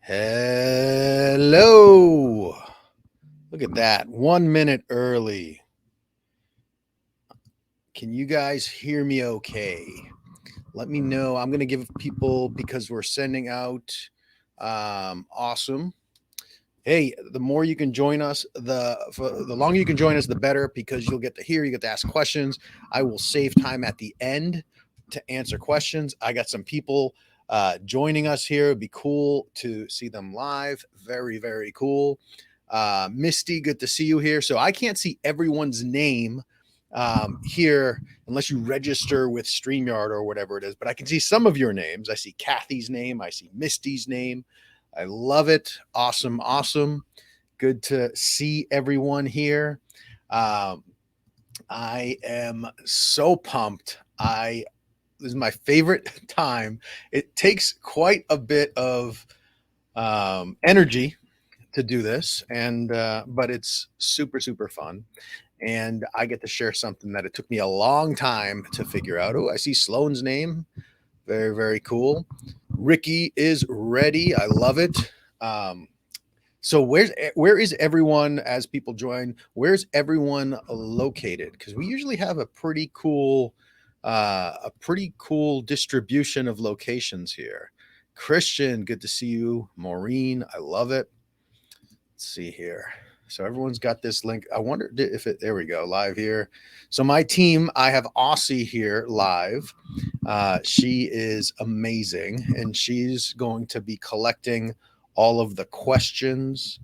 Hello. Look at that. 1 minute early. Can you guys hear me okay? Let me know. I'm going to give people, because we're sending out awesome. Hey, the more you can join us, the longer you can join us, the better, because you'll get to hear, you get to ask questions. I will save time at the end to answer questions. I got some people joining us here. It'd be cool to see them live. Very, very cool. Misty, good to see you here. So I can't see everyone's name here unless you register with StreamYard or whatever it is, but I can see some of your names. I see Kathy's name. I see Misty's name. I love it. Awesome. Awesome. Good to see everyone here. Um, I am so pumped. This is my favorite time. It takes quite a bit of energy to do this, and but it's super super fun, and I get to share something that it took me a long time to figure out. Oh, I see Sloane's name. Very very cool. Ricky is ready. I love it. Um, so where is everyone as people join? Where's everyone located? Because we usually have a pretty cool distribution of locations here. Christian, good to see you. Maureen, I love it. Let's see here. So everyone's got this link. I wonder if it, there we go, live here. So my team, I have Aussie here live. She is amazing, and she's going to be collecting all of the questions,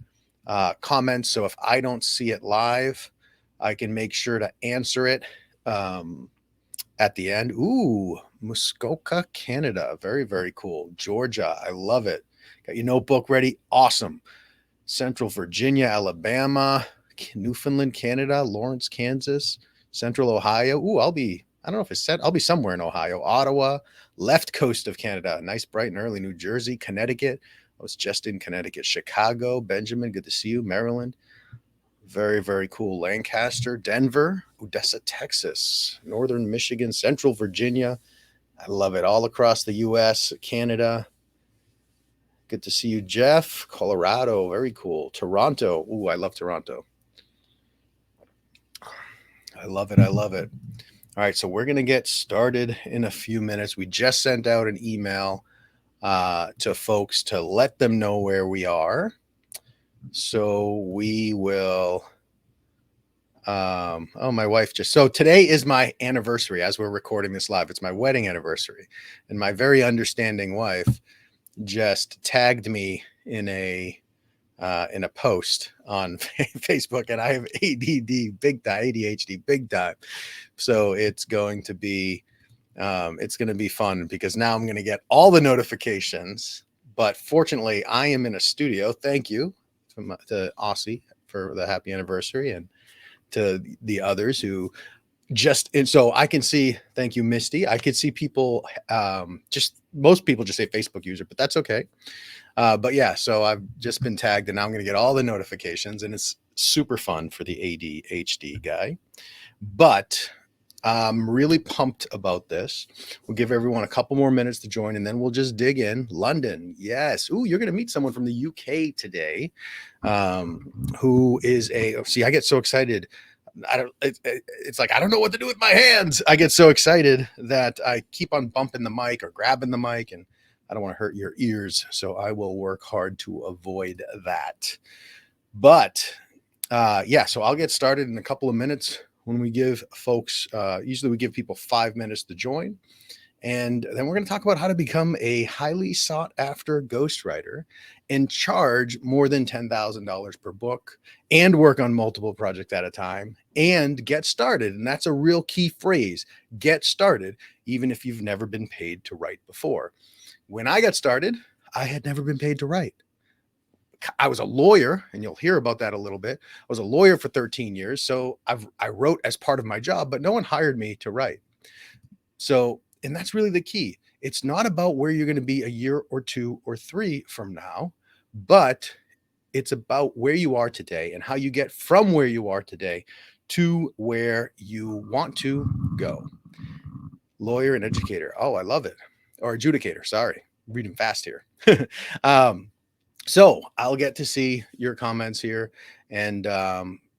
comments. So if I don't see it live, I can make sure to answer it at the end. Ooh, Muskoka, Canada. Very, very cool. Georgia. I love it. Got your notebook ready. Awesome. Central Virginia, Alabama, Newfoundland, Canada, Lawrence, Kansas, Central Ohio. Ooh, I don't know if it's set, I'll be somewhere in Ohio, Ottawa, left coast of Canada, nice, bright and early, New Jersey, Connecticut. I was just in Connecticut, Chicago, Benjamin, good to see you, Maryland. Very, very cool. Lancaster, Denver, Odessa, Texas, Northern Michigan, Central Virginia. I love it. All across the US, Canada. Good to see you, Jeff. Colorado, very cool. Toronto. Ooh, I love Toronto. I love it. I love it. All right, so we're going to get started in a few minutes. We just sent out an email to folks to let them know where we are. So we will. Oh, my wife just. So today is my anniversary as we're recording this live. It's my wedding anniversary. And my very understanding wife just tagged me in a post on Facebook, and I have ADD big time, ADHD big time. So it's going to be fun, because now I'm going to get all the notifications. But fortunately, I am in a studio. Thank you to Aussie for the happy anniversary, and to the others who and so I can see, thank you, Misty. I could see people, just most people just say Facebook user, but that's okay. But yeah, so I've just been tagged, and now I'm going to get all the notifications, and it's super fun for the ADHD guy. But I'm really pumped about this. We'll give everyone a couple more minutes to join, and then we'll just dig in. London, yes. Ooh, you're going to meet someone from the UK today, who is see, I get so excited. It's like I don't know what to do with my hands. I get so excited that I keep on bumping the mic or grabbing the mic, and I don't want to hurt your ears, so I will work hard to avoid that. But yeah, so I'll get started in a couple of minutes. When we give folks, usually we give people 5 minutes to join, and then we're going to talk about how to become a highly sought after ghostwriter and charge more than $10,000 per book, and work on multiple projects at a time, and get started. And that's a real key phrase: get started, even if you've never been paid to write before. When I got started, I had never been paid to write. I was a lawyer, and you'll hear about that a little bit. I was a lawyer for 13 years. So I wrote as part of my job, but no one hired me to write. So, and that's really the key. It's not about where you're going to be a year or 2 or 3 from now, but it's about where you are today and how you get from where you are today to where you want to go. Lawyer and educator. Oh, I love it. Or adjudicator. Sorry, reading fast here. So I'll get to see your comments here. And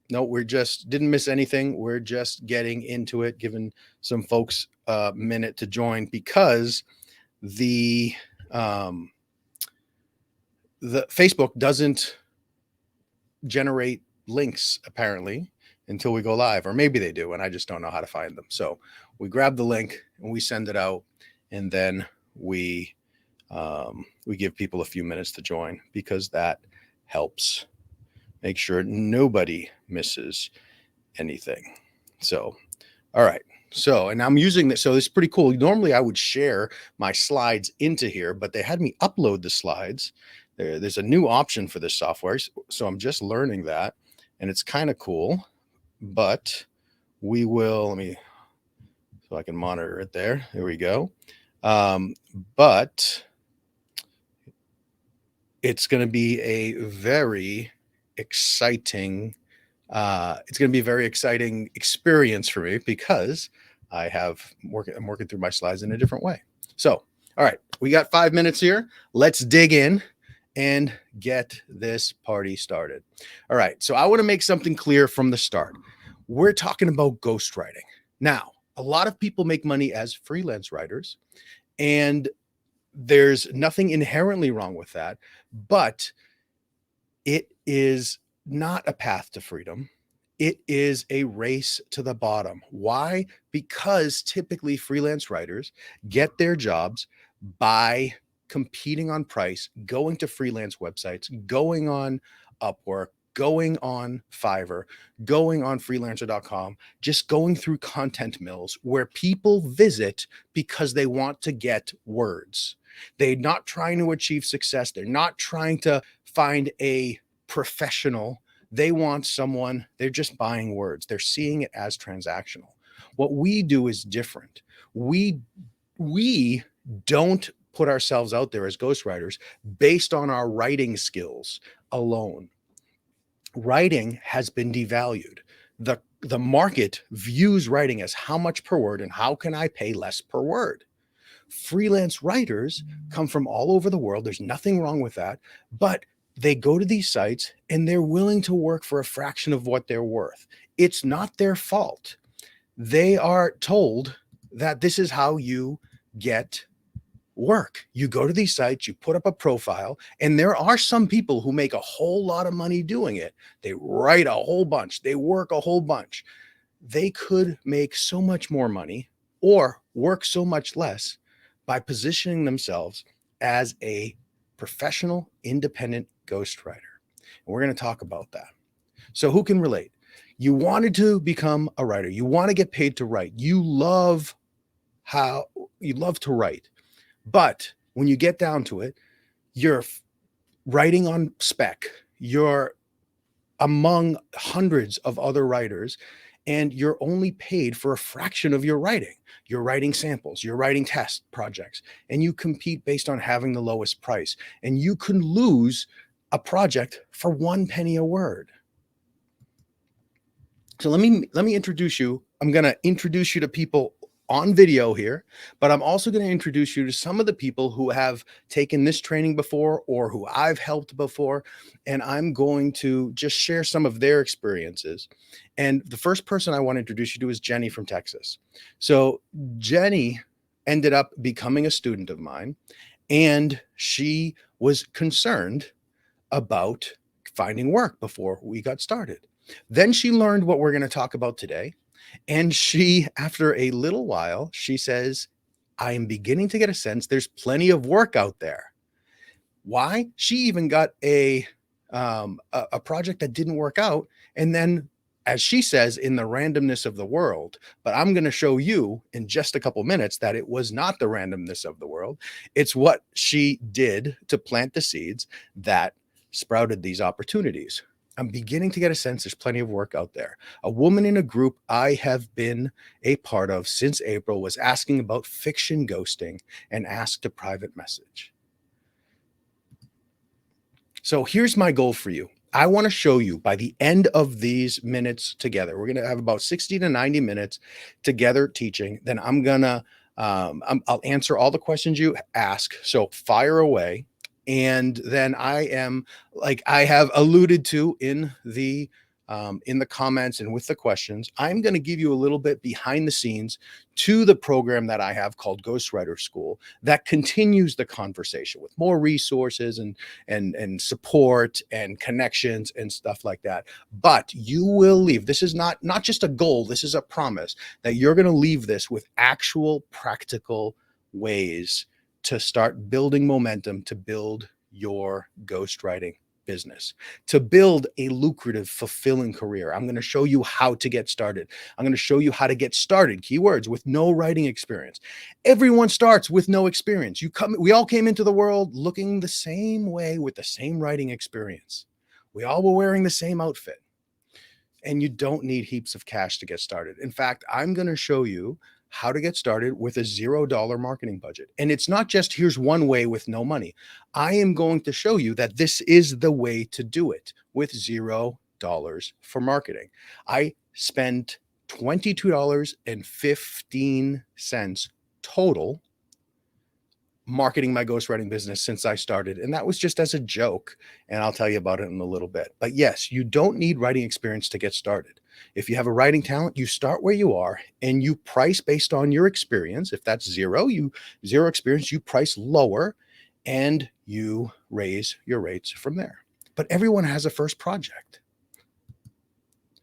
no, we're just didn't miss anything. We're just getting into it, giving some folks a minute to join because the um, the Facebook doesn't generate links apparently until we go live, or maybe they do, and I just don't know how to find them. So we grab the link and we send it out, and then we give people a few minutes to join because that helps make sure nobody misses anything. So, all right. So, and I'm using this. So, this is pretty cool. Normally, I would share my slides into here, but they had me upload the slides. There's a new option for this software. So, I'm just learning that, and it's kind of cool. But we will, let me, so I can monitor it there. There we go. But it's going to be a very exciting it's going to be a very exciting experience for me because I'm working through my slides in a different way. So, all right, we got 5 minutes here. Let's dig in and get this party started. All right, so I want to make something clear from the start. We're talking about ghostwriting. Now, a lot of people make money as freelance writers, and there's nothing inherently wrong with that, but it is not a path to freedom. It is a race to the bottom. Why? Because typically freelance writers get their jobs by competing on price, going to freelance websites, going on Upwork, going on Fiverr, going on freelancer.com, just going through content mills where people visit because they want to get words. They're not trying to achieve success. They're not trying to find a professional. They want someone, they're just buying words. They're seeing it as transactional. What we do is different. We don't put ourselves out there as ghostwriters based on our writing skills alone. Writing has been devalued. The market views writing as how much per word and how can I pay less per word. Freelance writers come from all over the world. There's nothing wrong with that, but they go to these sites and they're willing to work for a fraction of what they're worth. It's not their fault. They are told that this is how you get work. You go to these sites, you put up a profile, and there are some people who make a whole lot of money doing it. They write a whole bunch, they work a whole bunch. They could make so much more money or work so much less by positioning themselves as a professional, independent ghostwriter. And we're going to talk about that. So, who can relate? You wanted to become a writer. You want to get paid to write. You love to write. But when you get down to it, you're writing on spec. You're among hundreds of other writers, and you're only paid for a fraction of your writing. You're writing samples, you're writing test projects, and you compete based on having the lowest price. And you can lose a project for 1 penny a word. So let me introduce you. I'm going to introduce you to people on video here, but I'm also going to introduce you to some of the people who have taken this training before or who I've helped before, and I'm going to just share some of their experiences. And the first person I want to introduce you to is Jenny from Texas. So Jenny ended up becoming a student of mine, and she was concerned about finding work before we got started. Then she learned what we're going to talk about today. And she, after a little while, she says, I am beginning to get a sense there's plenty of work out there. Why? She even got a project that didn't work out. And then, as she says, in the randomness of the world, but I'm going to show you in just a couple minutes that it was not the randomness of the world. It's what she did to plant the seeds that sprouted these opportunities. I'm beginning to get a sense there's plenty of work out there. A woman in a group I have been a part of since April was asking about fiction ghosting and asked a private message. So here's my goal for you. I want to show you by the end of these minutes together, we're going to have about 60 to 90 minutes together teaching. Then I'll answer all the questions you ask. So fire away. And then I am, like I have alluded to in the comments and with the questions, I'm going to give you a little bit behind the scenes to the program that I have called Ghostwriter School that continues the conversation with more resources and support and connections and stuff like that. But you will leave. This is not just a goal. This is a promise that you're going to leave this with actual practical ways to start building momentum to build your ghostwriting business, to build a lucrative, fulfilling career. I'm going to show you how to get started. I'm going to show you how to get started, keywords, with no writing experience. Everyone starts with no experience. We all came into the world looking the same way with the same writing experience. We all were wearing the same outfit. And you don't need heaps of cash to get started. In fact, I'm going to show you how to get started with a $0 marketing budget. And it's not just here's one way with no money. I am going to show you that this is the way to do it with $0 for marketing. I spent $22.15 total marketing my ghostwriting business since I started. And that was just as a joke. And I'll tell you about it in a little bit. But yes, you don't need writing experience to get started. If you have a writing talent, you start where you are and you price based on your experience. If that's zero experience, you price lower and you raise your rates from there. But everyone has a first project.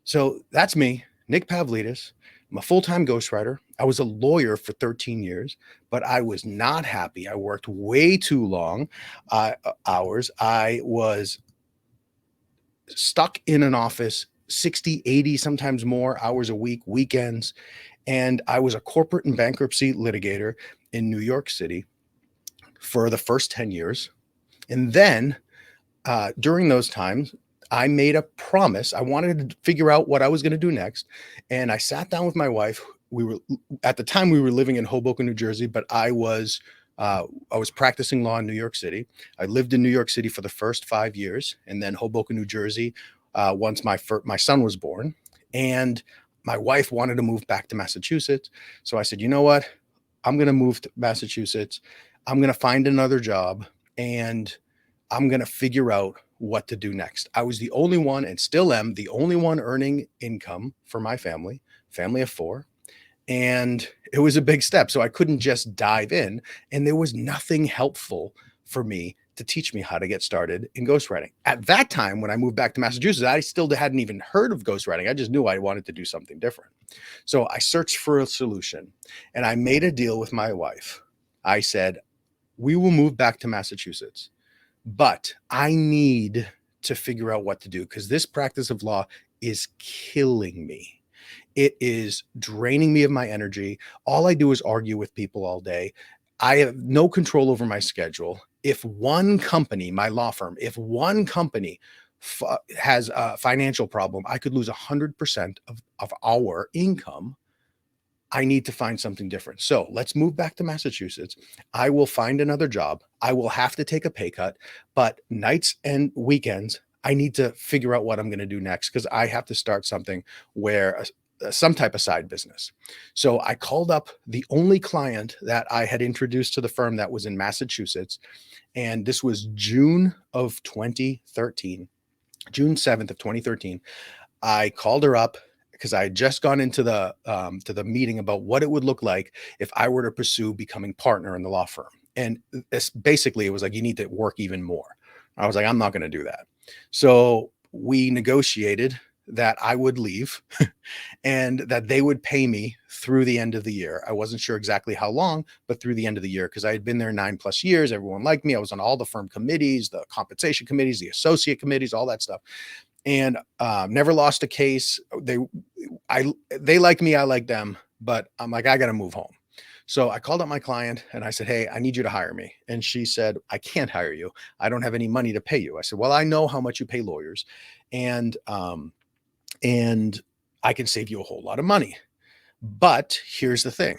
So that's me, Nick Pavlidis. I'm a full-time ghostwriter. I was a lawyer for 13 years, but I was not happy. I worked way too long hours. I was stuck in an office 60, 80, sometimes more hours a week, weekends. And I was a corporate and bankruptcy litigator in New York City for the first 10 years. And then during those times, I made a promise. I wanted to figure out what I was going to do next. And I sat down with my wife. At the time we were living in Hoboken, New Jersey, but I was practicing law in New York City. I lived in New York City for the first 5 years, and then Hoboken, New Jersey, once my son was born. And my wife wanted to move back to Massachusetts. So I said, you know what? I'm going to move to Massachusetts. I'm going to find another job, and I'm going to figure out what to do next. I was the only one, and still am the only one, earning income for my family of 4. And it was a big step. So I couldn't just dive in. And there was nothing helpful for me to teach me how to get started in ghostwriting. At that time, when I moved back to Massachusetts, I still hadn't even heard of ghostwriting. I just knew I wanted to do something different. So I searched for a solution, and I made a deal with my wife. I said, we will move back to Massachusetts, but I need to figure out what to do because this practice of law is killing me. It is draining me of my energy. All I do is argue with people all day. I have no control over my schedule. If one company, my law firm, if one company has a financial problem, I could lose 100% of our income. I need to find something different. So let's move back to Massachusetts. I will find another job. I will have to take a pay cut, but nights and weekends, I need to figure out what I'm going to do next because I have to start something where some type of side business. So I called up the only client that I had introduced to the firm that was in Massachusetts. And this was June of 2013, June 7th of 2013. I called her up because I had just gone into the meeting about what it would look like if I were to pursue becoming partner in the law firm. And this basically, it was like, you need to work even more. I was like, I'm not going to do that. So we negotiated that I would leave and that they would pay me through the end of the year. I wasn't sure exactly how long, but through the end of the year, because I had been there 9+ years. Everyone liked me. I was on all the firm committees, the compensation committees, the associate committees, all that stuff. And never lost a case. They like me, I like them, but I'm like, I got to move home. So I called up my client and I said, hey, I need you to hire me. And she said, I can't hire you. I don't have any money to pay you. I said, well, I know how much you pay lawyers, and I can save you a whole lot of money. But here's the thing.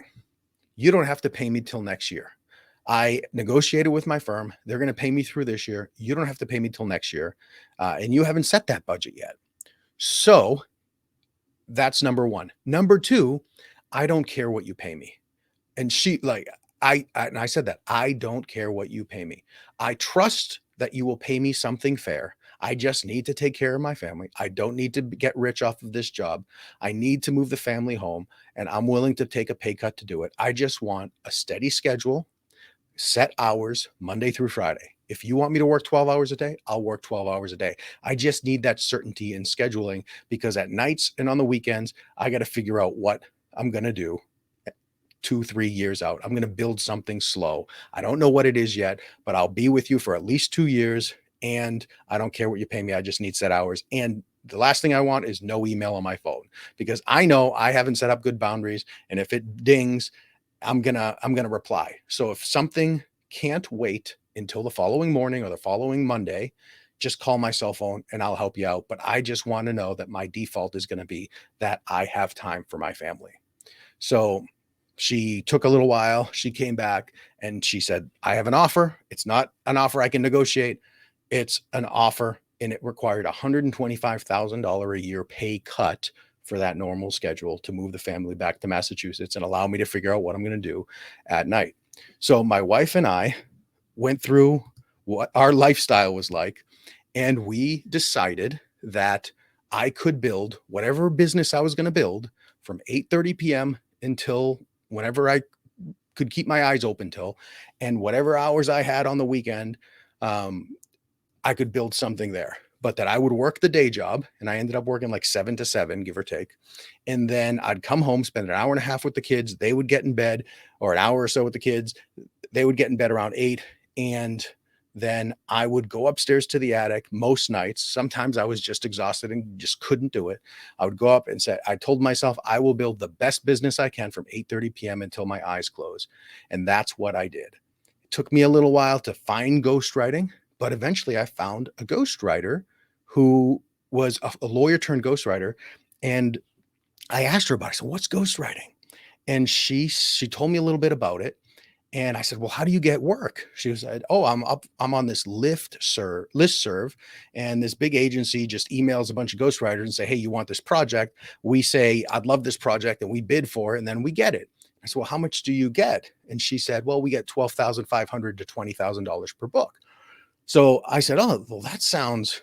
You don't have to pay me till next year. I negotiated with my firm. They're going to pay me through this year. You don't have to pay me till next year. And you haven't set that budget yet. So that's number one. Number two, I don't care what you pay me. And she, like, and I said that I don't care what you pay me. I trust that you will pay me something fair. I just need to take care of my family. I don't need to get rich off of this job. I need to move the family home, and I'm willing to take a pay cut to do it. I just want a steady schedule, set hours, Monday through Friday. If you want me to work 12 hours a day, I'll work 12 hours a day. I just need that certainty in scheduling, because at nights and on the weekends, I got to figure out what I'm going to do 2, 3 years out. I'm going to build something slow. I don't know what it is yet, but I'll be with you for at least 2 years. And I don't care what you pay me. I just need set hours. And the last thing I want is no email on my phone, because I know I haven't set up good boundaries. And if it dings, I'm gonna reply. So if something can't wait until the following morning or the following Monday, just call my cell phone and I'll help you out. But I just want to know that my default is going to be that I have time for my family. So she took a little while. She came back and she said, I have an offer. It's not an offer I can negotiate. It's an offer, and it required $125,000 a year pay cut for that normal schedule to move the family back to Massachusetts and allow me to figure out what I'm going to do at night. So my wife and I went through what our lifestyle was like, and we decided that I could build whatever business I was going to build from 8:30 p.m. until whenever I could keep my eyes open till, and whatever hours I had on the weekend, um, I could build something there. But that I would work the day job, and I ended up working like 7 to 7, give or take. And then I'd come home, spend an hour and a half with the kids. They would get in bed, or an hour or so with the kids. They would get in bed around 8. And then I would go upstairs to the attic most nights. Sometimes I was just exhausted and just couldn't do it. I would go up and say, I told myself I will build the best business I can from 8:30 p.m. until my eyes close. And that's what I did. It took me a little while to find ghostwriting, but eventually I found a ghostwriter who was a lawyer turned ghostwriter. And I asked her about it. I said, what's ghostwriting? And she told me a little bit about it. And I said, well, how do you get work? She said, oh, I'm on this list serve, and this big agency just emails a bunch of ghostwriters and say, hey, you want this project? We say, I'd love this project, and we bid for it, and then we get it. I said, well, how much do you get? And she said, well, we get $12,500 to $20,000 per book. So I said, oh, well, that sounds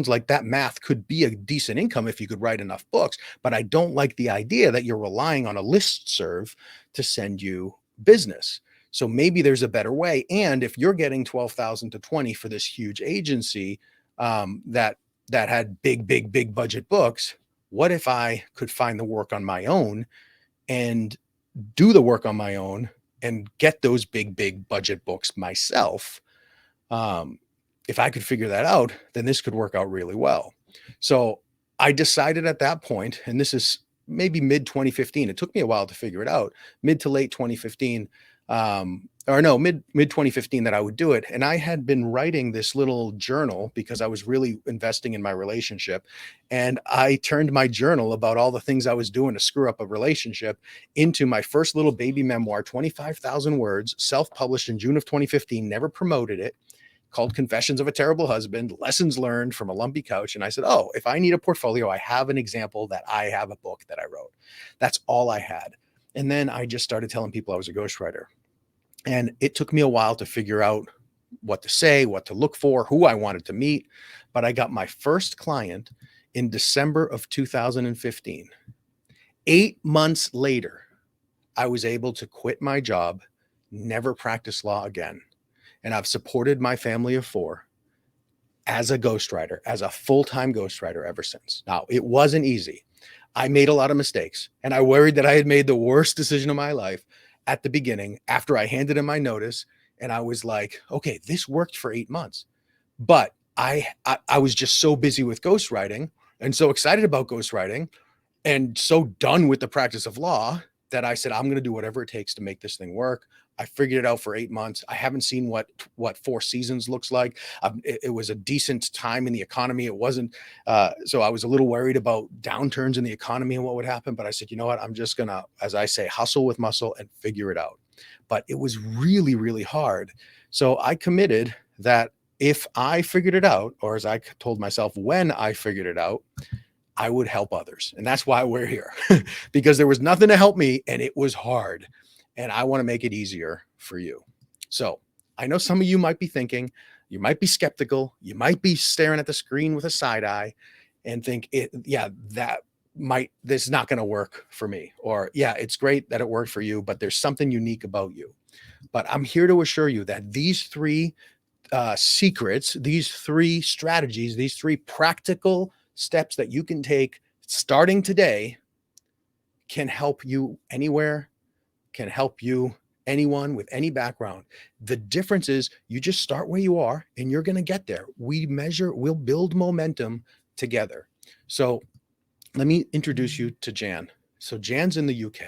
like that math could be a decent income if you could write enough books. But I don't like the idea that you're relying on a list serve to send you business. So maybe there's a better way. And if you're getting 12,000 to 20 for this huge agency, that had big budget books, what if I could find the work on my own and do the work on my own and get those big budget books myself? Um, if I could figure that out, then this could work out really well. So I decided at that point, and this is maybe mid 2015. It took me a while to figure it out, mid to late 2015, or no, mid 2015, that I would do it. And I had been writing this little journal because I was really investing in my relationship. And I turned my journal about all the things I was doing to screw up a relationship into my first little baby memoir, 25,000 words, self-published in June of 2015, never promoted it, called Confessions of a Terrible Husband, Lessons Learned from a Lumpy Couch. And I said, oh, if I need a portfolio, I have an example that I have a book that I wrote. That's all I had. And then I just started telling people I was a ghostwriter. And it took me a while to figure out what to say, what to look for, who I wanted to meet. But I got my first client in December of 2015. 8 months later, I was able to quit my job, never practice law again. And I've supported my family of 4 as a ghostwriter, as a full-time ghostwriter ever since. Now, it wasn't easy. I made a lot of mistakes, and I worried that I had made the worst decision of my life at the beginning after I handed in my notice. And I was like, okay, this worked for 8 months. But I was just so busy with ghostwriting and so excited about ghostwriting and so done with the practice of law that I said, I'm going to do whatever it takes to make this thing work. I figured it out for 8 months. I haven't seen what 4 seasons looks like. It was a decent time in the economy. It wasn't. So I was a little worried about downturns in the economy and what would happen. But I said, you know what? I'm just going to, as I say, hustle with muscle and figure it out. But it was really, really hard. So I committed that if I figured it out, or as I told myself, when I figured it out, I would help others. And that's why we're here, because there was nothing to help me and it was hard. and I want to make it easier for you. So I know some of you might be thinking, you might be skeptical, you might be staring at the screen with a side eye and think, yeah, this is not going to work for me. Or, yeah, it's great that it worked for you, but there's something unique about you. But I'm here to assure you that these three secrets, these three strategies, these three practical steps that you can take starting today can help you anywhere, can help you anyone with any background. The difference is you just start where you are and you're going to get there. We'll build momentum together. So let me introduce you to Jan. So Jan's in the UK.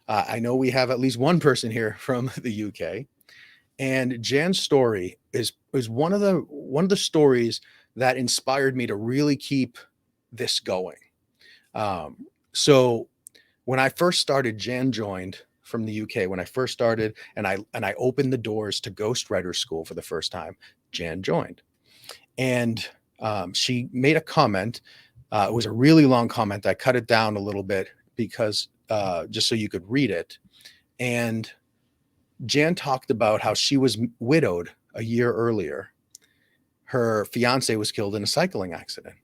I know we have at least one person here from the UK. And Jan's story is one of the stories that inspired me to really keep this going. So when I first started, Jan joined from the UK. When I first started, and I opened the doors to Ghostwriter School for the first time, Jan joined, and she made a comment. It was a really long comment. I cut it down a little bit because just so you could read it. And Jan talked about how she was widowed a year earlier. Her fiance was killed in a cycling accident.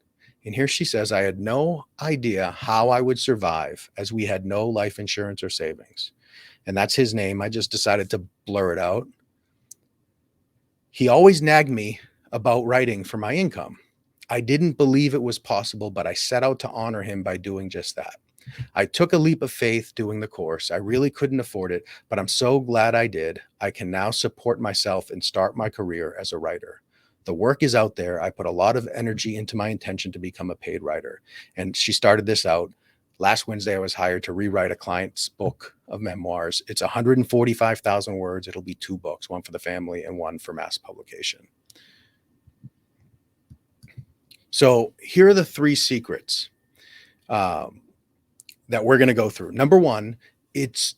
And here she says, I had no idea how I would survive as we had no life insurance or savings. And that's his name. I just decided to blur it out. He always nagged me about writing for my income. I didn't believe it was possible, but I set out to honor him by doing just that. I took a leap of faith doing the course. I really couldn't afford it, but I'm so glad I did. I can now support myself and start my career as a writer. The work is out there. I put a lot of energy into my intention to become a paid writer. And she started this out. Last Wednesday, I was hired to rewrite a client's book of memoirs. It's 145,000 words. It'll be 2 books, one for the family and one for mass publication. So here are the 3 secrets that we're going to go through. Number 1, is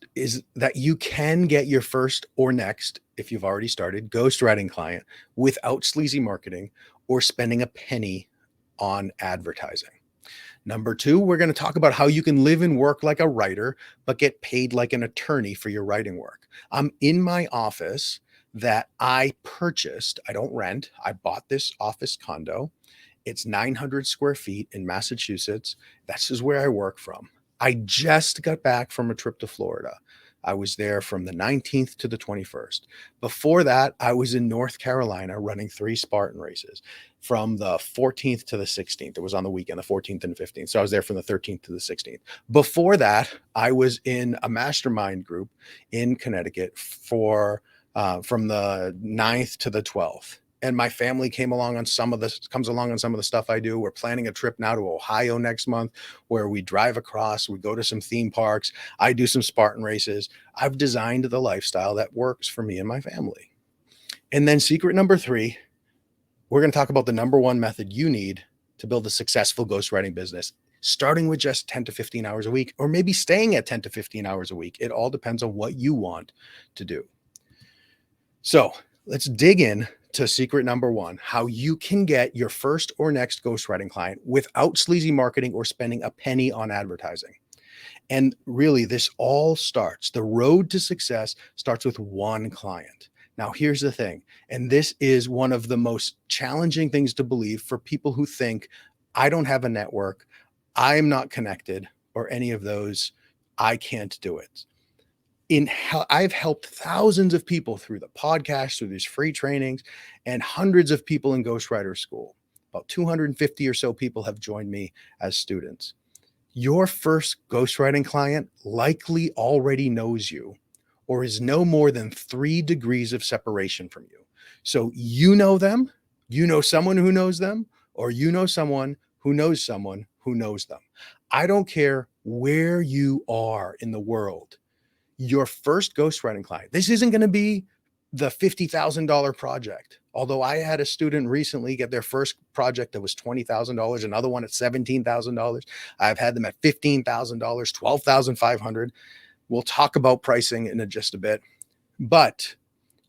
that you can get your first or next, if you've already started, ghostwriting client without sleazy marketing or spending a penny on advertising. Number 2, we're going to talk about how you can live and work like a writer, but get paid like an attorney for your writing work. I'm in my office that I purchased. I don't rent. I bought this office condo. It's 900 square feet in Massachusetts. This is where I work from. I just got back from a trip to Florida. I was there from the 19th to the 21st. Before that, I was in North Carolina running 3 Spartan races from the 14th to the 16th. It was on the weekend, the 14th and 15th. So I was there from the 13th to the 16th. Before that, I was in a mastermind group in Connecticut from the 9th to the 12th. And my family comes along on some of the stuff I do. We're planning a trip now to Ohio next month where we drive across, we go to some theme parks. I do some Spartan races. I've designed the lifestyle that works for me and my family. And then secret number 3, we're going to talk about the number 1 method you need to build a successful ghostwriting business, starting with just 10 to 15 hours a week, or maybe staying at 10 to 15 hours a week. It all depends on what you want to do. So let's dig in to secret number 1, how you can get your first or next ghostwriting client without sleazy marketing or spending a penny on advertising. And really, this all starts, the road to success starts with 1 client. Now, here's the thing, and this is one of the most challenging things to believe for people who think, I don't have a network, I'm not connected, or any of those, I can't do it. I've helped thousands of people through the podcast, through these free trainings, and hundreds of people in Ghostwriter School. About 250 or so people have joined me as students. Your first ghostwriting client likely already knows you or is no more than 3 degrees of separation from you. So you know them, you know someone who knows them, or you know someone who knows someone who knows them. I don't care where you are in the world. Your first ghostwriting client, this isn't going to be the $50,000 project. Although I had a student recently get their first project that was $20,000, another one at $17,000. I've had them at $15,000, $12,500. We'll talk about pricing in just a bit, but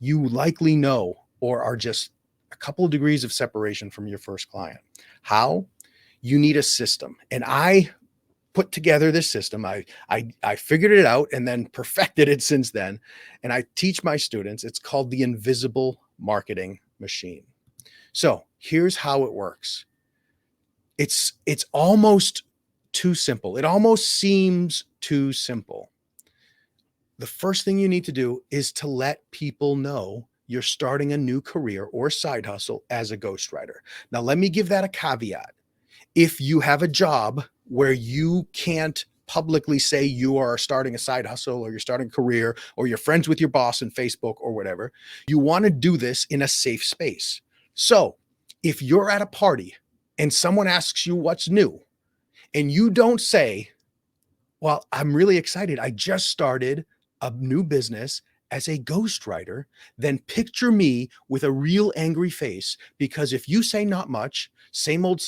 you likely know or are just a couple of degrees of separation from your first client. How? You need a system. And I put together this system. I figured it out and then perfected it since then. And I teach my students. It's called the invisible marketing machine. So here's how it works. It's almost too simple. It almost seems too simple. The first thing you need to do is to let people know you're starting a new career or side hustle as a ghostwriter. Now, let me give that a caveat. If you have a job where you can't publicly say you are starting a side hustle or you're starting a career or you're friends with your boss on Facebook or whatever, you want to do this in a safe space. So if you're at a party and someone asks you what's new and you don't say, well, I'm really excited, I just started a new business as a ghostwriter, then picture me with a real angry face, because if you say not much, same old,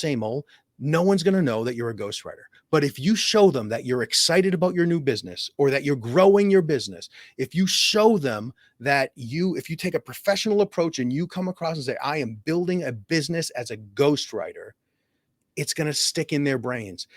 no one's going to know that you're a ghostwriter. But if you show them that you're excited about your new business or that you're growing your business, if you show them that if you take a professional approach and you come across and say, I am building a business as a ghostwriter, it's going to stick in their brains.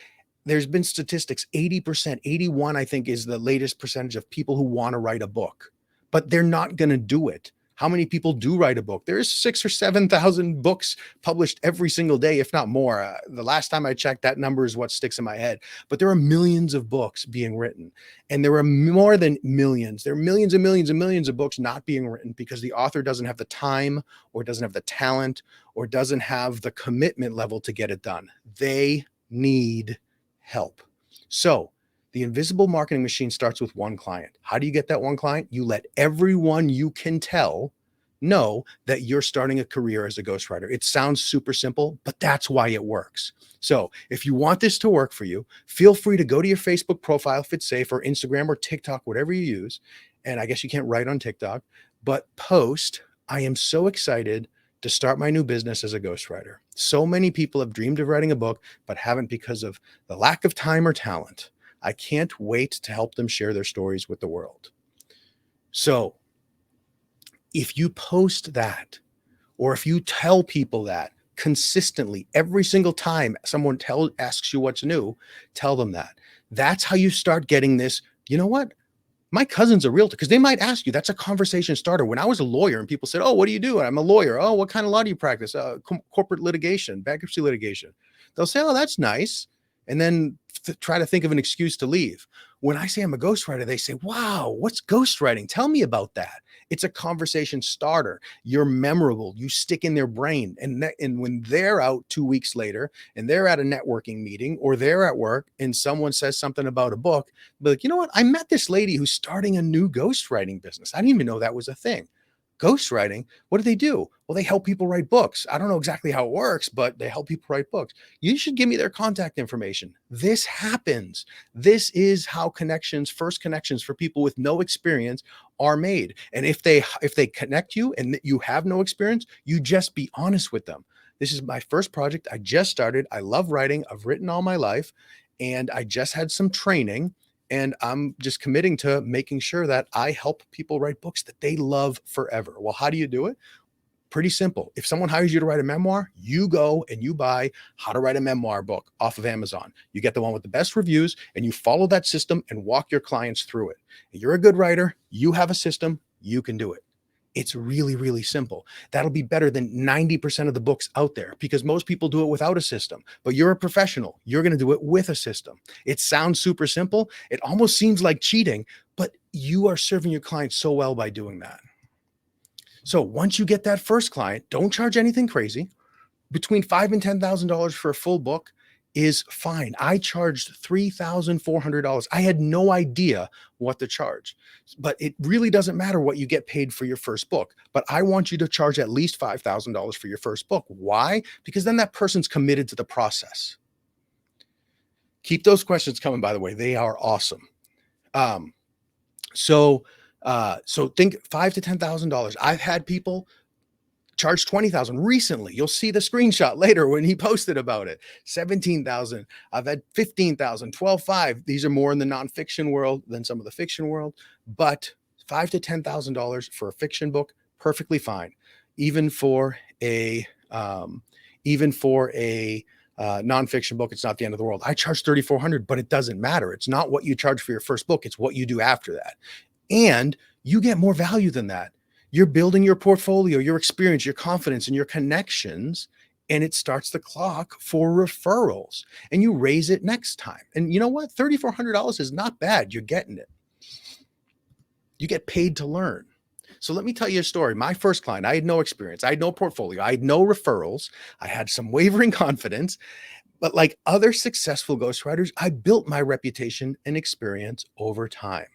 There's been statistics, 80%, 81, I think is the latest percentage of people who want to write a book, but they're not going to do it. How many people do write a book? There's 6,000 or 7,000 books published every single day, if not more. The last time I checked, that number is what sticks in my head. But there are millions of books being written, and there are more than millions. There are millions and millions and millions of books not being written because the author doesn't have the time or doesn't have the talent or doesn't have the commitment level to get it done. They need help. So the invisible marketing machine starts with one client. How do you get that one client? You let everyone you can tell know that you're starting a career as a ghostwriter. It sounds super simple, but that's why it works. So if you want this to work for you, feel free to go to your Facebook profile if it's safe, or Instagram or TikTok, whatever you use. And I guess you can't write on TikTok, but post, I am so excited to start my new business as a ghostwriter. So many people have dreamed of writing a book, but haven't because of the lack of time or talent. I can't wait to help them share their stories with the world. So if you post that, or if you tell people that consistently every single time someone asks you what's new, tell them that. That's how you start getting this. You know what? My cousin's a realtor, because they might ask you. That's a conversation starter. When I was a lawyer and people said, oh, what do you do? I'm a lawyer. Oh, what kind of law do you practice? Corporate litigation, bankruptcy litigation. They'll say, oh, that's nice. And then try to think of an excuse to leave. When I say I'm a ghostwriter, they say, wow, what's ghostwriting? Tell me about that. It's a conversation starter. You're memorable. You stick in their brain. And when they're out 2 weeks later and they're at a networking meeting or they're at work and someone says something about a book, be like, you know what? I met this lady who's starting a new ghostwriting business. I didn't even know that was a thing. Ghostwriting, what do? Well, they help people write books. I don't know exactly how it works, but they help people write books. You should give me their contact information. This happens. This is how first connections for people with no experience are made. And if they connect you and you have no experience, you just be honest with them. This is my first project. I just started. I love writing. I've written all my life, and I just had some training. And I'm just committing to making sure that I help people write books that they love forever. Well, how do you do it? Pretty simple. If someone hires you to write a memoir, you go and you buy How to Write a Memoir book off of Amazon. You get the one with the best reviews and you follow that system and walk your clients through it. You're a good writer. You have a system. You can do it. It's really, really simple. That'll be better than 90% of the books out there, because most people do it without a system. But you're a professional. You're going to do it with a system. It sounds super simple. It almost seems like cheating, but you are serving your clients so well by doing that. So once you get that first client, don't charge anything crazy. Between $5,000 and $10,000 for a full book is fine. I charged $3,400. I had no idea what to charge, but it really doesn't matter what you get paid for your first book. But I want you to charge at least $5,000 for your first book. Why? Because then that person's committed to the process. Keep those questions coming, by the way. They are awesome. So think $5,000 to $10,000. I've had people charged $20,000 recently. You'll see the screenshot later when he posted about it. $17,000. I've had $15,000, $12,500. These are more in the nonfiction world than some of the fiction world, but $5,000 to $10,000 for a fiction book, perfectly fine. Even for a nonfiction book, it's not the end of the world. I charge $3,400, but it doesn't matter. It's not what you charge for your first book. It's what you do after that. And you get more value than that. You're building your portfolio, your experience, your confidence, and your connections. And it starts the clock for referrals, and you raise it next time. And you know what? $3,400 is not bad. You're getting it. You get paid to learn. So let me tell you a story. My first client, I had no experience. I had no portfolio. I had no referrals. I had some wavering confidence, but like other successful ghostwriters, I built my reputation and experience over time.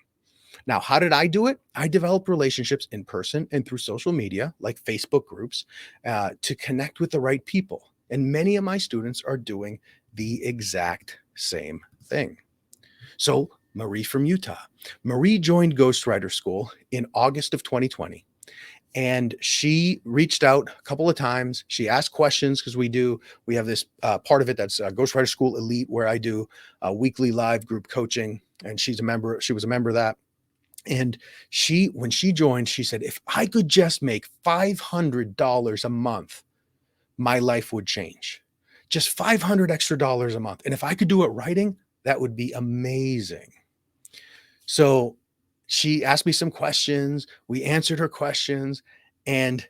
Now, how did I do it? I developed relationships in person and through social media, like Facebook groups, to connect with the right people. And many of my students are doing the exact same thing. So Marie from Utah. Marie joined Ghostwriter School in August of 2020. And she reached out a couple of times. She asked questions because we have this part of it that's Ghostwriter School Elite, where I do weekly live group coaching. And she was a member of that. And when she joined, she said, if I could just make $500 a month, my life would change. Just $500 extra a month. And if I could do it writing, that would be amazing. So she asked me some questions. We answered her questions. And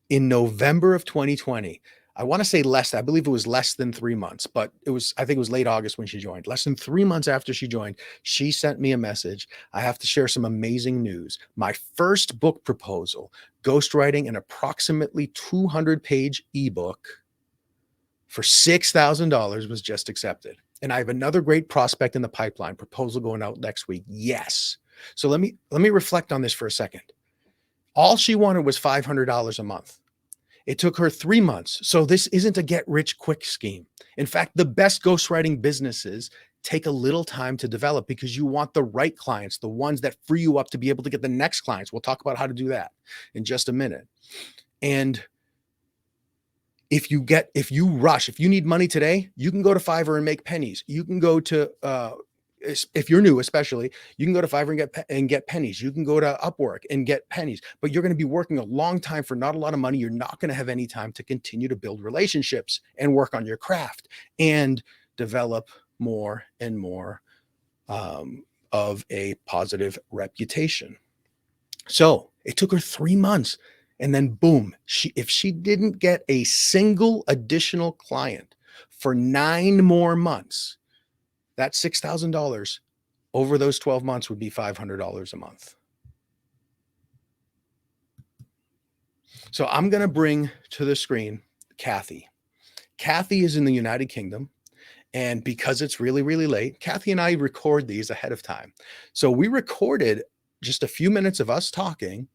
in November of 2020, I want to say I believe it was less than 3 months, but I think it was late August when she joined. Less than 3 months after she joined, she sent me a message. I have to share some amazing news. My first book proposal, ghostwriting an approximately 200-page ebook for $6,000, was just accepted. And I have another great prospect in the pipeline, proposal going out next week. Yes. So let me reflect on this for a second. All she wanted was $500 a month. It took her 3 months. So this isn't a get rich quick scheme. In fact, the best ghostwriting businesses take a little time to develop because you want the right clients, the ones that free you up to be able to get the next clients. We'll talk about how to do that in just a minute. And if you need money today, you can go to Fiverr and make pennies. You can go to, if you're new, especially, you can go to Fiverr and get pennies. You can go to Upwork and get pennies, but you're going to be working a long time for not a lot of money. You're not going to have any time to continue to build relationships and work on your craft and develop more and more of a positive reputation. So it took her 3 months. And then boom, if she didn't get a single additional client for 9 more months, that $6,000 over those 12 months would be $500 a month. So I'm going to bring to the screen Kathy. Kathy is in the United Kingdom. And because it's really, really late, Kathy and I record these ahead of time. So we recorded just a few minutes of us talking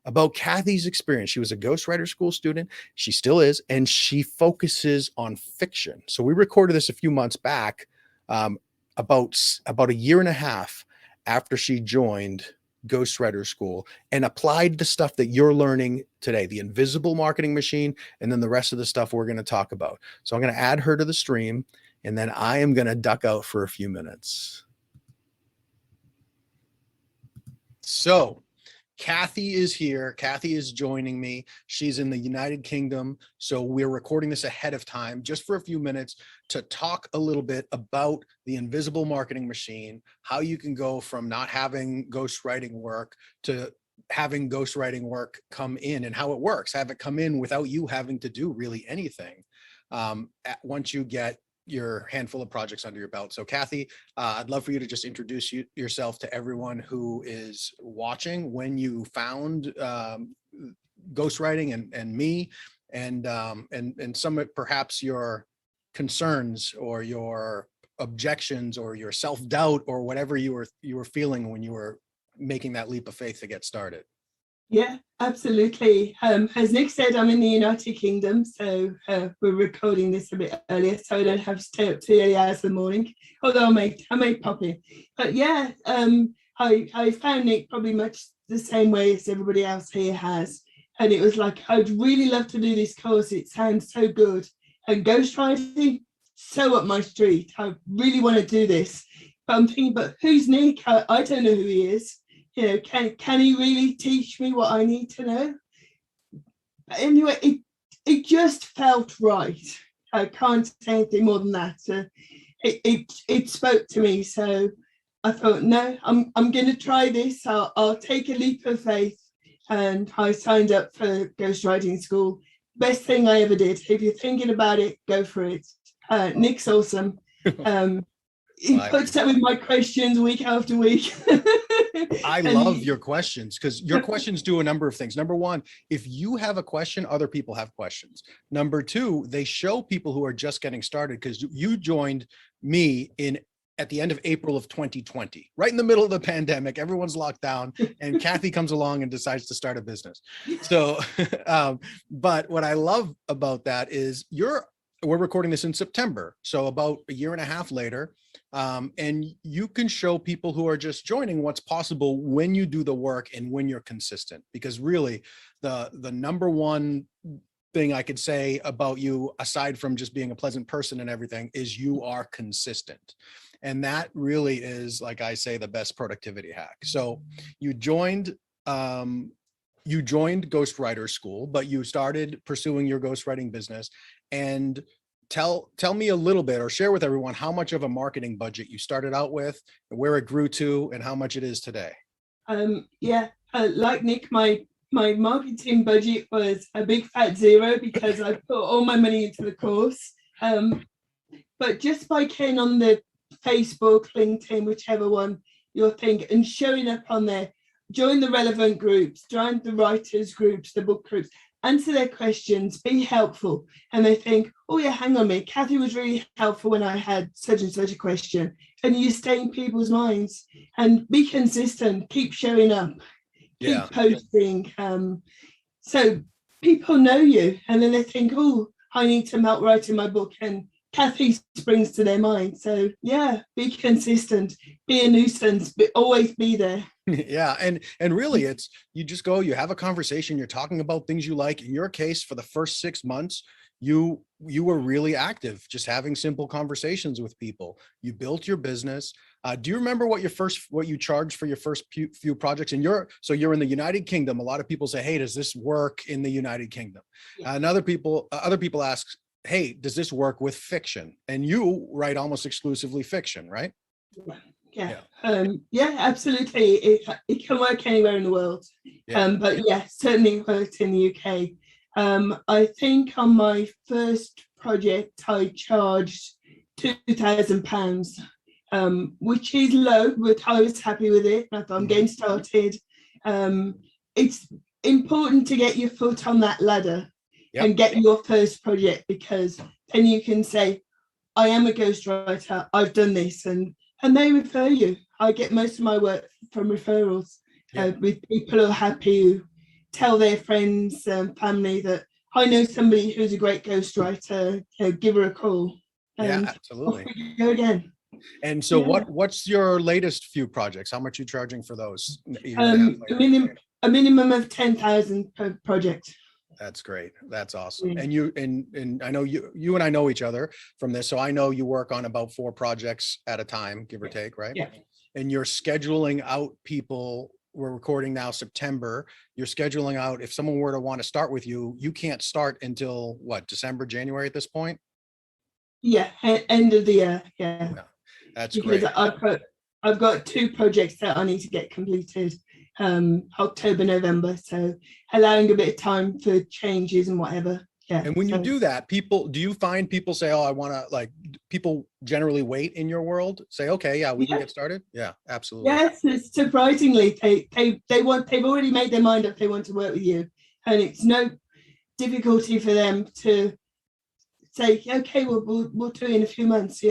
about Kathy's experience. She was a ghostwriter school student. She still is, and she focuses on fiction. So we recorded this a few months back, about a year and a half after she joined Ghostwriter School and applied the stuff that you're learning today, the invisible marketing machine, and then the rest of the stuff we're going to talk about. So I'm going to add her to the stream, and then I am going to duck out for a few minutes. So Kathy is here. Kathy is joining me. She's in the United Kingdom. So we're recording this ahead of time just for a few minutes to talk a little bit about the invisible marketing machine, how you can go from not having ghostwriting work to having ghostwriting work come in, and how it works, have it come in without you having to do really anything once you get your handful of projects under your belt. So Kathy, I'd love for you to just introduce yourself to everyone who is watching, when you found ghostwriting and me, and some perhaps your concerns or your objections or your self-doubt or whatever you were feeling when you were making that leap of faith to get started. Yeah, absolutely. As Nick said, I'm in the United Kingdom, so we're recording this a bit earlier, so I don't have to stay up till the early hours of the morning, although I may pop in. But yeah, I found Nick probably much the same way as everybody else here has. And it was like, I'd really love to do this course. It sounds so good. And ghostwriting, so up my street. I really want to do this. But I'm thinking, but who's Nick? I don't know who he is. You know, can he really teach me what I need to know? But anyway, it just felt right. I can't say anything more than that. It spoke to me. So I thought, no, I'm going to try this. I'll take a leap of faith. And I signed up for ghostwriting school. Best thing I ever did. If you're thinking about it, go for it. Nick's awesome. He puts up with my questions week after week. I love your questions, because your questions do a number of things. Number one, if you have a question, other people have questions. Number two, they show people who are just getting started, because you joined me at the end of April of 2020, right in the middle of the pandemic. Everyone's locked down, and Kathy comes along and decides to start a business. So, but what I love about that is we're recording this in September, so about a year and a half later, and you can show people who are just joining what's possible when you do the work and when you're consistent. Because really, the number one thing I could say about you, aside from just being a pleasant person and everything, is you are consistent. And that really is, like I say, the best productivity hack. So you joined Ghostwriter School, but you started pursuing your ghostwriting business. And tell me a little bit, or share with everyone, how much of a marketing budget you started out with, where it grew to, and how much it is today. Like Nick, my marketing budget was a big fat zero, because I put all my money into the course. But just by getting on the Facebook, LinkedIn, whichever one you'll think, and showing up on there, join the relevant groups, join the writers groups, the book groups, answer their questions, be helpful. And they think, oh yeah, hang on a minute, Kathy was really helpful when I had such and such a question. And you stay in people's minds, and be consistent, keep showing up, keep posting. So people know you, and then they think, oh, I need some help writing my book, and Kathy springs to their mind. So yeah, be consistent, be a nuisance, but always be there. Yeah. And really, it's, you just go, you have a conversation, you're talking about things you like. In your case, for the first 6 months, you were really active, just having simple conversations with people. You built your business. Do you remember what you charged for your first few projects? And you're in the United Kingdom. A lot of people say, hey, does this work in the United Kingdom? Yeah. And other people ask, hey, does this work with fiction? And you write almost exclusively fiction, right? Yeah, absolutely. It can work anywhere in the world. But yeah, certainly worked in the UK. I think on my first project, I charged £2,000, which is low, but I was happy with it. I thought, I'm getting started. It's important to get your foot on that ladder. Yep. And get your first project, because then you can say, I am a ghostwriter, I've done this, and they refer you. I get most of my work from referrals, with people who are happy, who tell their friends and family that I know somebody who's a great ghostwriter, give her a call. Yeah, absolutely. Off we go again. And so what's your latest few projects? How much are you charging for those? A minimum of 10,000 per project. That's great. That's awesome. And I know you and I know each other from this. So I know you work on about 4 projects at a time, give or take, right? Yeah. And you're scheduling out people. We're recording now September. You're scheduling out, if someone were to want to start with you, you can't start until what, December, January at this point? Yeah, end of the year. Yeah. That's great. I've got 2 projects that I need to get completed. October, November, so allowing a bit of time for changes and whatever. Yeah. And when you do that, do you find people say, oh, I want to, like, people generally wait in your world, say, okay, yeah, we can get started? Yeah, absolutely. Yes, surprisingly, they've already made their mind up, they want to work with you, and it's no difficulty for them to say, okay, we'll do it in a few months.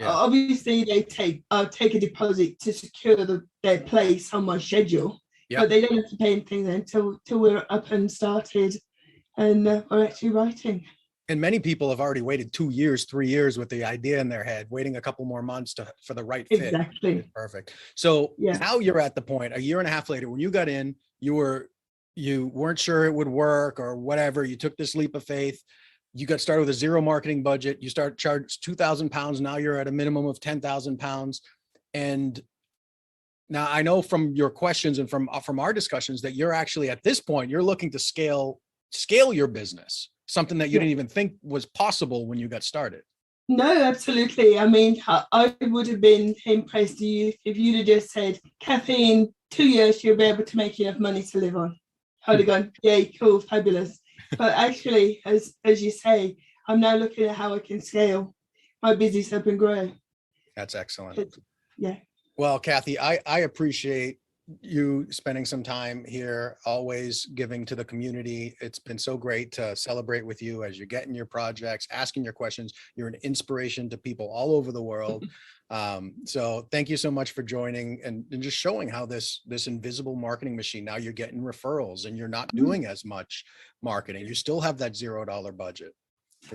Obviously I'll take a deposit to secure their place on my schedule. But they don't have to pay anything then until we're up and started, and we're actually writing. And many people have already waited 2 years, 3 years with the idea in their head, waiting a couple more months for the right fit. Exactly. Perfect. So now you're at the point, a year and a half later, when you got in, you weren't sure it would work or whatever. You took this leap of faith. You got started with a zero marketing budget. You charged £2,000. Now you're at a minimum of £10,000. And now I know from your questions and from our discussions that you're actually, at this point, you're looking to scale your business, something that you didn't even think was possible when you got started. No, absolutely. I mean, I would have been impressed if you'd have just said, Kathy, in 2 years, you'll be able to make enough money to live on. I'd have gone, yay, cool, fabulous. But actually, as you say, I'm now looking at how I can scale my business up and grow. That's excellent. Yeah. Well, Kathy, I appreciate you spending some time here, always giving to the community. It's been so great to celebrate with you as you're getting your projects, asking your questions. You're an inspiration to people all over the world. So thank you so much for joining and just showing how this invisible marketing machine, now you're getting referrals and you're not doing as much marketing. You still have that $0 budget.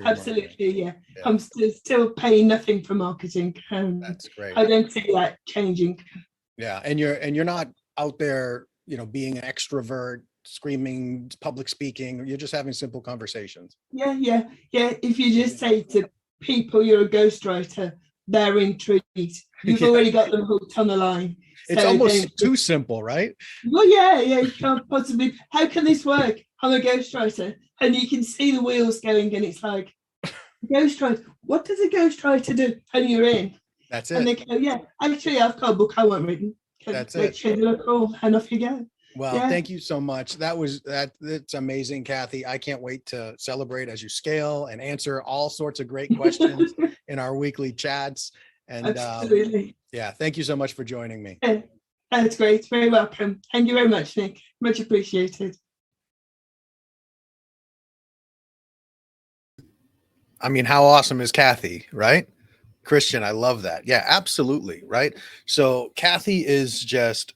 Absolutely, yeah. I'm still paying nothing for marketing. That's great. I don't see that changing. Yeah, and you're not out there, being an extrovert, screaming, public speaking. You're just having simple conversations. Yeah. If you just say to people you're a ghostwriter, they're intrigued. You've already got them hooked on the line. It's almost too simple, right? Well, yeah. You can't possibly. How can this work? I'm a ghostwriter, and you can see the wheels going, and it's like, ghostwriter. What does a ghostwriter do? And you're in. That's it. And they go, yeah. Actually, I've got a book I want written. That's it. And off you go. Well, thank you so much. That's amazing, Kathy. I can't wait to celebrate as you scale and answer all sorts of great questions in our weekly chats. And absolutely. Thank you so much for joining me. Yeah, that's great. Very welcome. Thank you very much, Nick. Much appreciated. I mean, how awesome is Kathy, right? Christian, I love that. Yeah, absolutely. Right. So Kathy is just,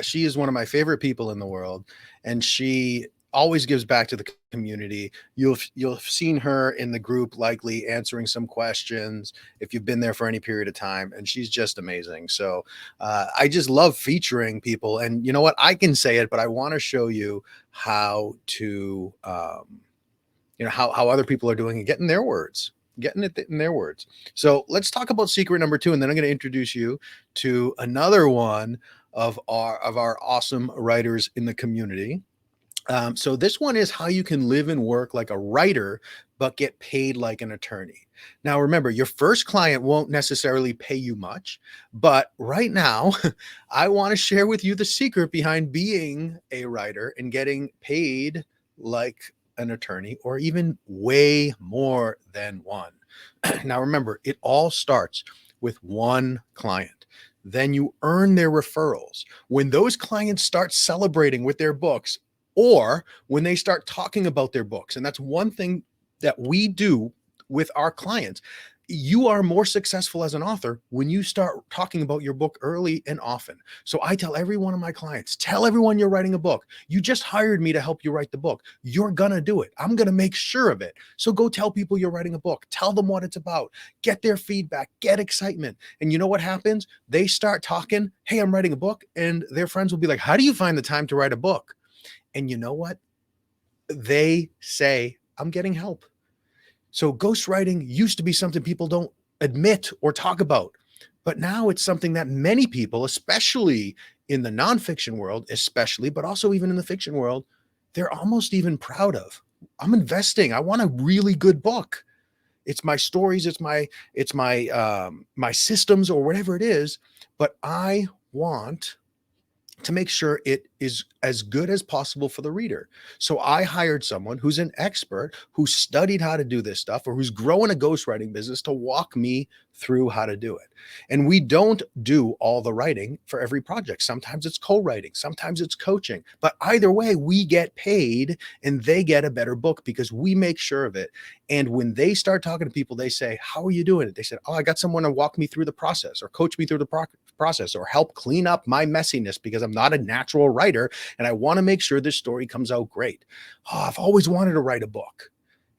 she is one of my favorite people in the world, and she always gives back to the community. You'll have seen her in the group, likely answering some questions if you've been there for any period of time, and she's just amazing. So I just love featuring people, and you know what? I can say it, but I want to show you how to, how other people are doing and getting it in their words. So let's talk about secret number 2, and then I'm going to introduce you to another one of our awesome writers in the community. So this one is how you can live and work like a writer, but get paid like an attorney. Now, remember, your first client won't necessarily pay you much, but right now, I want to share with you the secret behind being a writer and getting paid like an attorney, or even way more than one. Now, remember, it all starts with one client. Then you earn their referrals. When those clients start celebrating with their books, or when they start talking about their books, and that's one thing that we do with our clients. You are more successful as an author when you start talking about your book early and often. So I tell every one of my clients, tell everyone you're writing a book. You just hired me to help you write the book. You're going to do it. I'm going to make sure of it. So go tell people you're writing a book. Tell them what it's about. Get their feedback. Get excitement. And you know what happens? They start talking, hey, I'm writing a book. And their friends will be like, how do you find the time to write a book? And you know what? They say, I'm getting help. So ghostwriting used to be something people don't admit or talk about, but now it's something that many people, especially in the nonfiction world, but also even in the fiction world, they're almost even proud of. I'm investing. I want a really good book. It's my stories. It's my systems or whatever it is, but I want to make sure it is as good as possible for the reader. So I hired someone who's an expert, who studied how to do this stuff, or who's growing a ghostwriting business to walk me through how to do it. And we don't do all the writing for every project. Sometimes it's co-writing, sometimes it's coaching, but either way, we get paid and they get a better book because we make sure of it. And when they start talking to people, they say, how are you doing it? They said, oh, I got someone to walk me through the process or coach me through the process or help clean up my messiness because I'm not a natural writer and I want to make sure this story comes out great. Oh, I've always wanted to write a book.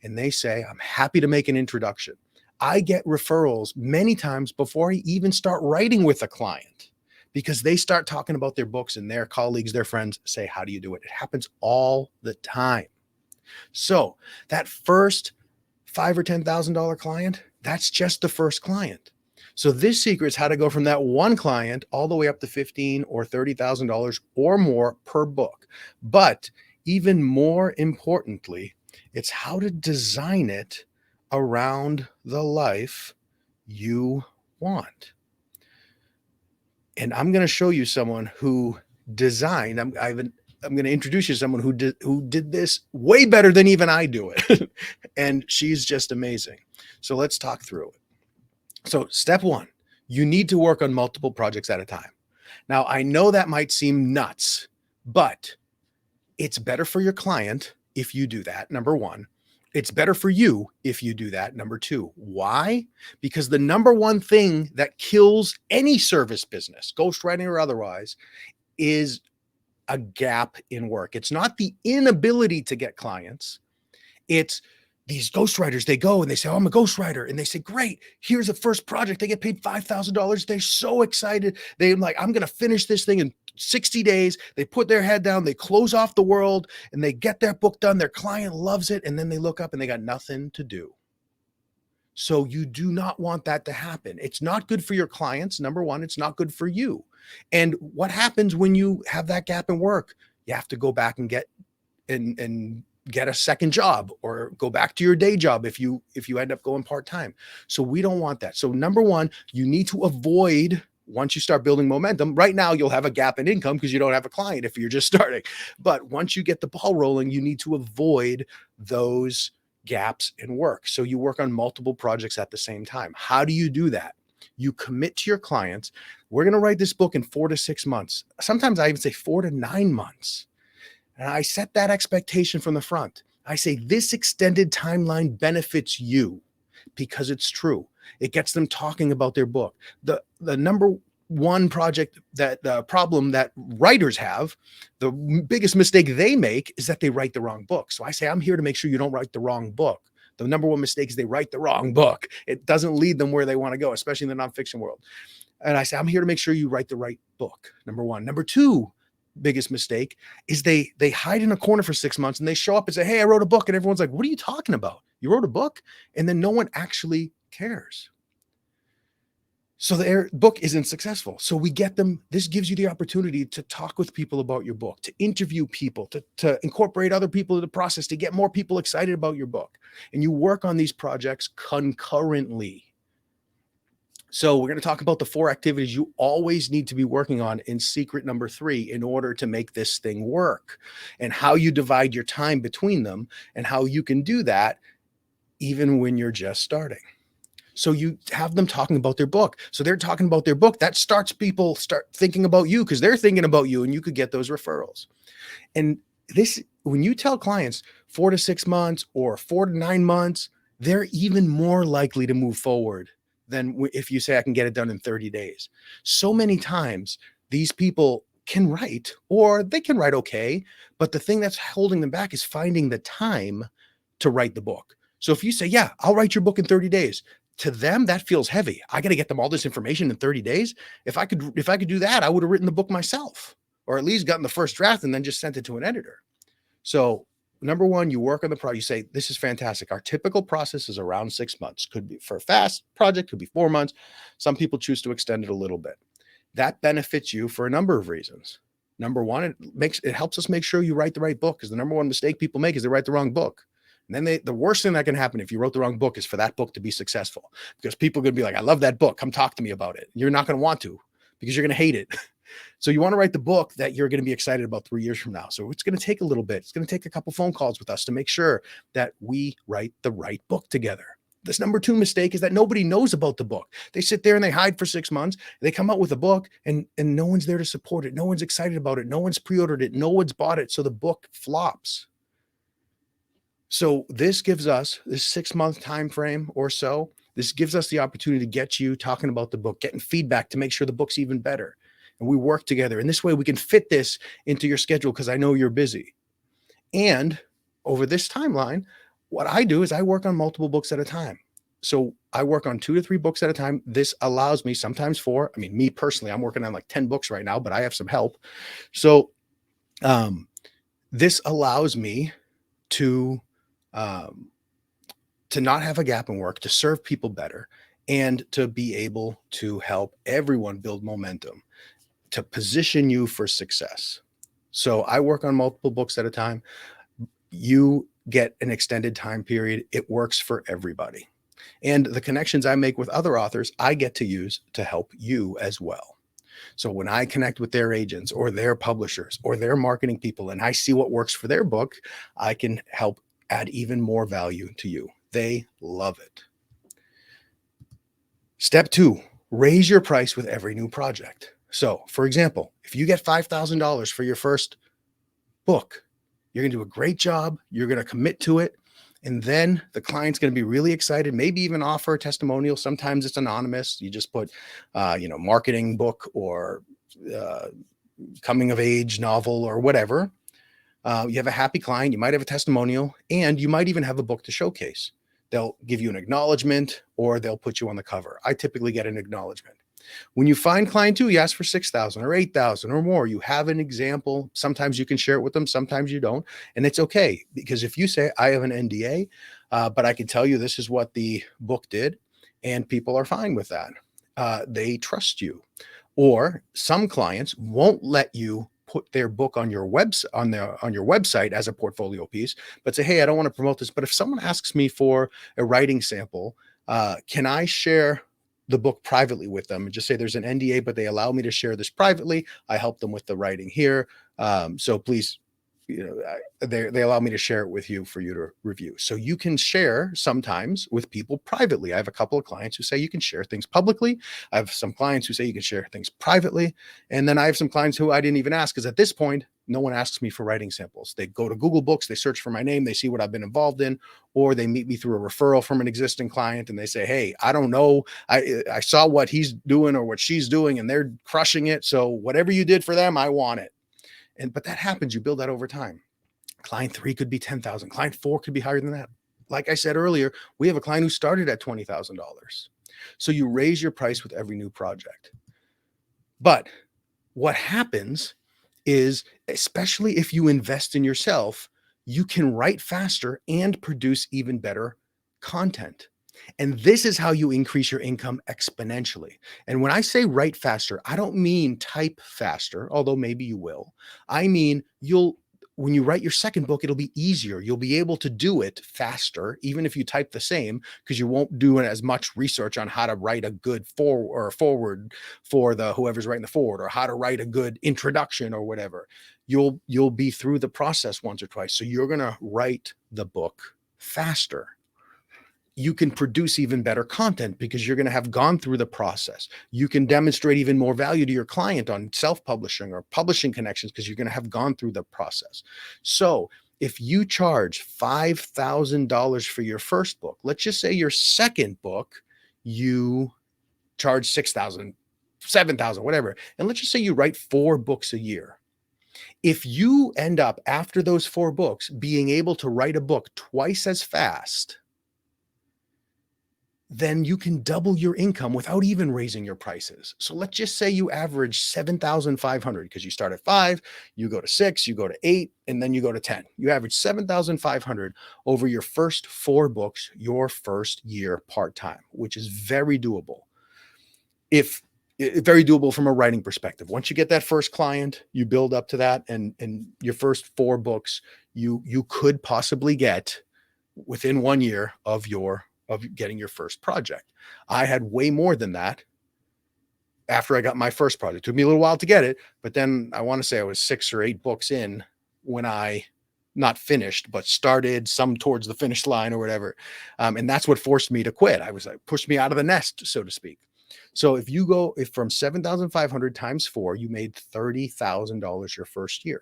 And they say, I'm happy to make an introduction. I get referrals many times before I even start writing with a client because they start talking about their books and their colleagues, their friends say, how do you do it? It happens all the time. So that first $5,000 or $10,000 client, that's just the first client. So this secret is how to go from that one client all the way up to $15,000 or $30,000 or more per book. But even more importantly, It's how to design it around the life you want. And I'm going to show you someone who designed. I'm going to introduce you to someone who did this way better than even I do it, and she's just amazing. So let's talk through it. So step one, you need to work on multiple projects at a time. Now I know that might seem nuts, but it's better for your client if you do that. Number one. It's better for you if you do that. Number two, why? Because the number one thing that kills any service business, ghostwriting or otherwise, is a gap in work. It's not the inability to get clients. It's these ghostwriters, they go and they say, oh, I'm a ghostwriter. And they say, great, here's the first project. They get paid $5,000. They're so excited. They're like, I'm going to finish this thing in 60 days. They put their head down, they close off the world, and they get their book done. Their client loves it. And then they look up and they got nothing to do. So you do not want that to happen. It's not good for your clients. Number one, it's not good for you. And what happens when you have that gap in work? You have to go back and get a second job or go back to your day job if you end up going part-time. So we don't want that. So number one, you need to avoid, once you start building momentum, right now you'll have a gap in income because you don't have a client if you're just starting. But once you get the ball rolling, you need to avoid those gaps in work. So you work on multiple projects at the same time. How do you do that? You commit to your clients. We're going to write this book in 4 to 6 months. Sometimes I even say 4 to 9 months. And I set that expectation from the front. I say this extended timeline benefits you because it's true. It gets them talking about their book. The number one project, that the problem that writers have, the biggest mistake they make is that they write the wrong book. So I say, I'm here to make sure you don't write the wrong book. The number one mistake is they write the wrong book. It doesn't lead them where they want to go, especially in the nonfiction world. And I say, I'm here to make sure you write the right book. Number one. Number two, biggest mistake is they hide in a corner for 6 months and they show up and say, hey, I wrote a book. And everyone's like, what are you talking about? You wrote a book? And then no one actually cares. So their book isn't successful. So we get them. This gives you the opportunity to talk with people about your book, to interview people, to incorporate other people into the process, to get more people excited about your book. And you work on these projects concurrently. So we're going to talk about the 4 activities you always need to be working on in secret number 3 in order to make this thing work, and how you divide your time between them and how you can do that even when you're just starting. So you have them talking about their book. So they're talking about their book. That starts people start thinking about you because they're thinking about you, and you could get those referrals. And this, when you tell clients 4 to 6 months or 4 to 9 months, they're even more likely to move forward than if you say I can get it done in 30 days. So many times these people can write, or they can write okay, but the thing that's holding them back is finding the time to write the book. So if you say, yeah, I'll write your book in 30 days, to them, that feels heavy. I got to get them all this information in 30 days. If I could do that, I would have written the book myself, or at least gotten the first draft and then just sent it to an editor. So number one, you work on the project. You say, this is fantastic. Our typical process is around 6 months. Could be for a fast project, could be 4 months. Some people choose to extend it a little bit. That benefits you for a number of reasons. Number one, it helps us make sure you write the right book, because the number one mistake people make is they write the wrong book. And then the worst thing that can happen if you wrote the wrong book is for that book to be successful, because people are going to be like, I love that book. Come talk to me about it. You're not going to want to, because you're going to hate it. So you want to write the book that you're going to be excited about 3 years from now. So it's going to take a little bit. It's going to take a couple phone calls with us to make sure that we write the right book together. This number 2 mistake is that nobody knows about the book. They sit there and they hide for 6 months. They come out with a book and no one's there to support it. No one's excited about it. No one's pre-ordered it. No one's bought it. So the book flops. So this gives us this 6-month time frame or so. This gives us the opportunity to get you talking about the book, getting feedback to make sure the book's even better. And we work together. And this way we can fit this into your schedule, because I know you're busy. And over this timeline, what I do is I work on multiple books at a time. So I work on 2 to 3 books at a time. This allows me sometimes 4. I mean, me personally, I'm working on like 10 books right now, but I have some help. So this allows me to not have a gap in work, to serve people better, and to be able to help everyone build momentum, to position you for success. So I work on multiple books at a time. You get an extended time period. It works for everybody. And the connections I make with other authors, I get to use to help you as well. So when I connect with their agents or their publishers or their marketing people and I see what works for their book, I can help add even more value to you. They love it. Step 2, raise your price with every new project. So, for example, if you get $5,000 for your first book, you're going to do a great job, you're going to commit to it, and then the client's going to be really excited, maybe even offer a testimonial. Sometimes it's anonymous. You just put, marketing book or coming of age novel or whatever. You have a happy client, you might have a testimonial, and you might even have a book to showcase. They'll give you an acknowledgement or they'll put you on the cover. I typically get an acknowledgement. When you find client 2, you ask for 6,000 or 8,000 or more. You have an example. Sometimes you can share it with them. Sometimes you don't. And it's okay, because if you say, I have an NDA, but I can tell you this is what the book did, and people are fine with that. They trust you. Or some clients won't let you put their book on your website as a portfolio piece, but say, hey, I don't want to promote this. But if someone asks me for a writing sample, can I share the book privately with them and just say there's an NDA, but they allow me to share this privately. I help them with the writing here. So please, they allow me to share it with you for you to review. So you can share sometimes with people privately. I have a couple of clients who say you can share things publicly. I have some clients who say you can share things privately. And then I have some clients who I didn't even ask, because at this point, no one asks me for writing samples. They go to Google Books, they search for my name, they see what I've been involved in, or they meet me through a referral from an existing client and they say, hey, I don't know, I saw what he's doing or what she's doing and they're crushing it. So whatever you did for them, I want it. But that happens. You build that over time. Client 3 could be 10,000. Client 4 could be higher than that. Like I said earlier, we have a client who started at $20,000. So you raise your price with every new project. But what happens is, especially if you invest in yourself, you can write faster and produce even better content. And this is how you increase your income exponentially. And when I say write faster, I don't mean type faster, although maybe you will. I mean, when you write your second book, it'll be easier. You'll be able to do it faster, even if you type the same, because you won't do as much research on how to write a good forward for whoever's writing the forward, or how to write a good introduction or whatever. You'll be through the process once or twice. So you're going to write the book faster. You can produce even better content because you're going to have gone through the process. You can demonstrate even more value to your client on self-publishing or publishing connections because you're going to have gone through the process. So if you charge $5,000 for your first book, let's just say your second book, you charge $6,000, $7,000, whatever. And let's just say you write 4 books a year. If you end up after those 4 books being able to write a book twice as fast, then you can double your income without even raising your prices. So let's just say you average 7,500 because you start at 5, you go to 6, you go to 8, and then you go to 10. You average 7,500 over your first 4 books, your first year part-time, which is very doable. Very doable from a writing perspective. Once you get that first client, you build up to that, and your first 4 books, you could possibly get within 1 year of getting your first project. I had way more than that after I got my first project. It took me a little while to get it, but then I want to say I was 6 or 8 books in when I not finished, but started some towards the finish line or whatever. And that's what forced me to quit. Pushed me out of the nest, so to speak. So if from 7,500 times 4, you made $30,000 your first year.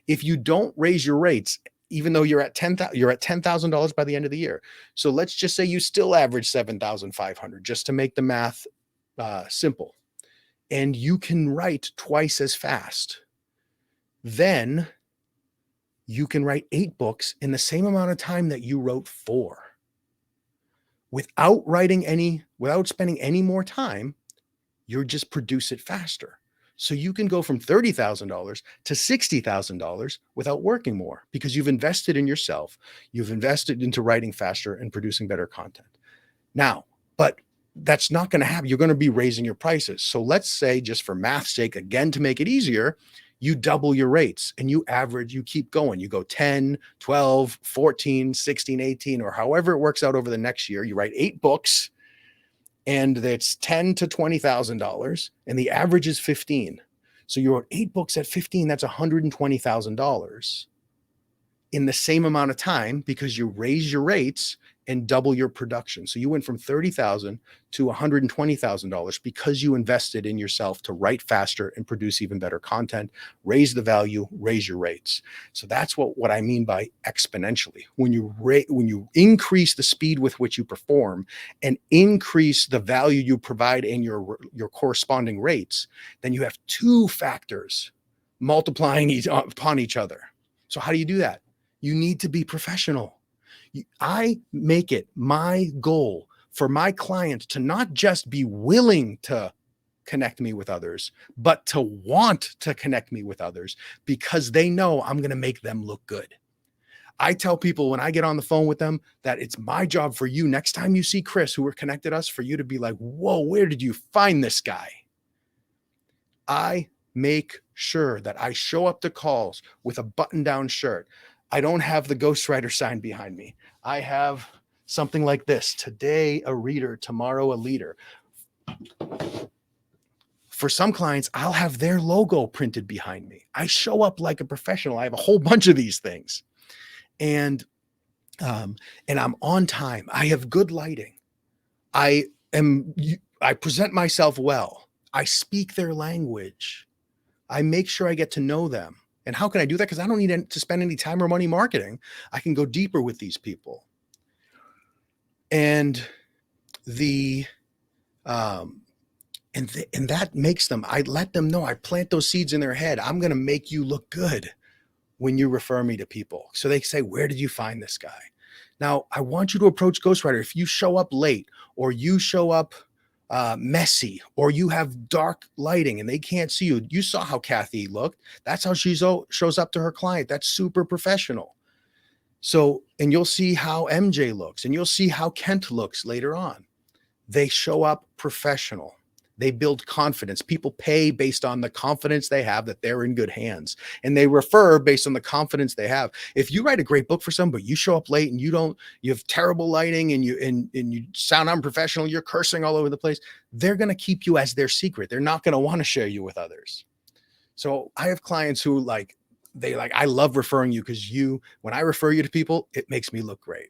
If you don't raise your rates, even though you're at $10,000 by the end of the year. So let's just say you still average 7,500, just to make the math simple. And you can write twice as fast. Then you can write 8 books in the same amount of time that you wrote 4. Without spending any more time, you just produce it faster. So you can go from $30,000 to $60,000 without working more because you've invested in yourself. You've invested into writing faster and producing better content. Now, but that's not going to happen. You're going to be raising your prices. So let's say, just for math's sake, again, to make it easier, you double your rates and you average, you keep going. You go 10, 12, 14, 16, 18, or however it works out over the next year. You write 8 books and it's $10,000 to $20,000 and the average is 15. So you wrote 8 books at 15, that's $120,000 in the same amount of time because you raise your rates and double your production. So you went from $30,000 to $120,000 because you invested in yourself to write faster and produce even better content, raise the value, raise your rates. So that's what I mean by exponentially. When you increase the speed with which you perform and increase the value you provide and your corresponding rates, then you have 2 factors multiplying upon each other. So how do you do that? You need to be professional. I make it my goal for my clients to not just be willing to connect me with others, but to want to connect me with others because they know I'm going to make them look good. I tell people when I get on the phone with them that it's my job for you next time you see Chris, who connected us, for you to be like, whoa, where did you find this guy? I make sure that I show up to calls with a button-down shirt. I don't have the ghostwriter sign behind me. I have something like this: today a reader, tomorrow a leader. For some clients, I'll have their logo printed behind me. I show up like a professional. I have a whole bunch of these things. And I'm on time. I have good lighting. I present myself well. I speak their language. I make sure I get to know them. And how can I do that? Because I don't need to spend any time or money marketing. I can go deeper with these people. And and that makes them, I let them know, I plant those seeds in their head. I'm going to make you look good when you refer me to people. So they say, where did you find this guy? Now, I want you to approach Ghostwriter. If you show up late or you show up messy or you have dark lighting and they can't see you, you saw how Kathy looked. That's how she shows up to her client. That's super professional. So, and you'll see how MJ looks and you'll see how Kent looks later on. They show up professional. They build confidence. People pay based on the confidence they have that they're in good hands, and they refer based on the confidence they have. If you write a great book for somebody, you show up late and you have terrible lighting and you sound unprofessional, you're cursing all over the place, they're going to keep you as their secret. They're not going to want to share you with others. So I have clients who I love referring you because when I refer you to people, it makes me look great.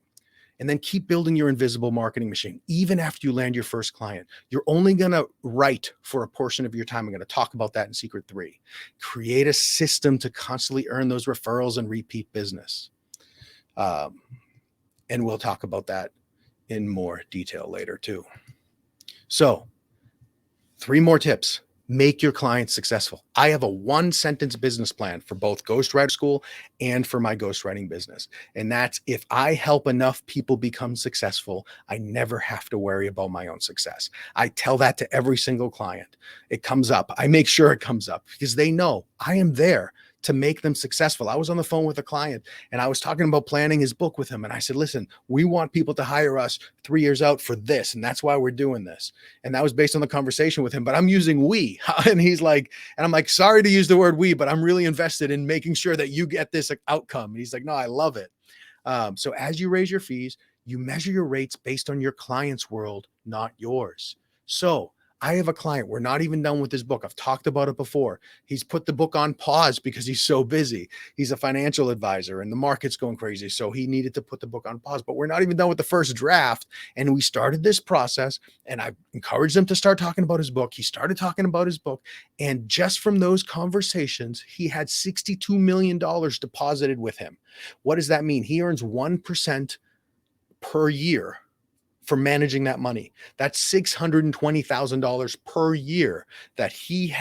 And then keep building your invisible marketing machine. Even after you land your first client, you're only going to write for a portion of your time. I'm going to talk about that in Secret 3. Create a system to constantly earn those referrals and repeat business. And we'll talk about that in more detail later too. So 3 more tips. Make your clients successful. I have a 1-sentence business plan for both Ghostwriter School and for my ghostwriting business. And that's, if I help enough people become successful, I never have to worry about my own success. I tell that to every single client. It comes up. I make sure it comes up because they know I am there to make them successful. I was on the phone with a client and I was talking about planning his book with him. And I said, listen, we want people to hire us 3 years out for this. And that's why we're doing this. And that was based on the conversation with him, but I'm using we. And he's like, and I'm like, sorry to use the word we, but I'm really invested in making sure that you get this outcome. And he's like, no, I love it. So as you raise your fees, you measure your rates based on your client's world, not yours. So I have a client, we're not even done with his book. I've talked about it before. He's put the book on pause because he's so busy. He's a financial advisor and the market's going crazy. So he needed to put the book on pause, but we're not even done with the first draft. And we started this process and I encouraged him to start talking about his book. He started talking about his book. And just from those conversations, he had $62 million deposited with him. What does that mean? He earns 1% per year for managing that money. That's $620,000 per year that he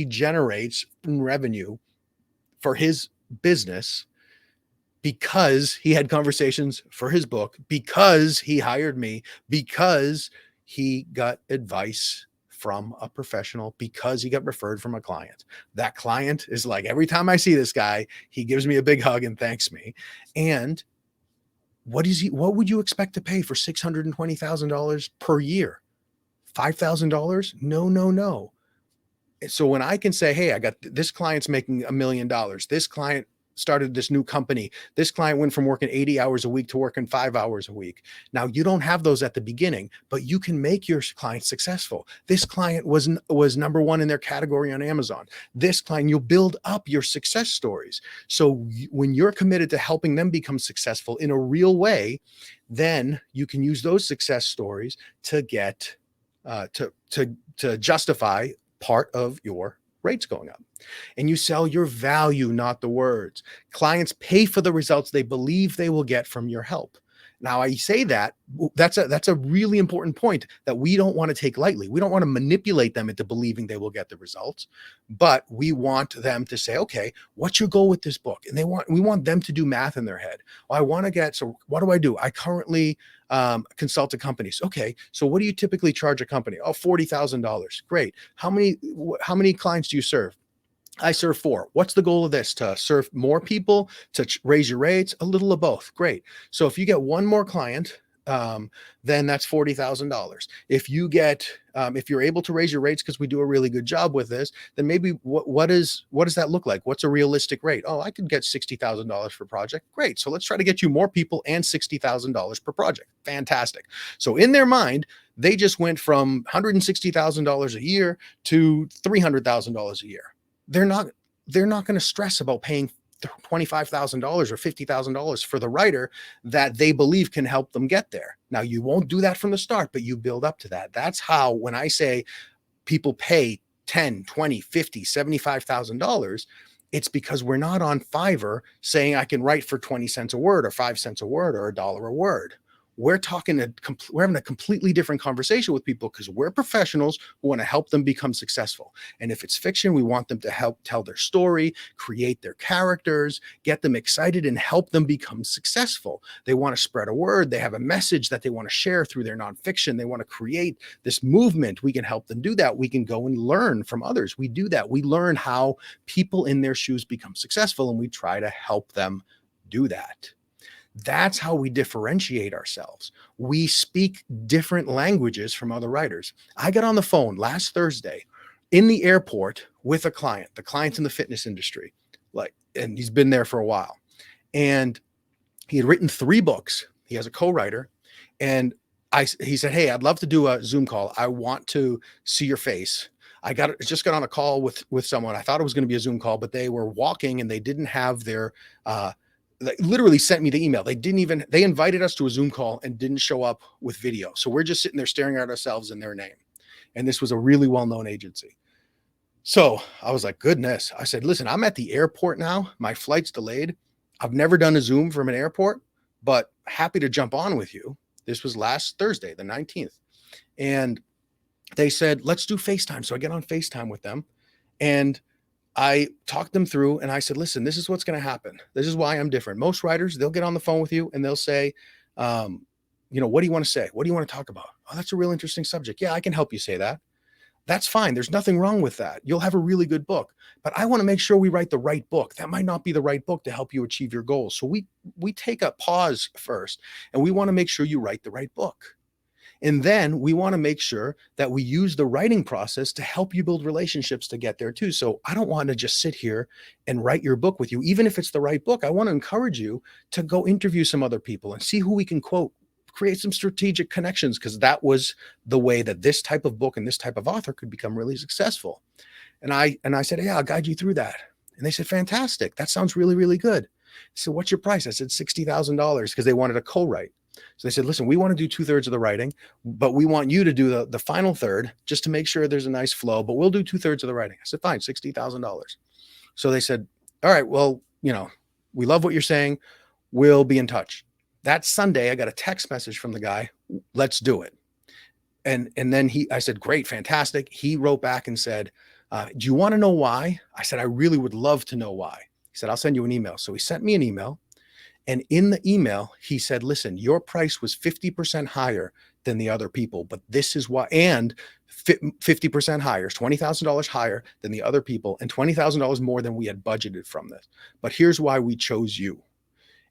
generates in revenue for his business because he had conversations for his book, because he hired me, because he got advice from a professional, because he got referred from a client. That client is like, every time I see this guy, he gives me a big hug and thanks me. And what would you expect to pay for $620,000 per year? $5,000? No. So when I can say, hey, I got this client's making $1 million, this client started this new company, this client went from working 80 hours a week to working 5 hours a week. Now you don't have those at the beginning, but you can make your client successful. This client was number one in their category on Amazon. This client, you'll build up your success stories. So when you're committed to helping them become successful in a real way, then you can use those success stories to get to justify part of your rates going up. And you sell your value, not the words. Clients pay for the results they believe they will get from your help. Now, I say that's a really important point that we don't want to take lightly. We don't want to manipulate them into believing they will get the results, but we want them to say, okay, what's your goal with this book? And we want them to do math in their head. Well, I want to get, so what do? I currently consult to companies. Okay, so what do you typically charge a company? Oh, $40,000. Great. How many clients do you serve? I serve 4. What's the goal of this? To serve more people, to raise your rates, a little of both. Great. So if you get one more client, then that's $40,000. If you get, if you're able to raise your rates because we do a really good job with this, then maybe what does that look like? What's a realistic rate? Oh, I could get $60,000 per project. Great. So let's try to get you more people and $60,000 per project. Fantastic. So in their mind, they just went from $160,000 a year to $300,000 a year. They're not going to stress about paying $25,000 or $50,000 for the writer that they believe can help them get there. Now, you won't do that from the start, but you build up to that. That's how, when I say people pay $10, $20, $50, $75,000, it's because we're not on Fiverr saying I can write for 20 cents a word or 5 cents a word or $1 a word. We're having a completely different conversation with people because we're professionals who want to help them become successful. And if it's fiction, we want them to help tell their story, create their characters, get them excited and help them become successful. They want to spread a word. They have a message that they want to share through their nonfiction. They want to create this movement. We can help them do that. We can go and learn from others. We do that. We learn how people in their shoes become successful, and we try to help them do that. That's how we differentiate ourselves. We speak different languages from other writers. I got on the phone last Thursday in the airport with a client. The client's in the fitness industry, and he's been there for a while. And he had written 3 books. He has a co-writer. And he said, hey, I'd love to do a Zoom call. I want to see your face. I just got on a call with someone. I thought it was going to be a Zoom call, but they were walking and they didn't have their, they literally sent me the email. They invited us to a Zoom call and didn't show up with video. So we're just sitting there staring at ourselves and their name. And this was a really well-known agency. So I was like, goodness. I said, listen, I'm at the airport now. My flight's delayed. I've never done a Zoom from an airport, but happy to jump on with you. This was last Thursday, the 19th. And they said, let's do FaceTime. So I get on FaceTime with them and I talked them through and I said, listen, this is what's going to happen. This is why I'm different. Most writers, they'll get on the phone with you and they'll say, what do you want to say? What do you want to talk about? Oh, that's a real interesting subject. Yeah, I can help you say that. That's fine. There's nothing wrong with that. You'll have a really good book, but I want to make sure we write the right book. That might not be the right book to help you achieve your goals. So we take a pause first and we want to make sure you write the right book. And then we want to make sure that we use the writing process to help you build relationships to get there too. So I don't want to just sit here and write your book with you. Even if it's the right book, I want to encourage you to go interview some other people and see who we can quote, create some strategic connections, because that was the way that this type of book and this type of author could become really successful. And I said, yeah, I'll guide you through that. And they said, fantastic. That sounds really, really good. So what's your price? I said, $60,000, because they wanted a co-write. So they said, listen, we want to do 2/3 of the writing, but we want you to do the final third just to make sure there's a nice flow, but we'll do 2/3 of the writing. I said, fine, $60,000. So they said, all right, well, we love what you're saying. We'll be in touch. That Sunday, I got a text message from the guy. Let's do it. And then I said, great, fantastic. He wrote back and said, do you want to know why? I said, I really would love to know why. He said, I'll send you an email. So he sent me an email. And in the email, he said, listen, your price was 50% higher than the other people, but this is why, and 50% higher, $20,000 higher than the other people, and $20,000 more than we had budgeted from this. But here's why we chose you.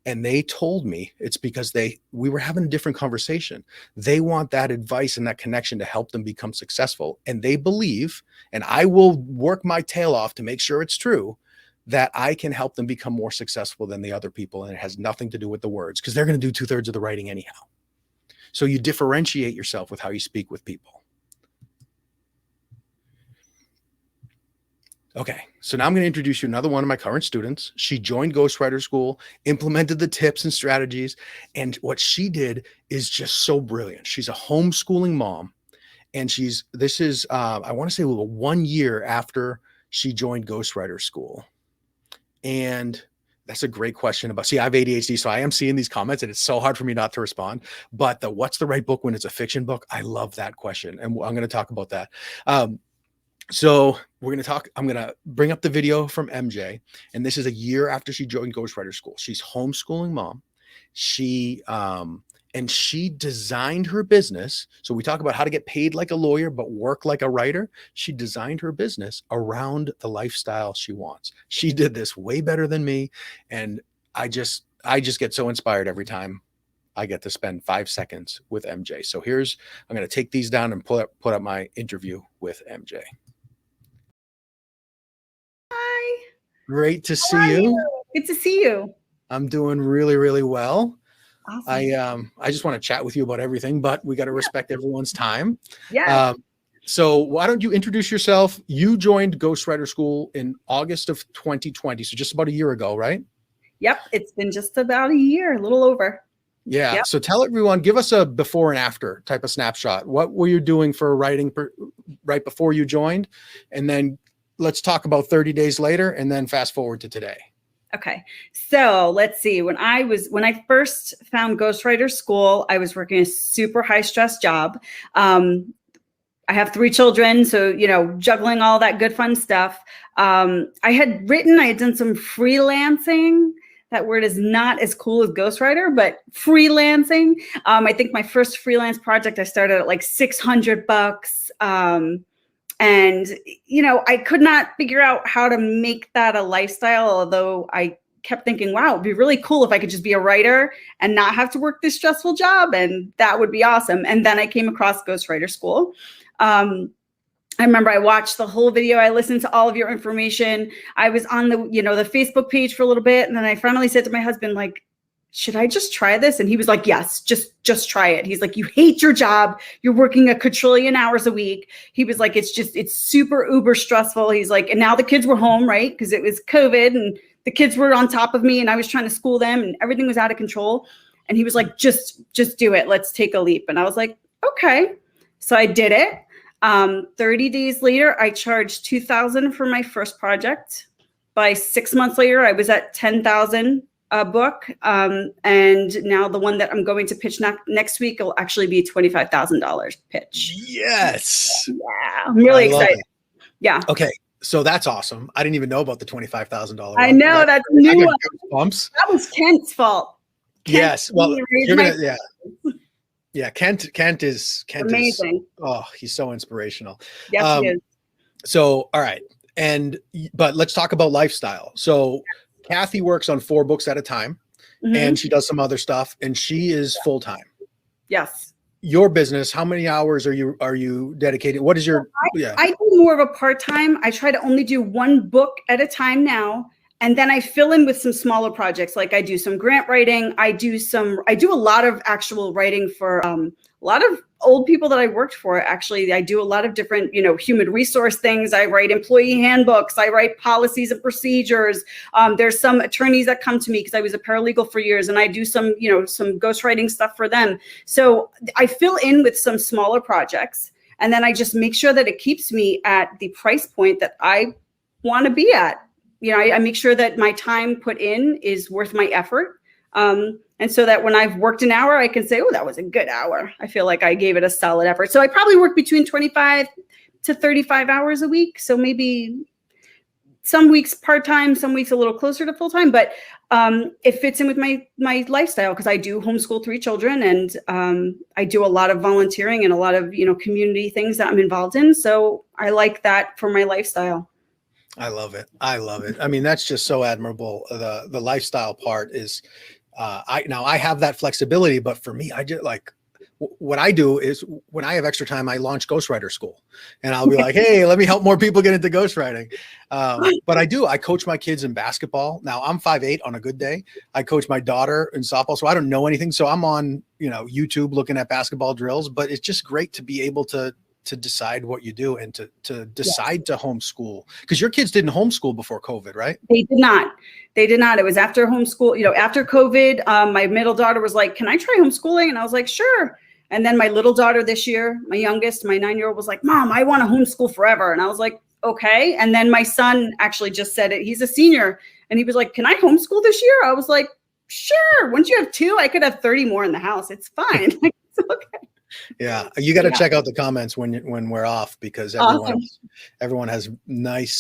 And they told me it's because we were having a different conversation. They want that advice and that connection to help them become successful. And they believe, and I will work my tail off to make sure it's true, that I can help them become more successful than the other people. And it has nothing to do with the words, because they're going to do 2/3 of the writing anyhow. So you differentiate yourself with how you speak with people. Okay, so now I'm going to introduce you another one of my current students. She joined Ghostwriter School, implemented the tips and strategies, and what she did is just so brilliant. She's a homeschooling mom, and I want to say 1 year after she joined Ghostwriter School. And that's a great question see, I have ADHD, so I am seeing these comments and it's so hard for me not to respond. But what's the right book when it's a fiction book? I love that question. And I'm going to talk about that. So I'm going to bring up the video from MJ, and this is a year after she joined Ghostwriter School. She's homeschooling mom. She designed her business. So we talk about how to get paid like a lawyer, but work like a writer. She designed her business around the lifestyle she wants. She did this way better than me. And I just get so inspired every time I get to spend 5 seconds with MJ. So I'm going to take these down and put up my interview with MJ. Hi. Great to see you. Good to see you. I'm doing really, really well. Awesome. I just want to chat with you about everything, but we got to respect everyone's time. Yeah. So why don't you introduce yourself? You joined Ghostwriter School in August of 2020, so just about a year ago, right? Yep. It's been just about a year, a little over. Yeah. Yep. So tell everyone, give us a before and after type of snapshot. What were you doing for writing right before you joined? And then let's talk about 30 days later and then fast forward to today. Okay. So let's see. When I first found Ghostwriter School, I was working a super high stress job. I have 3 children, so, juggling all that good fun stuff. I had done some freelancing. That word is not as cool as ghostwriter, but freelancing. I think my first freelance project, I started at like $600. And, I could not figure out how to make that a lifestyle, although I kept thinking, wow, it'd be really cool if I could just be a writer and not have to work this stressful job. And that would be awesome. And then I came across Ghostwriter School. I remember I watched the whole video. I listened to all of your information. I was on the Facebook page for a little bit. And then I finally said to my husband, like, should I just try this? And he was like, yes, just try it. He's like, you hate your job. You're working a quadrillion hours a week. He was like, it's super uber stressful. He's like, and now the kids were home, right? Because it was COVID and the kids were on top of me and I was trying to school them and everything was out of control. And he was like, just do it. Let's take a leap. And I was like, okay. So I did it. 30 days later, I charged $2,000 for my first project. By 6 months later, I was at $10,000 a book. And now the one that I'm going to pitch next week will actually be $25,000 pitch. Yes. Yeah, I'm really excited. Yeah. Okay. So that's awesome. I didn't even know about the $25,000. I know that's new. Bumps. That was Kent's fault. Yes. Well, yeah. Kent is amazing. He's so inspirational. Yes, he is. So, all right. But let's talk about lifestyle. So Kathy works on 4 books at a time, and she does some other stuff, and she is full-time. Yes. Your business, how many hours are you dedicated? What is your, I do more of a part-time. I try to only do 1 book at a time now. And then I fill in with some smaller projects. Like I do some grant writing. I do a lot of actual writing for a lot of old people that I worked for. Actually, I do a lot of different, human resource things. I write employee handbooks. I write policies and procedures. There's some attorneys that come to me because I was a paralegal for years, and I do some ghostwriting stuff for them. So I fill in with some smaller projects, and then I just make sure that it keeps me at the price point that I want to be at. I make sure that my time put in is worth my effort. And so that when I've worked an hour, I can say, oh, that was a good hour. I feel like I gave it a solid effort. So I probably work between 25 to 35 hours a week. So maybe some weeks part-time, some weeks a little closer to full-time, but it fits in with my lifestyle because I do homeschool 3 children, and I do a lot of volunteering and a lot of, community things that I'm involved in. So I like that for my lifestyle. I love it. I mean, that's just so admirable. The lifestyle part is I have that flexibility, but for me, I just like what I do is when I have extra time, I launch Ghostwriter School, and I'll be like, hey, let me help more people get into ghostwriting. But I coach my kids in basketball. Now I'm 5'8" on a good day. I coach my daughter in softball, so I don't know anything. So I'm on, YouTube looking at basketball drills, but it's just great to be able to decide what you do and to decide to homeschool, because your kids didn't homeschool before COVID, right? They did not. They did not. It was after homeschool, after COVID. My middle daughter was like, can I try homeschooling? And I was like, sure. And then my little daughter this year, my youngest, my 9-year-old was like, Mom, I want to homeschool forever. And I was like, okay. And then my son actually just said it. He's a senior. And he was like, can I homeschool this year? I was like, sure. Once you have 2, I could have 30 more in the house. It's fine. Like, it's okay. Yeah, you got to check out the comments when we're off, because everyone has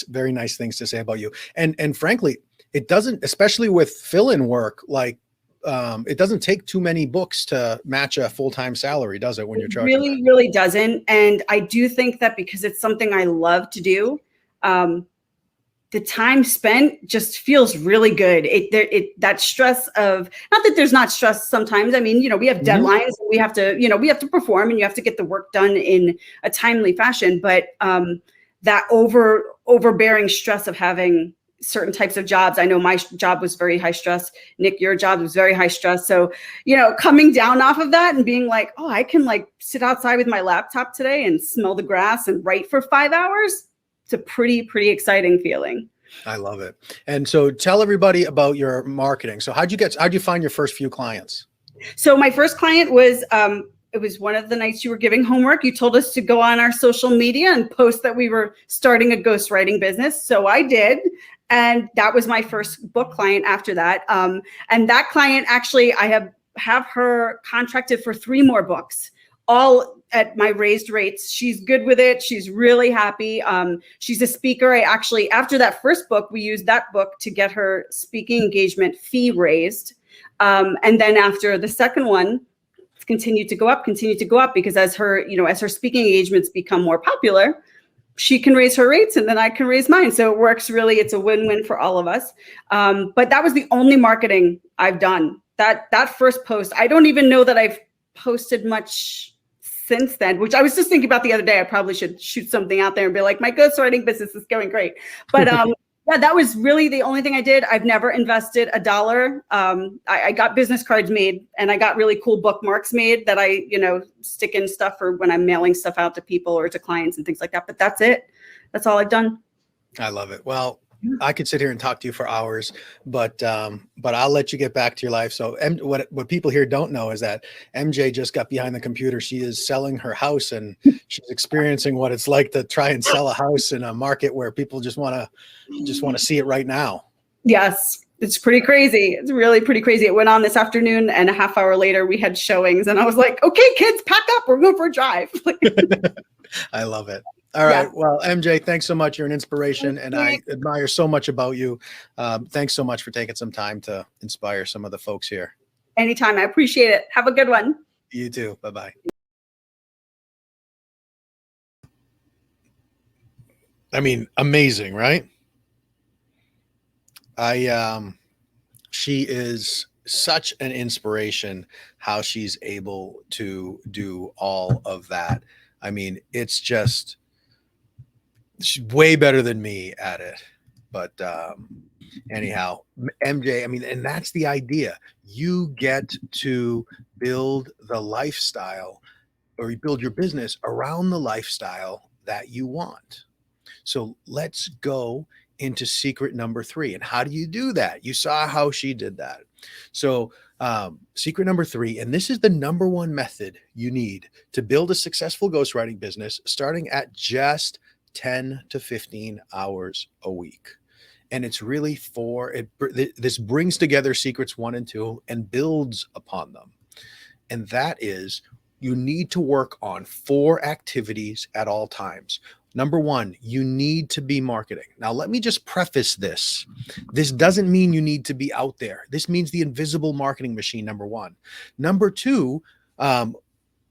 very nice things to say about you. And frankly, it doesn't, especially with fill-in work, like it doesn't take too many books to match a full-time salary, does it? When you're charging, really, really doesn't. And I do think that because it's something I love to do, the time spent just feels really good. That stress of, not that there's not stress sometimes. I mean, we have deadlines, and we have to perform, and you have to get the work done in a timely fashion. But that overbearing stress of having certain types of jobs. I know my job was very high stress. Nick, your job was very high stress. So, coming down off of that and being like, oh, I can like sit outside with my laptop today and smell the grass and write for 5 hours. It's a pretty exciting feeling. I love it. And so tell everybody about your marketing. So how'd you find your first few clients? So my first client was, it was one of the nights you were giving homework. You told us to go on our social media and post that we were starting a ghostwriting business. So I did. And that was my first book client after that. And that client, actually, I have her contracted for 3 more books, all at my raised rates. She's good with it. She's really happy. She's a speaker. I actually, after that first book, we used that book to get her speaking engagement fee raised. And then after the second one, it's continued to go up because as her speaking engagements become more popular, she can raise her rates and then I can raise mine. So it works really. It's a win-win for all of us. But that was the only marketing I've done. That first post, I don't even know that I've posted much since then, which I was just thinking about the other day. I probably should shoot something out there and be like, my ghostwriting business is going great. But yeah, that was really the only thing I did. I've never invested $1. I got business cards made, and I got really cool bookmarks made that I, stick in stuff for when I'm mailing stuff out to people or to clients and things like that. But that's it. That's all I've done. I love it. Well, I could sit here and talk to you for hours, but I'll let you get back to your life. So what people here don't know is that MJ just got behind the computer. She is selling her house, and she's experiencing what it's like to try and sell a house in a market where people just want to see it right now. Yes. It's pretty crazy. It's really pretty crazy. It went on this afternoon, and a half hour later we had showings, and I was like, okay, kids, pack up. We're going for a drive. I love it. All right. Yeah. Well, MJ, thanks so much. You're an inspiration, and I admire so much about you. Thanks so much for taking some time to inspire some of the folks here. Anytime. I appreciate it. Have a good one. You too. Bye-bye. I mean, amazing, right? She is such an inspiration, how she's able to do all of that. I mean, it's just, she's way better than me at it. But anyhow, MJ, I mean, and that's the idea. You get to build the lifestyle, or you build your business around the lifestyle that you want. So let's go into secret number 3. And how do you do that? You saw how she did that. So secret number 3, and this is the number 1 method you need to build a successful ghostwriting business, starting at just 10 to 15 hours a week. And it's really this brings together secrets 1 and 2 and builds upon them. And that is, you need to work on 4 activities at all times. Number 1, you need to be marketing. Now, let me just preface this. This doesn't mean you need to be out there. This means the invisible marketing machine, number 1. Number 2,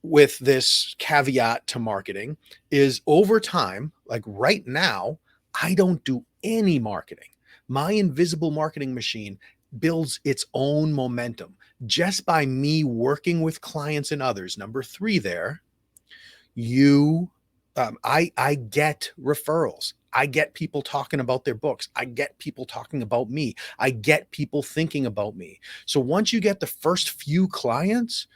with this caveat to marketing, is over time, like right now, I don't do any marketing. My invisible marketing machine builds its own momentum just by me working with clients and others. Number 3 there, I get referrals. I get people talking about their books. I get people talking about me. I get people thinking about me. So once you get the first few clients,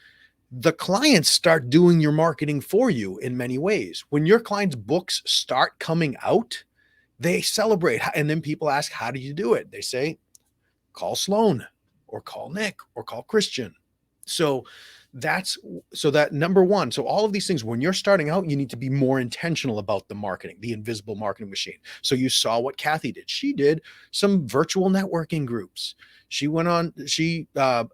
the clients start doing your marketing for you in many ways. When your clients' books start coming out, they celebrate. And then people ask, how do you do it? They say, call Sloan or call Nick or call Christian. So that number 1. So all of these things, when you're starting out, you need to be more intentional about the marketing, the invisible marketing machine. So you saw what Kathy did. She did some virtual networking groups. She went on,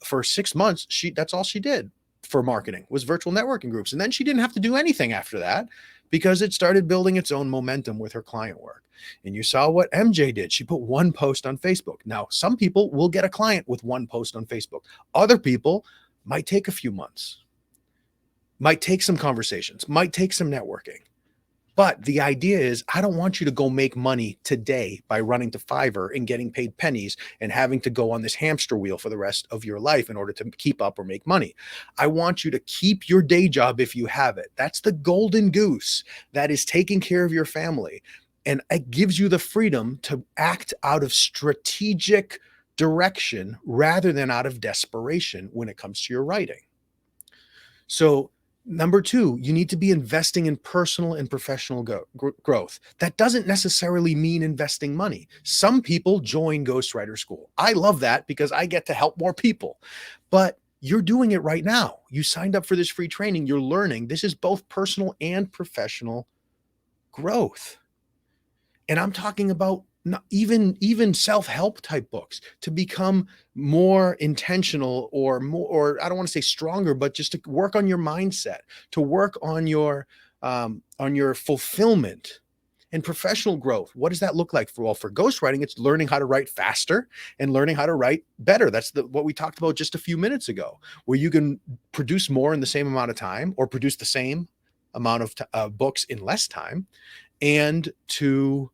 for 6 months, that's all she did for marketing was virtual networking groups. And then she didn't have to do anything after that because it started building its own momentum with her client work. And you saw what MJ did. She put 1 post on Facebook. Now, some people will get a client with 1 post on Facebook. Other people might take a few months, might take some conversations, might take some networking. But the idea is, I don't want you to go make money today by running to Fiverr and getting paid pennies and having to go on this hamster wheel for the rest of your life in order to keep up or make money. I want you to keep your day job if you have it. That's the golden goose that is taking care of your family. And it gives you the freedom to act out of strategic direction rather than out of desperation when it comes to your writing. So number 2, you need to be investing in personal and professional growth. That doesn't necessarily mean investing money. Some people join Ghostwriter School. I love that because I get to help more people. But you're doing it right now. You signed up for this free training. You're learning. This is both personal and professional growth. And I'm talking about not even self-help type books to become more intentional or I don't want to say stronger, but just to work on your mindset, to work on your fulfillment and professional growth. What does that look like? For ghostwriting, it's learning how to write faster and learning how to write better. That's what we talked about just a few minutes ago, where you can produce more in the same amount of time or produce the same amount of books in less time, and to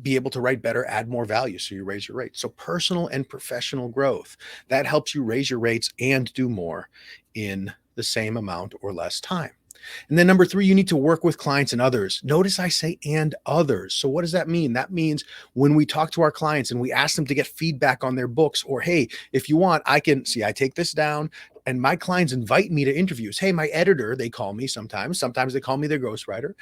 be able to write better, add more value. So you raise your rates. So personal and professional growth, that helps you raise your rates and do more in the same amount or less time. And then number 3, you need to work with clients and others. Notice I say and others. So what does that mean? That means when we talk to our clients and we ask them to get feedback on their books, or, hey, if you want, I take this down. And my clients invite me to interviews. Hey, my editor, they call me sometimes. Sometimes they call me their ghostwriter.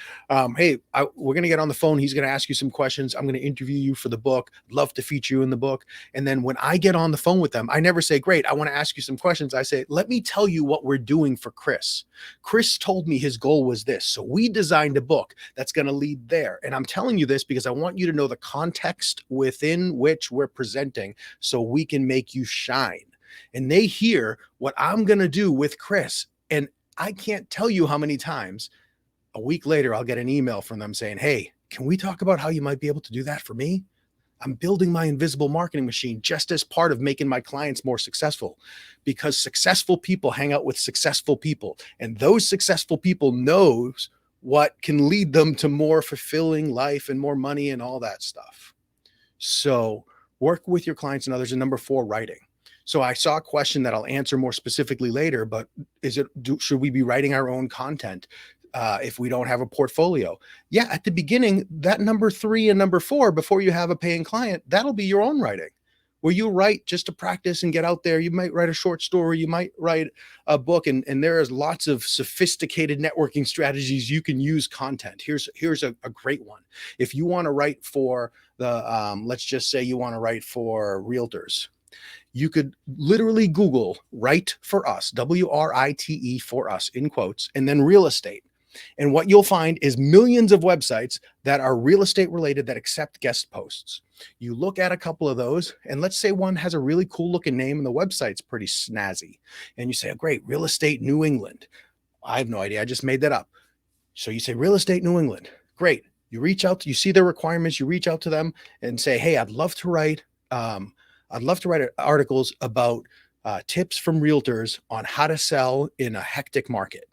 Hey, we're going to get on the phone. He's going to ask you some questions. I'm going to interview you for the book. Love to feature you in the book. And then when I get on the phone with them, I never say, great, I want to ask you some questions. I say, let me tell you what we're doing for Chris. Chris told me his goal was this. So we designed a book that's going to lead there. And I'm telling you this because I want you to know the context within which we're presenting so we can make you shine. And they hear what I'm going to do with Chris. And I can't tell you how many times a week later, I'll get an email from them saying, hey, can we talk about how you might be able to do that for me? I'm building my invisible marketing machine just as part of making my clients more successful, because successful people hang out with successful people. And those successful people knows what can lead them to more fulfilling life and more money and all that stuff. So work with your clients and others. And number 4, writing. So I saw a question that I'll answer more specifically later, but should we be writing our own content if we don't have a portfolio? Yeah, at the beginning, that number 3 and number 4, before you have a paying client, that'll be your own writing, where you write just to practice and get out there. You might write a short story, you might write a book, and there is lots of sophisticated networking strategies you can use content. Here's a great one. If you want to write for the, let's just say you want to write for realtors, you could literally Google "write for us," WRITE for us in quotes, and then real estate. And what you'll find is millions of websites that are real estate related that accept guest posts. You look at a couple of those, and let's say one has a really cool looking name and the website's pretty snazzy. And you say, oh, great, Real Estate New England. I have no idea. I just made that up. So you say Real Estate New England. Great. You reach out, you see their requirements, you reach out to them and say, hey, I'd love to write articles about tips from realtors on how to sell in a hectic market,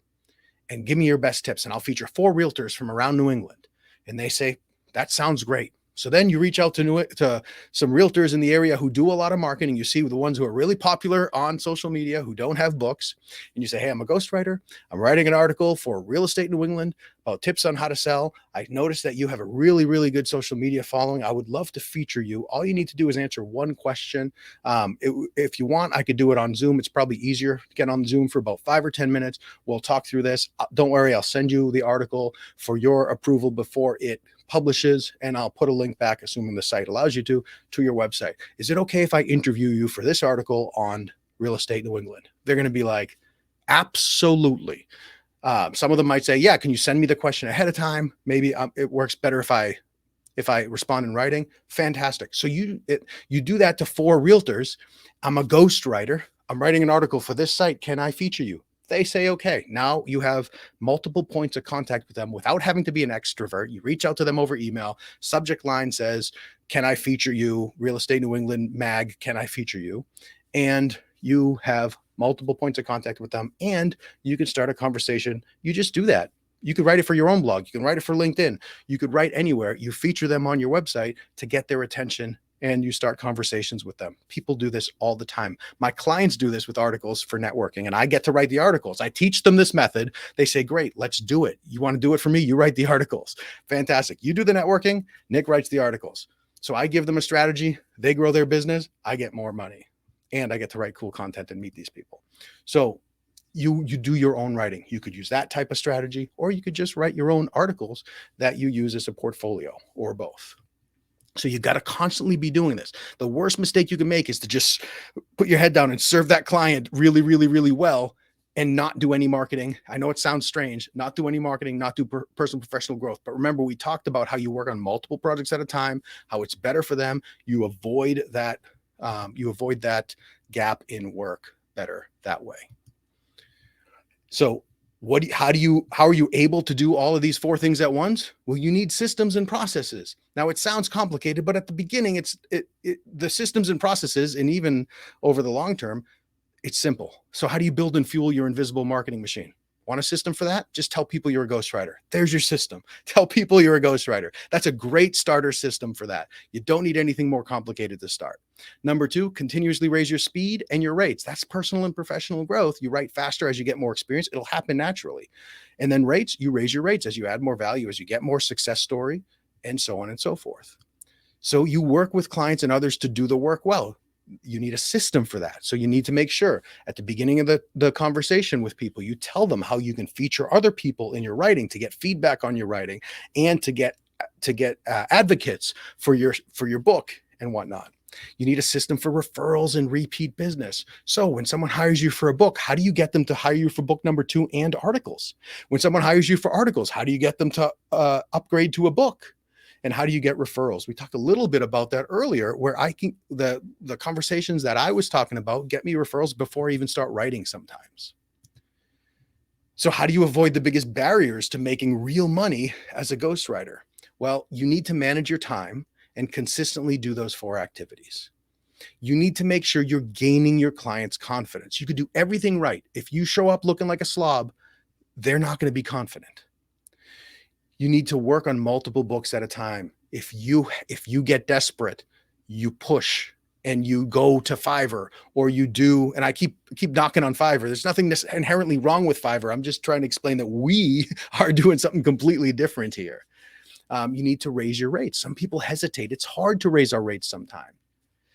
and give me your best tips. And I'll feature 4 realtors from around New England. And they say, that sounds great. So then you reach out to some realtors in the area who do a lot of marketing. You see the ones who are really popular on social media who don't have books. And you say, hey, I'm a ghostwriter. I'm writing an article for Real Estate New England about tips on how to sell. I noticed that you have a really, really good social media following. I would love to feature you. All you need to do is answer one question. If you want, I could do it on Zoom. It's probably easier to get on Zoom for about 5 or 10 minutes. We'll talk through this. Don't worry, I'll send you the article for your approval before it publishes, and I'll put a link back, assuming the site allows you to your website. Is it okay if I interview you for this article on Real Estate New England? They're going to be like, absolutely. Some of them might say, yeah, can you send me the question ahead of time? Maybe it works better if I respond in writing. Fantastic. So you do that to 4 realtors. I'm a ghostwriter. I'm writing an article for this site. Can I feature you? They say, okay, now you have multiple points of contact with them without having to be an extrovert. You reach out to them over email. Subject line says, can I feature you? Real Estate New England mag, can I feature you? And you have multiple points of contact with them, and you can start a conversation. You just do that. You could write it for your own blog. You can write it for LinkedIn. You could write anywhere. You feature them on your website to get their attention, and you start conversations with them. People do this all the time. My clients do this with articles for networking, and I get to write the articles. I teach them this method. They say, great, let's do it. You want to do it for me? You write the articles. Fantastic. You do the networking, Nick writes the articles. So I give them a strategy. They grow their business. I get more money, and I get to write cool content and meet these people. So you do your own writing. You could use that type of strategy, or you could just write your own articles that you use as a portfolio, or both. So you got to constantly be doing this. The worst mistake you can make is to just put your head down and serve that client really, really, really well and not do any marketing. I know it sounds strange, not do any marketing, not do personal professional growth. But remember, we talked about how you work on multiple projects at a time, how it's better for them. You avoid that gap in work better that way. So how are you able to do all of these 4 things at once? Well, you need systems and processes. Now it sounds complicated, but at the beginning, the systems and processes, and even over the long term, it's simple. So how do you build and fuel your invisible marketing machine? Want a system for that? Just tell people you're a ghostwriter. There's your system. Tell people you're a ghostwriter. That's a great starter system for that. You don't need anything more complicated to start. Number 2, continuously raise your speed and your rates. That's personal and professional growth. You write faster as you get more experience. It'll happen naturally. And then rates, you raise your rates as you add more value, as you get more success story, and so on and so forth. So you work with clients and others to do the work well. You need a system for that. So you need to make sure at the beginning of the conversation with people, you tell them how you can feature other people in your writing to get feedback on your writing, and to get advocates for your book and whatnot. You need a system for referrals and repeat business. So when someone hires you for a book, how do you get them to hire you for book number 2 and articles? When someone hires you for articles, how do you get them to upgrade to a book? And how do you get referrals? We talked a little bit about that earlier, where the conversations that I was talking about get me referrals before I even start writing sometimes. So how do you avoid the biggest barriers to making real money as a ghostwriter? Well, you need to manage your time and consistently do those 4 activities. You need to make sure you're gaining your clients' confidence. You could do everything right. If you show up looking like a slob, they're not going to be confident. You need to work on multiple books at a time. If you get desperate, you push and you go to Fiverr, or you do, and I keep knocking on Fiverr. There's nothing inherently wrong with Fiverr. I'm just trying to explain that we are doing something completely different here. You need to raise your rates. Some people hesitate. It's hard to raise our rates sometimes.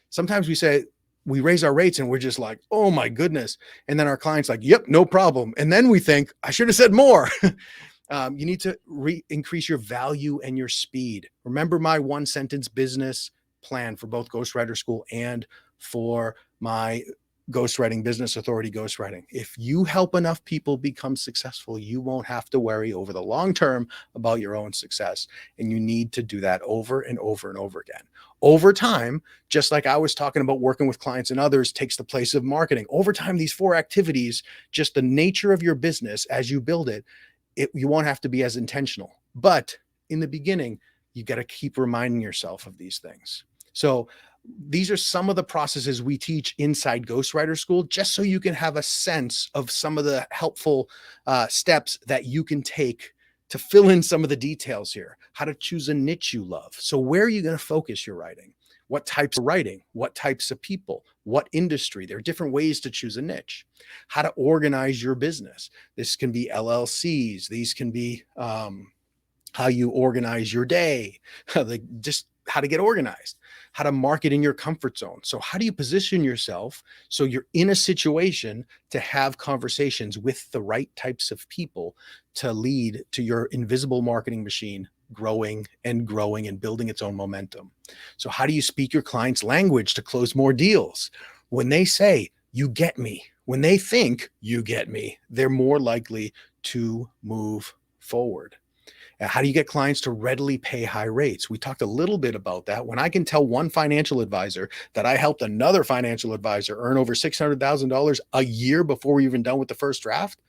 Sometimes we raise our rates and we're just like, oh my goodness. And then our client's like, yep, no problem. And then we think, I should have said more. You need to increase your value and your speed. Remember my 1-sentence business plan for both Ghostwriter School and for my Ghostwriting Business Authority Ghostwriting. If you help enough people become successful, you won't have to worry over the long term about your own success. And you need to do that over and over and over again. Over time, just like I was talking about, working with clients and others takes the place of marketing. Over time, these 4 activities, just the nature of your business as you build it, you won't have to be as intentional. But in the beginning, you got to keep reminding yourself of these things. So these are some of the processes we teach inside Ghostwriter School, just so you can have a sense of some of the helpful steps that you can take to fill in some of the details here, how to choose a niche you love. So where are you going to focus your writing? What types of writing? What types of people? What industry? There are different ways to choose a niche. How to organize your business. This can be LLCs. These can be how you organize your day, just how to get organized, how to market in your comfort zone. So how do you position yourself so you're in a situation to have conversations with the right types of people to lead to your invisible marketing machine growing and growing and building its own momentum? So how do you speak your client's language to close more deals? When they say, you get me, when they think you get me, they're more likely to move forward. How do you get clients to readily pay high rates? We talked a little bit about that. When I can tell one financial advisor that I helped another financial advisor earn over $600,000 a year before we're even done with the first draft,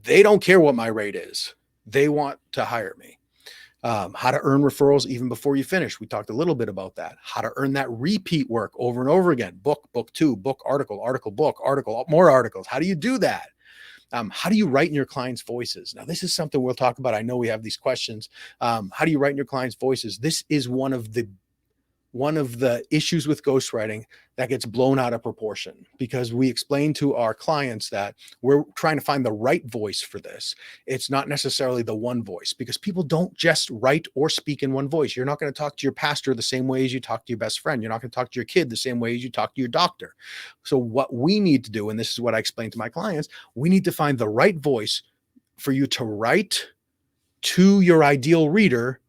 they don't care what my rate is. They want to hire me. How to earn referrals even before you finish. We talked a little bit about that. How to earn that repeat work over and over again. Book, book two, book, article, article, book, article, more articles. How do you do that? How do you write in your clients' voices? Now, this is something we'll talk about. I know we have these questions. How do you write in your clients' voices? This is one of the issues with ghostwriting that gets blown out of proportion, because we explain to our clients that we're trying to find the right voice for this. It's not necessarily the one voice, because people don't just write or speak in one voice. You're not going to talk to your pastor the same way as you talk to your best friend. You're not going to talk to your kid the same way as you talk to your doctor. So what we need to do, and this is what I explain to my clients, we need to find the right voice for you to write to your ideal reader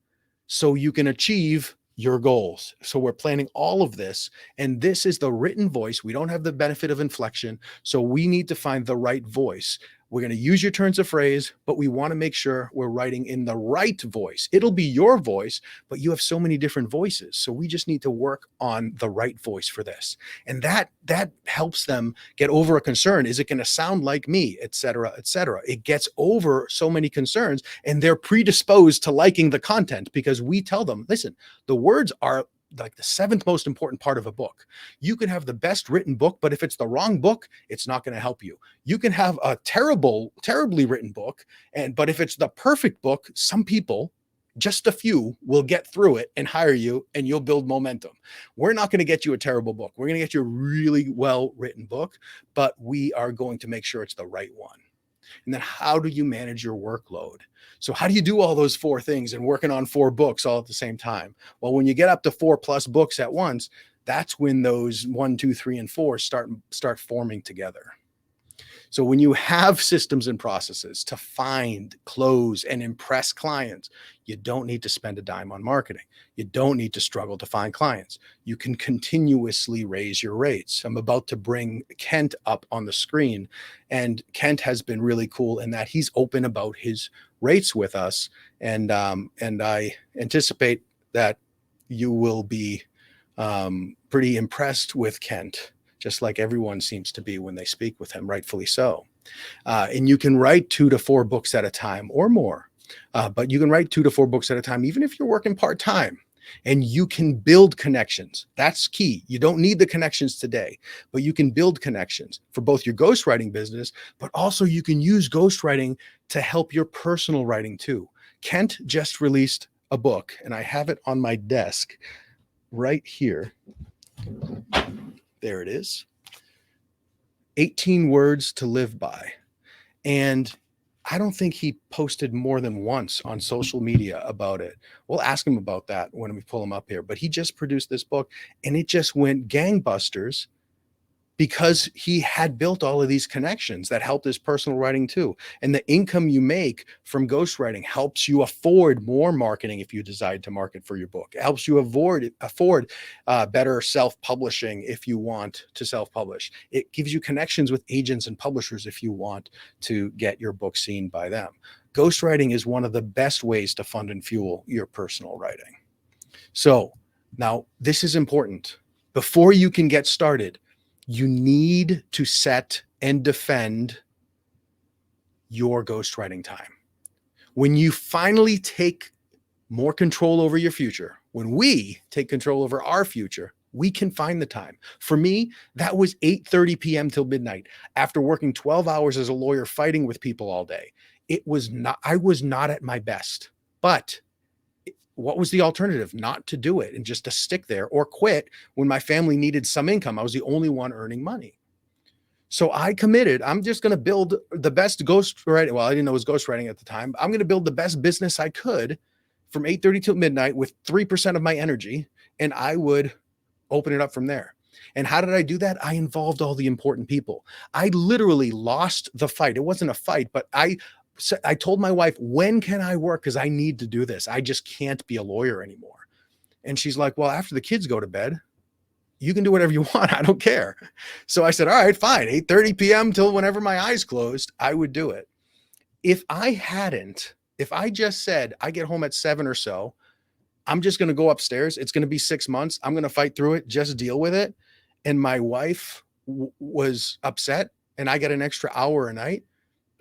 so you can achieve your goals. So we're planning all of this, and this is the written voice. We don't have the benefit of inflection, so we need to find the right voice. We're going to use your turns of phrase, but we want to make sure we're writing in the right voice. It'll be your voice, but you have so many different voices. So we just need to work on the right voice for this. And that helps them get over a concern. Is it going to sound like me, et cetera, et cetera? It gets over so many concerns, and they're predisposed to liking the content because we tell them, listen, the words are like the seventh most important part of a book. You can have the best written book, but if it's the wrong book, it's not going to help you. You can have a terribly written book, but if it's the perfect book, some people, just a few, will get through it and hire you, and you'll build momentum. We're not going to get you a terrible book. We're going to get you a really well-written book, but we are going to make sure it's the right one. And then how do you manage your workload? So how do you do all those four things and working on 4 books all at the same time? Well, when you get up to 4+ books at once, that's when those 1, 2, 3, and 4 start forming together. So when you have systems and processes to find, close, and impress clients, you don't need to spend a dime on marketing. You don't need to struggle to find clients. You can continuously raise your rates. I'm about to bring Kent up on the screen, and Kent has been really cool in that he's open about his rates with us, and I anticipate that you will be pretty impressed with Kent, just like everyone seems to be when they speak with him, rightfully so. And you can write 2 to 4 books at a time or more, but you can write 2 to 4 books at a time, even if you're working part-time, and you can build connections. That's key. You don't need the connections today, but you can build connections for both your ghostwriting business, but also you can use ghostwriting to help your personal writing too. Kent just released a book, and I have it on my desk right here. There it is. 18 words to live by. And I don't think he posted more than once on social media about it. We'll ask him about that when we pull him up here. But he just produced this book, and it just went gangbusters because he had built all of these connections that helped his personal writing too. And the income you make from ghostwriting helps you afford more marketing if you decide to market for your book. It helps you afford better self-publishing if you want to self-publish. It gives you connections with agents and publishers if you want to get your book seen by them. Ghostwriting is one of the best ways to fund and fuel your personal writing. So now this is important. Before you can get started, you need to set and defend your ghostwriting time. When you finally take more control over your future, when we take control over our future, we can find the time. For me, that was 8:30 p.m. till midnight after working 12 hours as a lawyer fighting with people all day. I was not at my best. But what was the alternative? Not to do it and just to stick there or quit when my family needed some income. I was the only one earning money. So I committed, I'm just going to build the best ghostwriting. Well, I didn't know it was ghostwriting at the time. I'm going to build the best business I could from 8:30 till midnight with 3% of my energy. And I would open it up from there. And how did I do that? I involved all the important people. I literally lost the fight. It wasn't a fight, but I told my wife, when can I work? Because I need to do this. I just can't be a lawyer anymore. And she's like, well, after the kids go to bed, you can do whatever you want. I don't care. So I said, all right, fine. 8:30 p.m. till whenever my eyes closed, I would do it. If I just said, I get home at 7 or so, I'm just going to go upstairs. It's going to be 6 months. I'm going to fight through it. Just deal with it. And my wife was upset and I get an extra hour a night,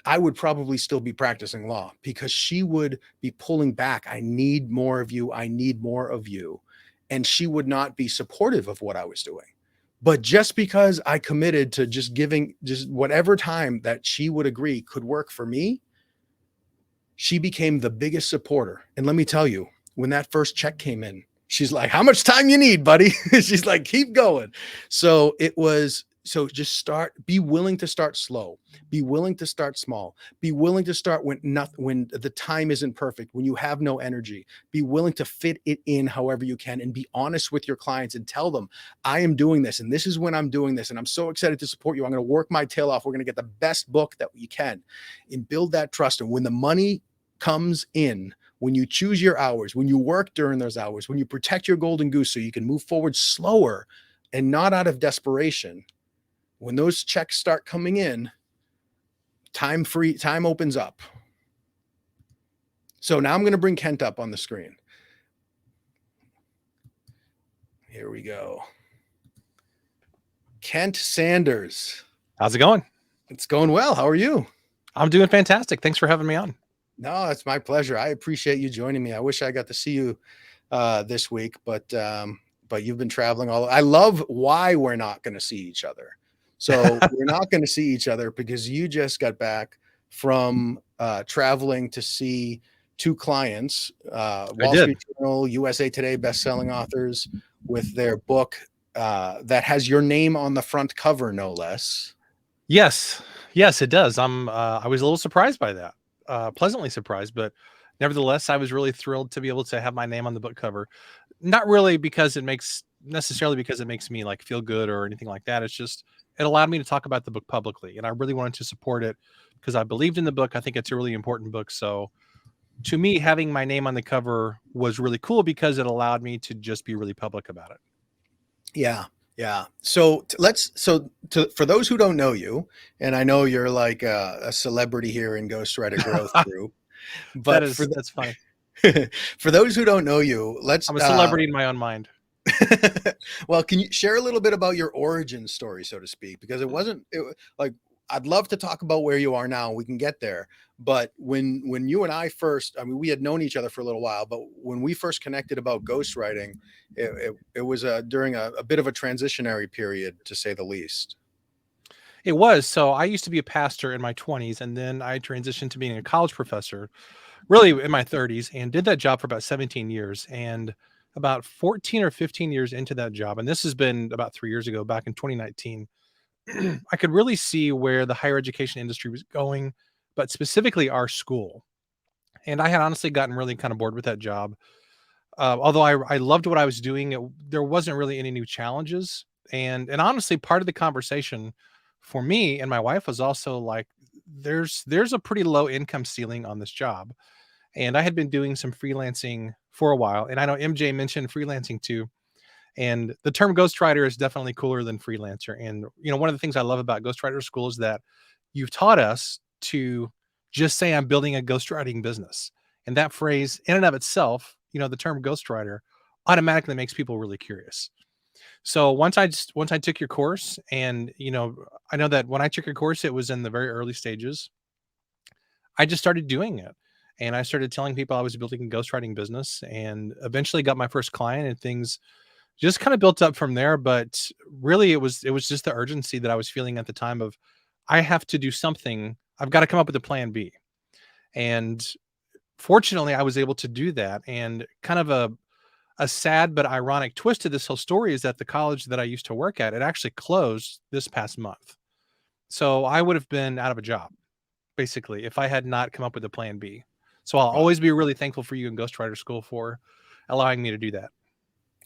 I would probably still be practicing law because she would be pulling back. I need more of you. I need more of you. And she would not be supportive of what I was doing. But just because I committed to just giving just whatever time that she would agree could work for me, she became the biggest supporter. And let me tell you, when that first check came in, she's like, how much time you need, buddy? She's like, keep going. So just be willing to start slow, be willing to start small, be willing to start when the time isn't perfect, when you have no energy, be willing to fit it in however you can and be honest with your clients and tell them, I am doing this and this is when I'm doing this. And I'm so excited to support you. I'm going to work my tail off. We're going to get the best book that we can and build that trust. And when the money comes in, when you choose your hours, when you work during those hours, when you protect your golden goose so you can move forward slower and not out of desperation, when those checks start coming in, time opens up. So now I'm going to bring Kent up on the screen. Here we go. Kent Sanders. How's it going? It's going well. How are you? I'm doing fantastic. Thanks for having me on. No, it's my pleasure. I appreciate you joining me. I wish I got to see you this week, but you've been traveling all. I love why we're not going to see each other. So we're not going to see each other because you just got back from traveling to see two clients, Wall Street Journal, USA Today bestselling authors with their book that has your name on the front cover, no less. Yes, it does. I was a little surprised by that. Pleasantly surprised, but nevertheless, I was really thrilled to be able to have my name on the book cover. Not really because it makes me like feel good or anything like that. It's just, it allowed me to talk about the book publicly. And I really wanted to support it because I believed in the book. I think it's a really important book. So to me, having my name on the cover was really cool because it allowed me to just be really public about it. Yeah. Yeah. So for those who don't know you, and I know you're like a celebrity here in Ghostwriter Growth Group, but that's funny. For those who don't know you, I'm a celebrity in my own mind. Well, can you share a little bit about your origin story, so to speak? Because I'd love to talk about where you are now. We can get there. But when you and I first, I mean, we had known each other for a little while, but when we first connected about ghostwriting, it was during a bit of a transitionary period, to say the least. It was. So I used to be a pastor in my 20s, and then I transitioned to being a college professor, really in my 30s, and did that job for about 17 years. And about 14 or 15 years into that job, and this has been about 3 years ago, back in 2019, I could really see where the higher education industry was going, but specifically our school. And I had honestly gotten really kind of bored with that job. Although I loved what I was doing, there wasn't really any new challenges. And honestly, part of the conversation for me and my wife was also like, there's a pretty low income ceiling on this job. And I had been doing some freelancing for a while. And I know MJ mentioned freelancing too. And the term ghostwriter is definitely cooler than freelancer. And, one of the things I love about Ghostwriter School is that you've taught us to just say, I'm building a ghostwriting business. And that phrase in and of itself, the term ghostwriter automatically makes people really curious. So once I took your course, and, I know that when I took your course, it was in the very early stages. I just started doing it. And I started telling people I was building a ghostwriting business, and eventually got my first client, and things just kind of built up from there. But really it was just the urgency that I was feeling at the time of, I have to do something. I've got to come up with a plan B. And fortunately, I was able to do that. And kind of a sad but ironic twist to this whole story is that the college that I used to work at, it actually closed this past month. So I would have been out of a job, basically, if I had not come up with a plan B. So I'll Wow. always be really thankful for you and Ghostwriter School for allowing me to do that.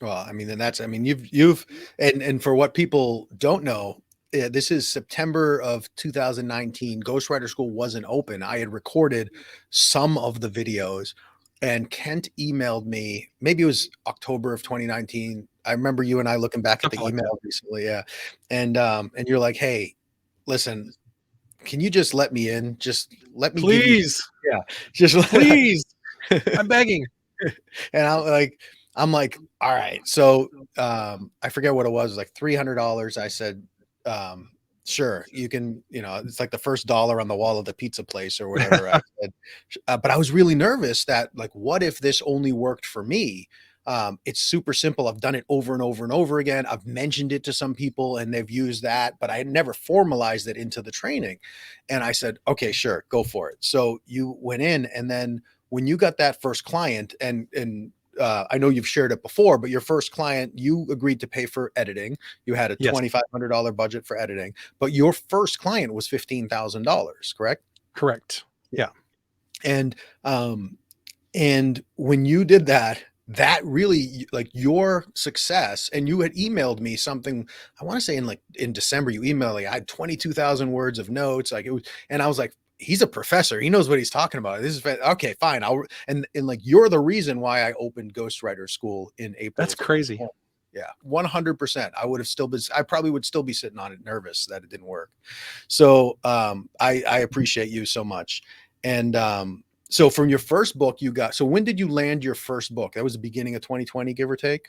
Well, I mean, and that's, I mean, you've, and for what people don't know, this is September of 2019. Ghostwriter School wasn't open. I had recorded some of the videos, and Kent emailed me. Maybe it was October of 2019. I remember you and I looking back at the Something like email recently. Yeah. And you're like, hey, listen, can you just let me in? Just let me give you, Please, yeah, just please, I'm begging. And I'm like, all right. So I forget what it was like $300. I said, sure, you can, it's like the first dollar on the wall of the pizza place or whatever. I said, but I was really nervous that, like, what if this only worked for me? It's super simple. I've done it over and over and over again. I've mentioned it to some people and they've used that, but I had never formalized it into the training. And I said, okay, sure, go for it. So you went in, and then when you got that first client, and I know you've shared it before, but your first client, you agreed to pay for editing. You had a Yes. $2,500 budget for editing, but your first client was $15,000, correct? Correct. Yeah. And when you did that, that really, like, your success, and you had emailed me something, I want to say in December, you emailed me, I had 22,000 words of notes. Like, it was, and I was like, he's a professor. He knows what he's talking about. This is okay, fine. And like, you're the reason why I opened Ghostwriter School in April. That's crazy. Yeah, 100%. I probably would still be sitting on it, nervous that it didn't work. So I appreciate you so much. And so from your first book, so when did you land your first book? That was the beginning of 2020, give or take?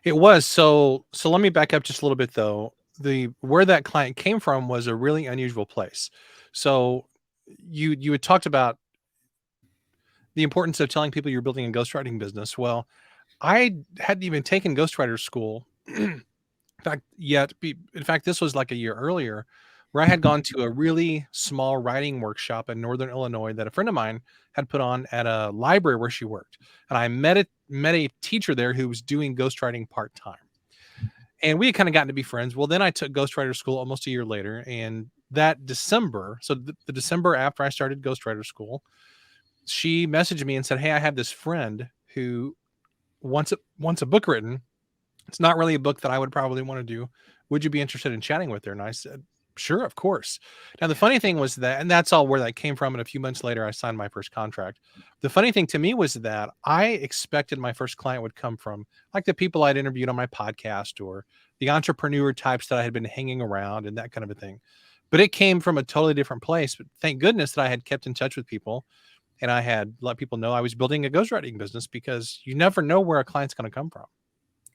It was. So let me back up just a little bit though. Where that client came from was a really unusual place. So you had talked about the importance of telling people you're building a ghostwriting business. Well, I hadn't even taken ghostwriter school. In fact, this was like a year earlier, where I had gone to a really small writing workshop in Northern Illinois that a friend of mine had put on at a library where she worked. And I met a teacher there who was doing ghostwriting part-time. And we had kind of gotten to be friends. Well, then I took ghostwriter school almost a year later. And that December, so the December after I started ghostwriter school, she messaged me and said, hey, I have this friend who wants a book written. It's not really a book that I would probably want to do. Would you be interested in chatting with her? And I said, sure, of course. Now, the funny thing was that, and that's all where that came from. And a few months later, I signed my first contract. The funny thing to me was that I expected my first client would come from like the people I'd interviewed on my podcast or the entrepreneur types that I had been hanging around and that kind of a thing. But it came from a totally different place. But thank goodness that I had kept in touch with people and I had let people know I was building a ghostwriting business, because you never know where a client's going to come from.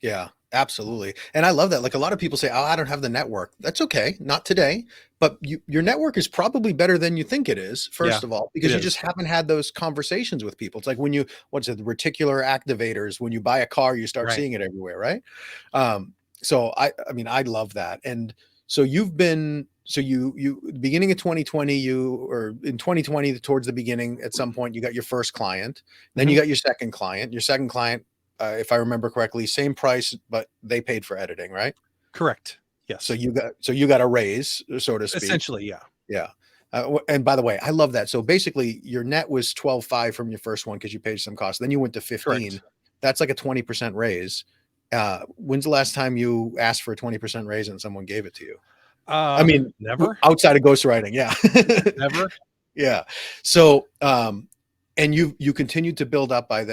Yeah, absolutely. And I love that. Like, a lot of people say, oh, I don't have the network. That's okay. Not today, but your network is probably better than you think it is, first of all, because you just haven't had those conversations with people. It's like when what's it, the reticular activators, when you buy a car, you start seeing it everywhere. Right. So I mean, I love that. And so you beginning of 2020, or in 2020, towards the beginning, at some point, you got your first client, then you got your second client, if I remember correctly, same price, but they paid for editing, right? Correct. Yes. So you got a raise, so to speak. Essentially, yeah. Yeah. And by the way, I love that. So basically, your net was 12.5 from your first one because you paid some cost. Then you went to 15. Correct. That's like a 20% raise. When's the last time you asked for a 20% raise and someone gave it to you? I mean, never. Outside of ghostwriting, yeah. Never. Yeah. So, and you continued to build up by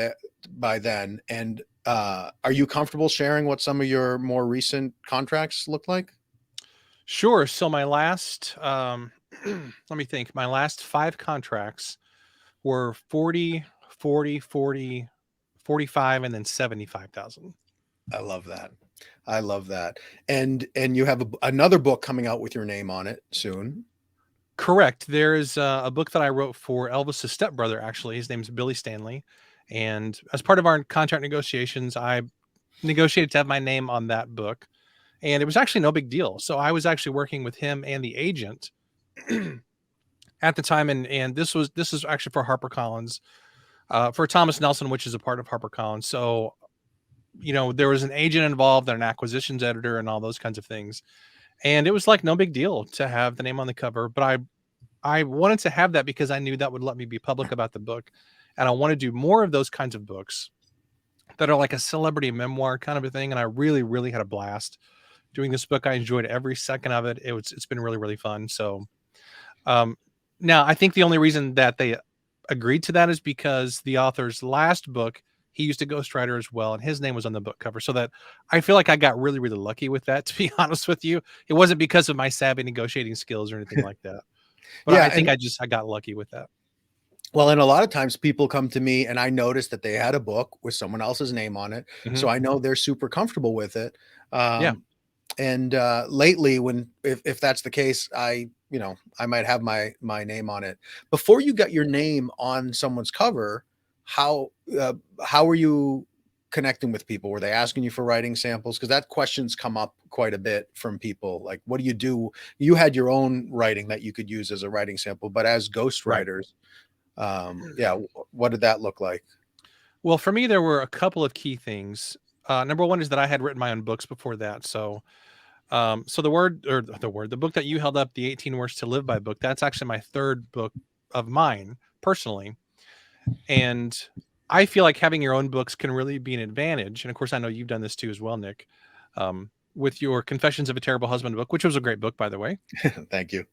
then. And are you comfortable sharing what some of your more recent contracts look like? Sure. So my last, let me think. My last 5 contracts were 40, 40, 40, 45, and then 75,000. I love that. I love that. And you have another book coming out with your name on it soon. Correct. There is a book that I wrote for Elvis's stepbrother. Actually, his name is Billy Stanley. And as part of our contract negotiations, I negotiated to have my name on that book. And it was actually no big deal. So I was actually working with him and the agent at the time, and this is actually for HarperCollins, for Thomas Nelson, which is a part of HarperCollins. So, there was an agent involved and an acquisitions editor and all those kinds of things. And it was like no big deal to have the name on the cover, but I wanted to have that because I knew that would let me be public about the book. And I want to do more of those kinds of books that are like a celebrity memoir kind of a thing. And I really, really had a blast doing this book. I enjoyed every second of it. It's been really, really fun. So, now I think the only reason that they agreed to that is because the author's last book, he used a ghostwriter as well, and his name was on the book cover. So that I feel like I got really, really lucky with that, to be honest with you. It wasn't because of my savvy negotiating skills or anything like that. But Yeah, I think I got lucky with that. well, and a lot of times people come to me and I noticed that they had a book with someone else's name on it. Mhm. So I know they're super comfortable with it. Yeah. And lately, if that's the case, I might have my name on it. Before you got your name on someone's cover, how were you connecting with people? Were they asking you for writing samples? Because that question's come up quite a bit from people. Like, what do you do? You had your own writing that you could use as a writing sample, but as ghostwriters, yeah, what did that look like? Well, for me, there were a couple of key things. Number one is that I had written my own books before that. So, the book that you held up, the 18 Words to Live By book, that's actually my third book of mine personally. And I feel like having your own books can really be an advantage. And of course, I know you've done this too as well, Nick, with your Confessions of a Terrible Husband book, which was a great book, by the way. Thank you.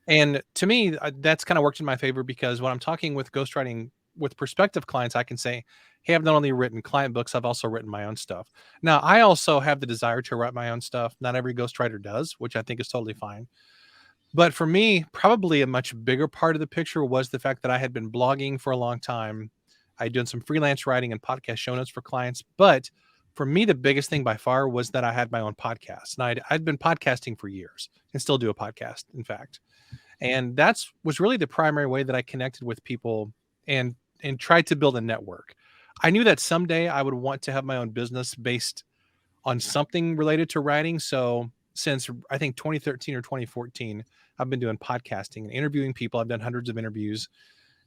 And to me, that's kind of worked in my favor because when I'm talking with ghostwriting with prospective clients, I can say, hey, I've not only written client books, I've also written my own stuff. Now, I also have the desire to write my own stuff. Not every ghostwriter does, which I think is totally fine. But for me, probably a much bigger part of the picture was the fact that I had been blogging for a long time. I'd done some freelance writing and podcast show notes for clients. But for me, the biggest thing by far was that I had my own podcast. And I'd been podcasting for years and still do a podcast, in fact. And that's was really the primary way that I connected with people and tried to build a network. I knew that someday I would want to have my own business based on something related to writing. So since I think 2013 or 2014, I've been doing podcasting and interviewing people. I've done hundreds of interviews.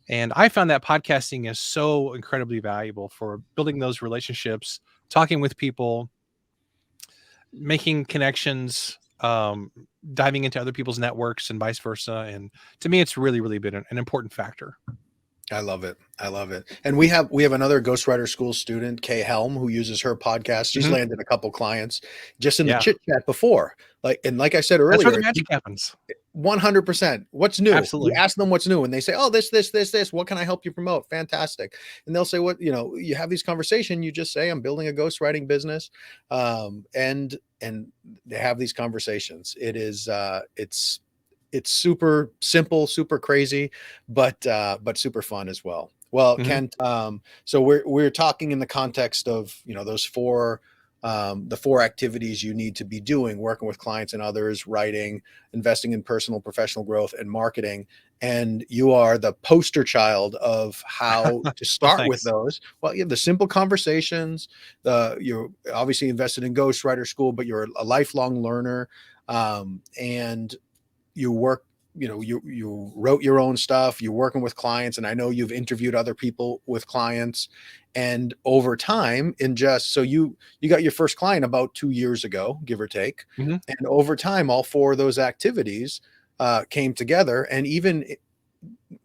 And I found that podcasting is so incredibly valuable for building those relationships, talking with people, making connections, diving into other people's networks and vice versa. And to me, it's really, really been an important factor. I love it. I love it. And we have another Ghostwriter School student, Kay Helm, who uses her podcast. She's landed a couple clients just in the chit chat before. Like I said earlier, that's where the magic happens. 100%. What's new? Absolutely. You ask them what's new, and they say, "Oh, this. What can I help you promote?" Fantastic. And they'll say, "What you have these conversation. You just say, I'm building a ghostwriting business," and they have these conversations. It is it's super simple, super crazy, but super fun as well. Well, Kent, so we're talking in the context of those the four activities you need to be doing: working with clients and others, writing, investing in personal professional growth, and marketing. And you are the poster child of how to start with those. Well, you have the simple conversations. You're obviously invested in Ghostwriter School, but you're a lifelong learner, and you work, you wrote your own stuff, you're working with clients, and I know you've interviewed other people with clients. And over time, so you got your first client about 2 years ago, give or take. And over time, all four of those activities came together. And even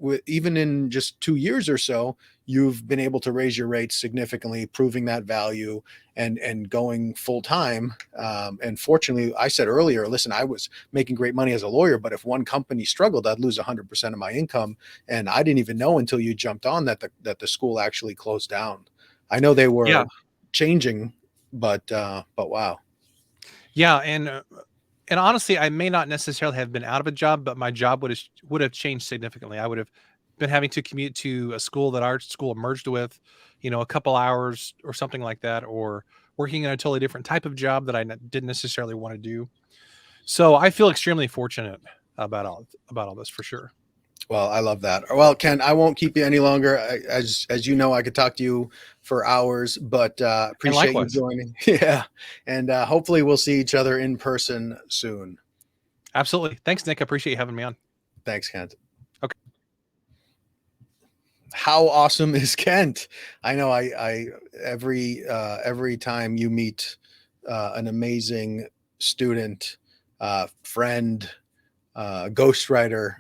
in just 2 years or so, you've been able to raise your rates significantly, proving that value and going full time. And fortunately, I said earlier, listen, I was making great money as a lawyer, but if one company struggled, I'd lose 100% of my income. And I didn't even know until you jumped on that the school actually closed down. I know they were changing, but wow. Yeah. And honestly, I may not necessarily have been out of a job, but my job would have changed significantly. I would have been having to commute to a school that our school merged with, a couple hours or something like that, or working in a totally different type of job that I didn't necessarily want to do. So I feel extremely fortunate about all this for sure. Well, I love that. Well, Ken, I won't keep you any longer. As you know, I could talk to you for hours, but appreciate you joining. Yeah. And hopefully we'll see each other in person soon. Absolutely. Thanks, Nick. I appreciate you having me on. Thanks, Kent. Okay. how awesome is Kent? I know I every time you meet an amazing student, friend, ghostwriter,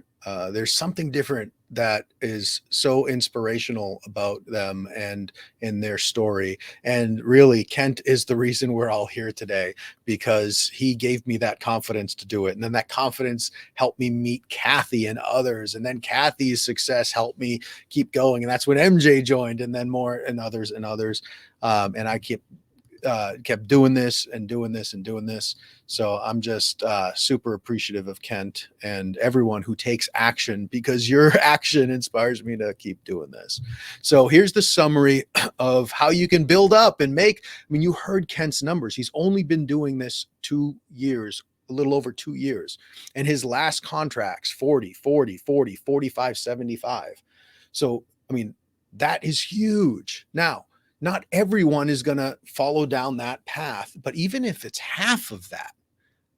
there's something different that is so inspirational about them and in their story. And really, Kent is the reason we're all here today, because he gave me that confidence to do it. And then that confidence helped me meet Kathy and others. And then Kathy's success helped me keep going. And that's when MJ joined, and then more and others and others. And I kept doing this and doing this and doing this. So I'm just super appreciative of Kent and everyone who takes action, because your action inspires me to keep doing this. So here's the summary of how you can build up and make. I mean, you heard Kent's numbers. He's only been doing this 2 years, a little over 2 years. And his last contracts, 40, 40, 40, 45, 75. So, I mean, that is huge. Now, not everyone is going to follow down that path, but even if it's half of that,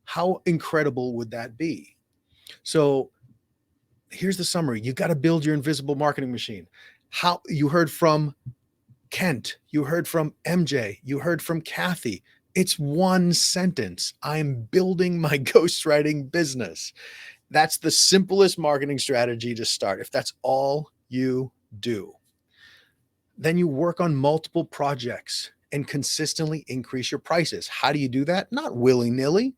how incredible would that be? So here's the summary. You got to build your invisible marketing machine. How you heard from Kent, you heard from MJ, you heard from Kathy. It's one sentence. I'm building my ghostwriting business. That's the simplest marketing strategy to start. If that's all you do, then you work on multiple projects and consistently increase your prices. How do you do that? Not willy-nilly.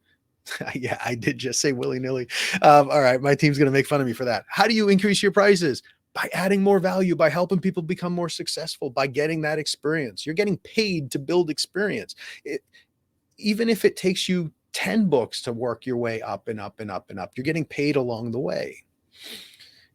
Yeah, I did just say willy-nilly. All right, my team's going to make fun of me for that. How do you increase your prices? By adding more value, by helping people become more successful, by getting that experience. You're getting paid to build experience. Even if it takes you 10 books to work your way up and up and up and up, you're getting paid along the way.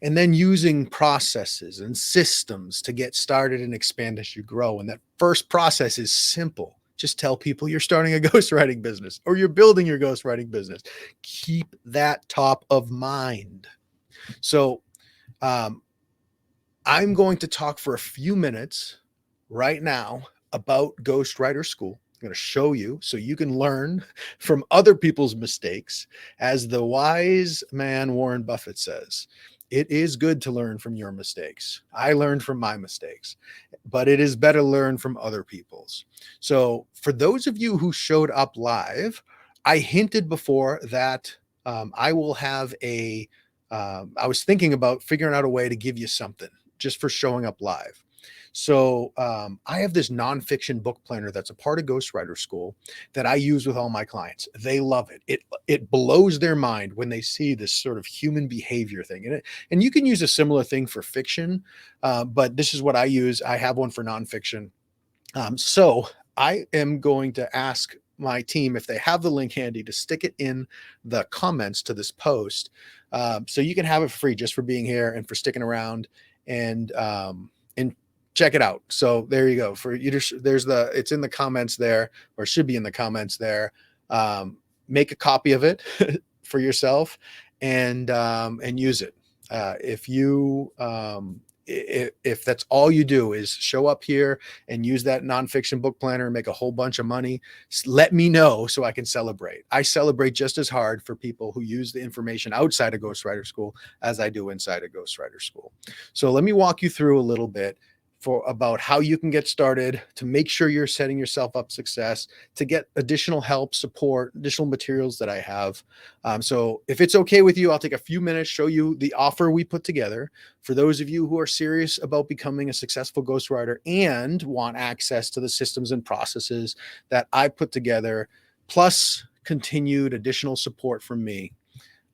And then using processes and systems to get started and expand as you grow. And that first process is simple. Just tell people you're starting a ghostwriting business or you're building your ghostwriting business. Keep that top of mind. So I'm going to talk for a few minutes right now about Ghostwriter School. I'm going to show you so you can learn from other people's mistakes. As the wise man Warren Buffett says, it is good to learn from your mistakes. I learned from my mistakes, but it is better to learn from other people's. So for those of you who showed up live, I hinted before that I will have I was thinking about figuring out a way to give you something just for showing up live. So I have this nonfiction book planner that's a part of Ghostwriter School that I use with all my clients. They love it. It blows their mind when they see this sort of human behavior thing. And you can use a similar thing for fiction, but this is what I use. I have one for nonfiction. So I am going to ask my team if they have the link handy to stick it in the comments to this post. So you can have it for free just for being here and for sticking around and check it out. So there you go. For you, it's in the comments there, or should be in the comments there. Make a copy of it for yourself and use it. If that's all you do is show up here and use that nonfiction book planner and make a whole bunch of money, let me know so I can celebrate. I celebrate just as hard for people who use the information outside of Ghostwriter School as I do inside of Ghostwriter School. So let me walk you through a little bit about how you can get started to make sure you're setting yourself up success, to get additional help, support, additional materials that I have. So if it's okay with you, I'll take a few minutes, show you the offer we put together for those of you who are serious about becoming a successful ghostwriter and want access to the systems and processes that I put together, plus continued additional support from me.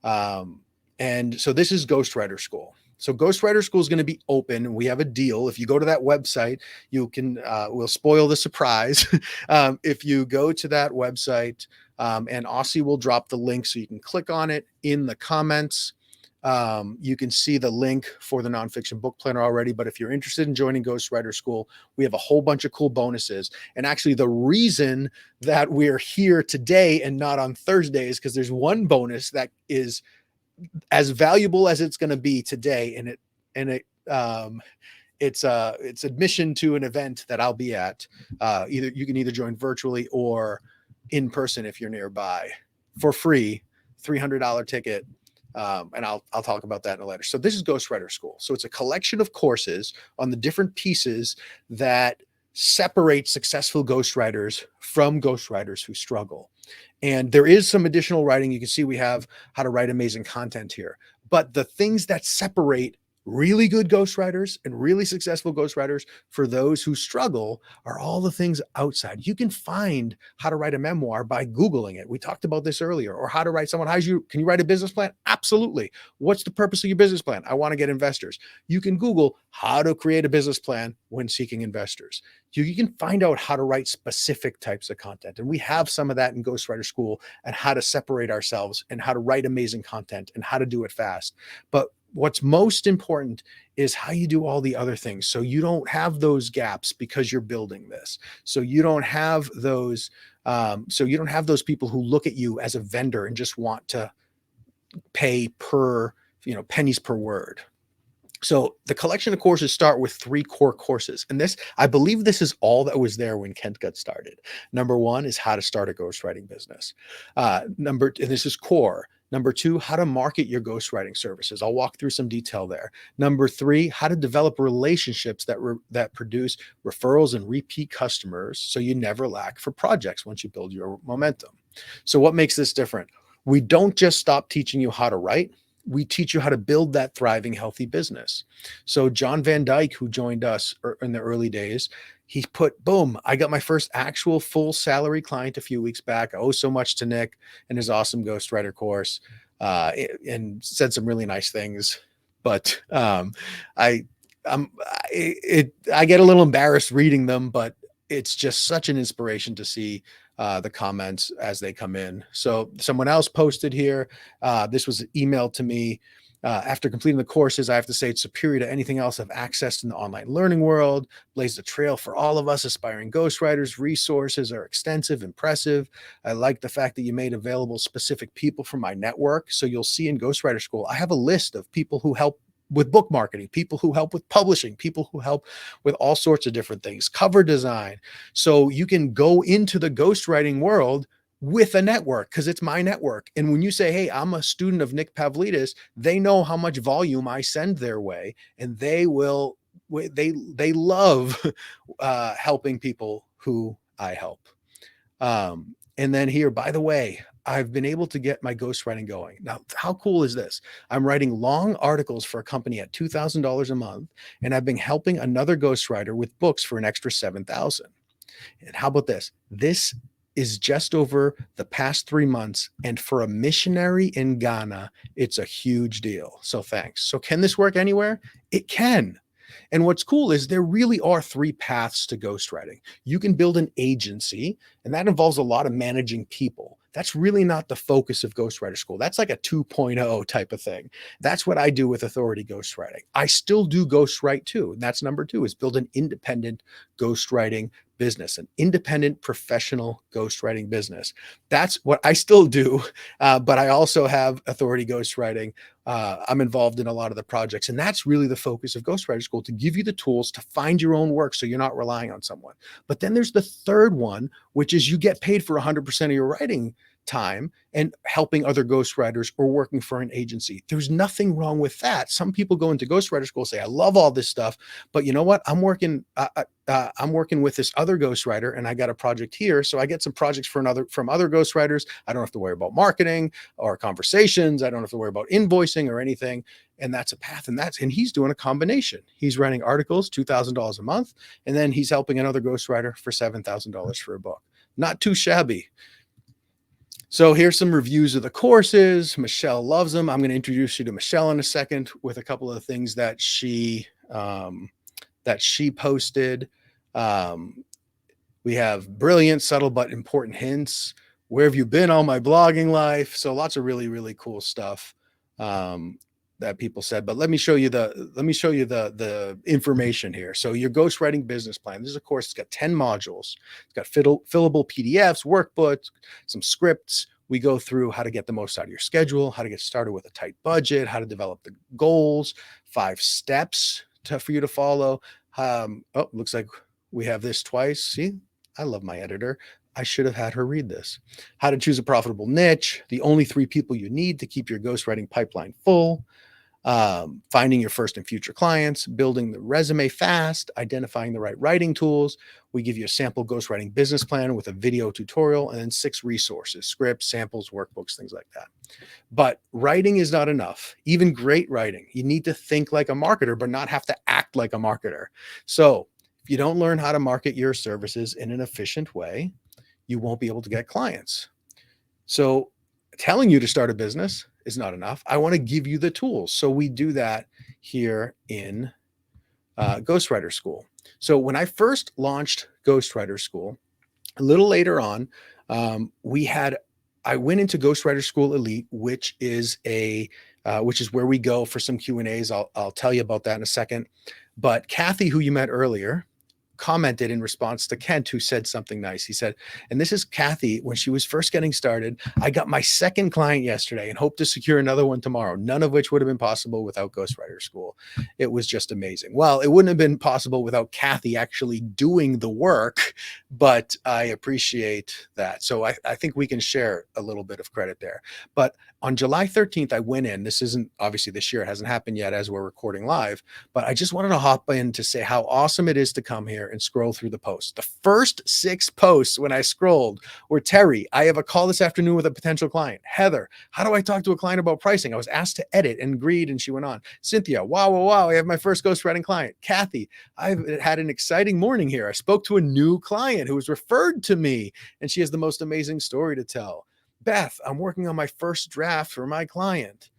And so this is Ghostwriter School. So Ghostwriter School is going to be open. We have a deal. If you go to that website, you can, we'll spoil the surprise. If you go to that website, and Aussie will drop the link so you can click on it in the comments. You can see the link for the nonfiction book planner already. But if you're interested in joining Ghostwriter School, we have a whole bunch of cool bonuses. And actually the reason that we're here today and not on Thursday is because there's one bonus that is as valuable as it's going to be today. It's admission to an event that I'll be at. You can either join virtually or in person if you're nearby for free, $300 ticket. And I'll talk about that in a later. So this is Ghostwriter School. So it's a collection of courses on the different pieces that separate successful ghostwriters from ghostwriters who struggle. And there is some additional writing. You can see we have how to write amazing content here. But the things that separate really good ghostwriters and really successful ghostwriters for those who struggle are all the things outside. You can find how to write a memoir by Googling it. We talked about this earlier. Or how to write someone. Can you write a business plan? Absolutely. What's the purpose of your business plan? I want to get investors. You can Google how to create a business plan when seeking investors. You can find out how to write specific types of content. And we have some of that in Ghostwriter School, and how to separate ourselves and how to write amazing content and how to do it fast. But what's most important is how you do all the other things. So you don't have those gaps because you're building this. So you don't have those people who look at you as a vendor and just want to pay per, pennies per word. So the collection of courses start with 3 core courses. And I believe this is all that was there when Kent got started. Number 1 is how to start a ghostwriting business. And this is core. Number 2, how to market your ghostwriting services. I'll walk through some detail there. Number 3, how to develop relationships that produce referrals and repeat customers, so you never lack for projects once you build your momentum. So what makes this different? We don't just stop teaching you how to write. We teach you how to build that thriving, healthy business. So John Van Dyke, who joined us in the early days, he put, boom, I got my first actual full salary client a few weeks back. I owe so much to Nick and his awesome ghostwriter course, and said some really nice things. But I get a little embarrassed reading them, but it's just such an inspiration to see the comments as they come in. So someone else posted here. This was emailed to me. After completing the courses, I have to say it's superior to anything else I've accessed in the online learning world. Blazed a trail for all of us aspiring ghostwriters. Resources are extensive, impressive. I like the fact that you made available specific people from my network. So you'll see in Ghostwriter School, I have a list of people who help with book marketing, people who help with publishing, people who help with all sorts of different things, cover design. So you can go into the ghostwriting world with a network, because it's my network. And when you say, hey, I'm a student of Nick Pavlidis, they know how much volume I send their way, and they love helping people who I help. And then here, by the way, I've been able to get my ghostwriting going. Now, how cool is this? I'm writing long articles for a company at $2,000 a month, and I've been helping another ghostwriter with books for an extra $7,000. And how about this? This is just over the past 3 months. And for a missionary in Ghana, it's a huge deal. So thanks. So can this work anywhere? It can. And what's cool is there really are 3 paths to ghostwriting. You can build an agency, and that involves a lot of managing people. That's really not the focus of Ghostwriter School. That's like a 2.0 type of thing. That's what I do with Authority Ghostwriting. I still do ghostwrite too. And that's number 2, is build an independent ghostwriting business, an independent professional ghostwriting business. That's what I still do. But I also have Authority Ghostwriting. I'm involved in a lot of the projects, and that's really the focus of Ghostwriter School, to give you the tools to find your own work so you're not relying on someone. But then there's the third one, which is you get paid for 100% of your writing time and helping other ghostwriters or working for an agency. There's nothing wrong with that. Some people go into Ghostwriter School and say, I love all this stuff, but you know what? I'm working with this other ghostwriter, and I got a project here. So I get some projects from other ghostwriters. I don't have to worry about marketing or conversations. I don't have to worry about invoicing or anything. And that's a path. And he's doing a combination. He's writing articles, $2,000 a month. And then he's helping another ghostwriter for $7,000 for a book. Not too shabby. So here's some reviews of the courses. Michelle loves them. I'm going to introduce you to Michelle in a second with a couple of things that she posted. We have brilliant, subtle, but important hints. Where have you been all my blogging life? So lots of really, really cool stuff that people said. But let me show you the information here. So your ghostwriting business plan. This is a course. It's got 10 modules. It's got fillable PDFs, workbooks, some scripts. We go through how to get the most out of your schedule, how to get started with a tight budget, how to develop the goals, 5 steps for you to follow. Looks like we have this twice. See, I love my editor. I should have had her read this. How to choose a profitable niche, the only 3 people you need to keep your ghostwriting pipeline full, finding your first and future clients, building the resume fast, identifying the right writing tools. We give you a sample ghostwriting business plan with a video tutorial, and then 6 resources, scripts, samples, workbooks, things like that. But writing is not enough. Even great writing, you need to think like a marketer, but not have to act like a marketer. So if you don't learn how to market your services in an efficient way, you won't be able to get clients. So telling you to start a business is not enough. I want to give you the tools. So we do that here in Ghostwriter School. So when I first launched Ghostwriter School, a little later on, I went into Ghostwriter School Elite, which is where we go for some Q&As. I'll tell you about that in a second. But Kathy, who you met earlier, commented in response to Kent, who said something nice. He said, and this is Kathy, when she was first getting started, I got my second client yesterday and hope to secure another one tomorrow, none of which would have been possible without Ghostwriter School. It was just amazing. Well, it wouldn't have been possible without Kathy actually doing the work, but I appreciate that. So I think we can share a little bit of credit there. But on July 13th, I went in. This isn't obviously this year. It hasn't happened yet as we're recording live, but I just wanted to hop in to say how awesome it is to come here and scroll through the posts. The first 6 posts when I scrolled were Terry, I have a call this afternoon with a potential client. Heather, how do I talk to a client about pricing? I was asked to edit and agreed, and she went on. Cynthia, wow, I have my first ghostwriting client. Kathy, I've had an exciting morning here. I spoke to a new client who was referred to me, and she has the most amazing story to tell. Beth, I'm working on my first draft for my client.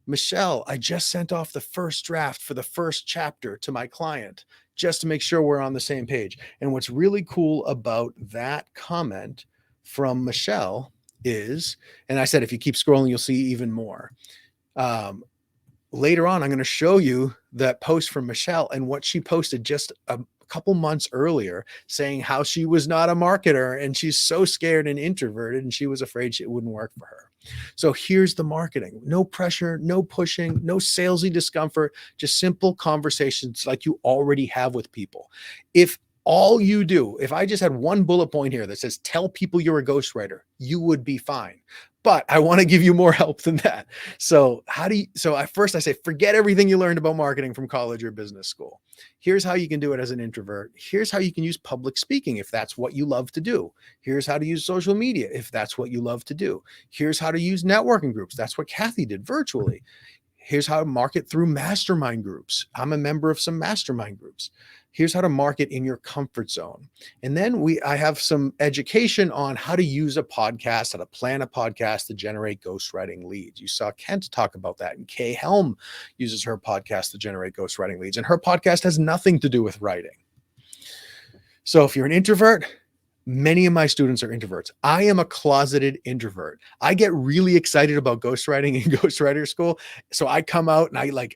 Michelle, I just sent off the first draft for the first chapter to my client just to make sure we're on the same page. And what's really cool about that comment from Michelle is, and I said, if you keep scrolling, you'll see even more. Later on, I'm going to show you that post from Michelle and what she posted just a couple months earlier, saying how she was not a marketer and she's so scared and introverted and she was afraid it wouldn't work for her. So here's the marketing. No pressure, no pushing, no salesy discomfort, just simple conversations like you already have with people. If all you do, if I just had one bullet point here that says, tell people you're a ghostwriter, you would be fine. But I want to give you more help than that. So first I say, forget everything you learned about marketing from college or business school. Here's how you can do it as an introvert. Here's how you can use public speaking if that's what you love to do. Here's how to use social media if that's what you love to do. Here's how to use networking groups. That's what Kathy did virtually. Here's how to market through mastermind groups. I'm a member of some mastermind groups. Here's how to market in your comfort zone. And then I have some education on how to use a podcast, how to plan a podcast to generate ghostwriting leads. You saw Kent talk about that. And Kay Helm uses her podcast to generate ghostwriting leads. And her podcast has nothing to do with writing. So if you're an introvert, many of my students are introverts. I am a closeted introvert. I get really excited about ghostwriting in Ghostwriter School. So I come out and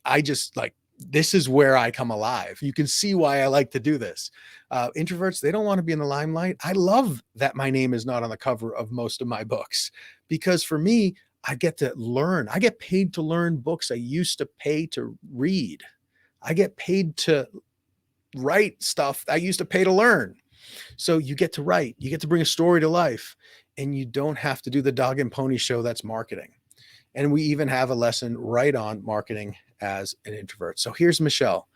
this is where I come alive. You can see why I like to do this. Introverts, they don't want to be in the limelight. I love that my name is not on the cover of most of my books, because for me, I get to learn. I get paid to learn books I used to pay to read. I get paid to write stuff I used to pay to learn. So you get to write, you get to bring a story to life, and you don't have to do the dog and pony show that's marketing. And we even have a lesson right on marketing as an introvert. So here's Michelle,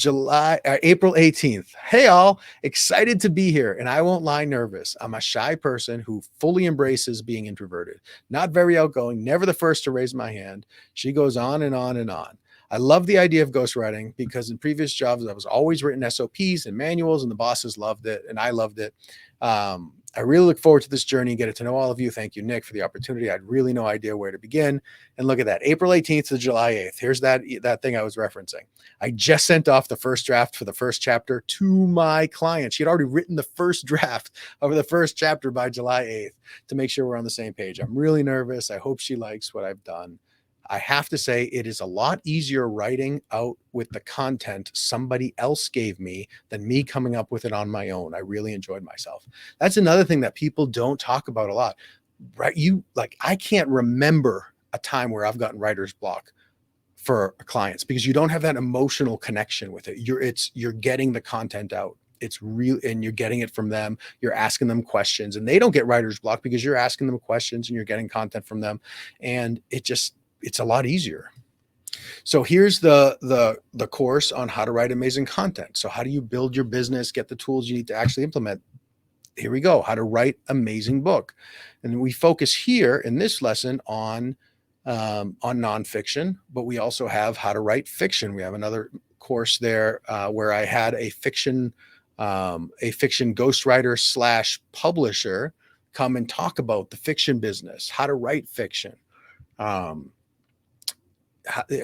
April 18th. Hey all, excited to be here. And I won't lie, nervous. I'm a shy person who fully embraces being introverted, not very outgoing, never the first to raise my hand. She goes on and on and on. I love the idea of ghostwriting because in previous jobs, I was always written SOPs and manuals, and the bosses loved it, and I loved it. I really look forward to this journey and get to know all of you. Thank you, Nick, for the opportunity. I had really no idea where to begin. And look at that, April 18th to July 8th. Here's that thing I was referencing. I just sent off the first draft for the first chapter to my client. She had already written the first draft of the first chapter by July 8th to make sure we're on the same page. I'm really nervous. I hope she likes what I've done. I have to say it is a lot easier writing out with the content somebody else gave me than me coming up with it on my own. I really enjoyed myself. That's another thing that people don't talk about a lot, right? I can't remember a time where I've gotten writer's block for clients because you don't have that emotional connection with it. You're getting the content out it's real, and you're getting it from them. You're asking them questions, and they don't get writer's block because you're asking them questions and you're getting content from them. And it's a lot easier. So here's the course on how to write amazing content. So how do you build your business, get the tools you need to actually implement? Here we go, how to write amazing book. And we focus here in this lesson on nonfiction, but we also have how to write fiction. We have another course there where I had a fiction ghostwriter / publisher come and talk about the fiction business, how to write fiction.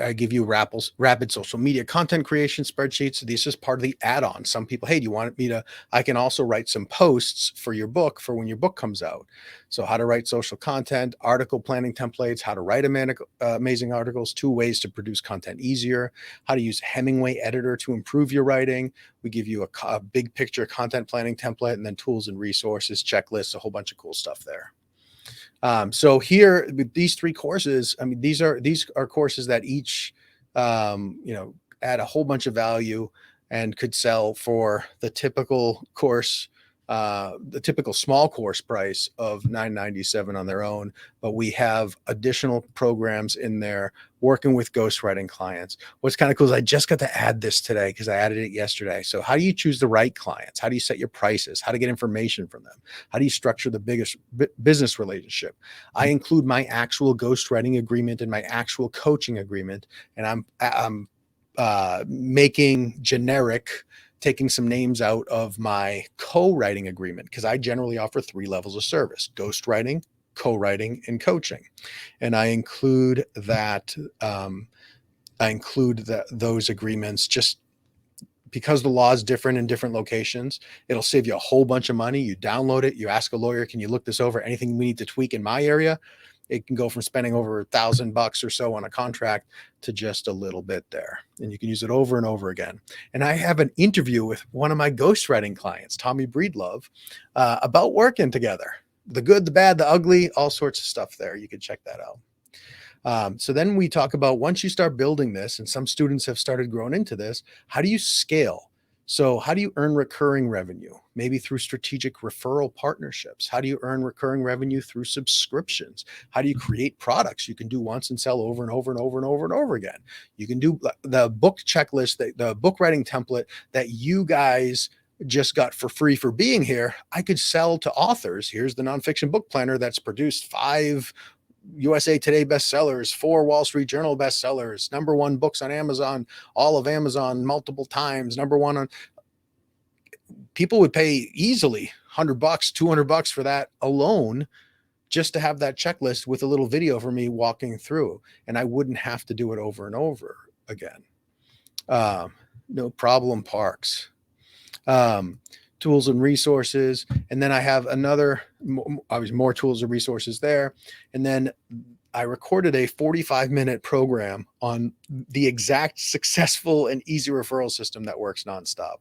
I give you rapid social media content creation spreadsheets. This is part of the add-on. Some people, hey, do you want me to, I can also write some posts for your book for when your book comes out. So how to write social content, article planning templates, how to write amazing articles, 2 ways to produce content easier, how to use Hemingway editor to improve your writing. We give you a big picture content planning template, and then tools and resources, checklists, a whole bunch of cool stuff there. So here with these 3 courses, I mean, these are courses that each, add a whole bunch of value and could sell for the typical course, the typical small course price of $9.97 on their own. But we have additional programs in there working with ghostwriting clients. What's kind of cool is I just got to add this today because I added it yesterday. So how do you choose the right clients? How do you set your prices? How to get information from them? How do you structure the biggest business relationship? I include my actual ghostwriting agreement and my actual coaching agreement, and I'm making generic, taking some names out of my co-writing agreement, because I generally offer 3 levels of service: ghostwriting, co-writing, and coaching. And I include that, those agreements just because the law is different in different locations. It'll save you a whole bunch of money. You download it, you ask a lawyer, can you look this over? Anything we need to tweak in my area, it can go from spending over $1,000 or so on a contract to just a little bit there. And you can use it over and over again. And I have an interview with one of my ghostwriting clients, Tommy Breedlove, about working together. The good, the bad, the ugly, all sorts of stuff there. You can check that out. So then we talk about, once you start building this, and some students have started growing into this, how do you scale? So how do you earn recurring revenue? Maybe through strategic referral partnerships. How do you earn recurring revenue through subscriptions? How do you create products you can do once and sell over and over and over and over and over again? You can do the book checklist, the book writing template that you guys just got for free for being here. I could sell to authors. Here's the nonfiction book planner that's produced 5 USA Today bestsellers, 4 Wall Street Journal bestsellers, #1 books on Amazon, all of Amazon multiple times, #1 on. People would pay easily $100, $200 for that alone, just to have that checklist with a little video for me walking through, and I wouldn't have to do it over and over again. No problem parks. Tools and resources. And then I have more tools and resources there. And then I recorded a 45-minute program on the exact successful and easy referral system that works nonstop.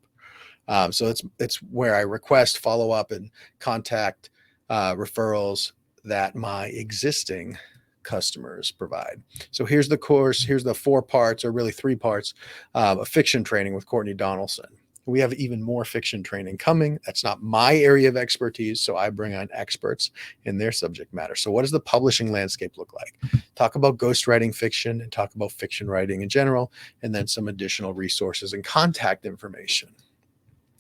So it's where I request, follow up, and contact referrals that my existing customers provide. So here's the course. Here's the 4 parts, or really 3 parts, of fiction training with Courtney Donaldson. We have even more fiction training coming. That's not my area of expertise, so I bring on experts in their subject matter. So what does the publishing landscape look like? Talk about ghostwriting fiction, and talk about fiction writing in general, and then some additional resources and contact information.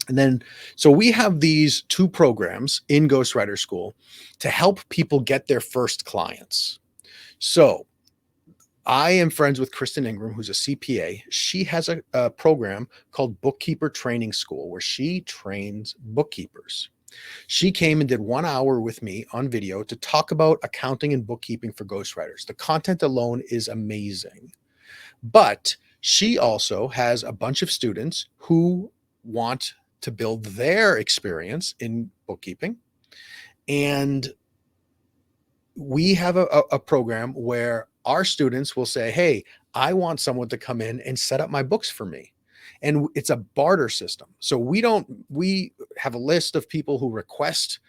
And then, so we have these 2 programs in Ghostwriter School to help people get their first clients. So I am friends with Kristen Ingram, who's a CPA. She has a program called Bookkeeper Training School, where she trains bookkeepers. She came and did 1 hour with me on video to talk about accounting and bookkeeping for ghostwriters. The content alone is amazing. But she also has a bunch of students who want to build their experience in bookkeeping. And we have a program where our students will say, hey, I want someone to come in and set up my books for me. And it's a barter system. So we have a list of people who request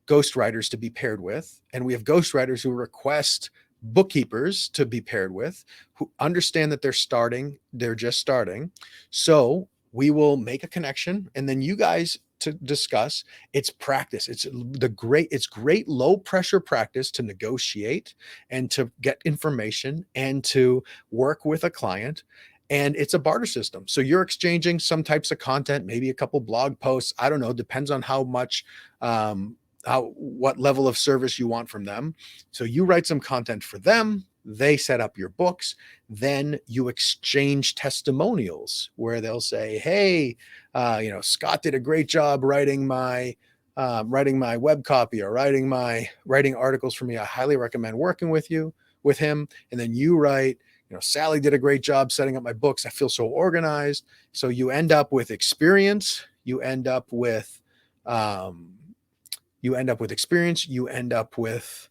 ghostwriters to be paired with, and we have ghostwriters who request bookkeepers to be paired with, who understand that they're just starting. So we will make a connection, and then you guys to discuss. It's practice. It's great low pressure practice to negotiate and to get information and to work with a client. And it's a barter system. So you're exchanging some types of content, maybe a couple blog posts. I don't know, depends on how much, what level of service you want from them. So you write some content for them, they set up your books, then you exchange testimonials where they'll say, hey, Scott did a great job writing my web copy or writing articles for me. I highly recommend working with him. And then you write, Sally did a great job setting up my books. I feel so organized. So you end up with experience. You end up with experience. You end up with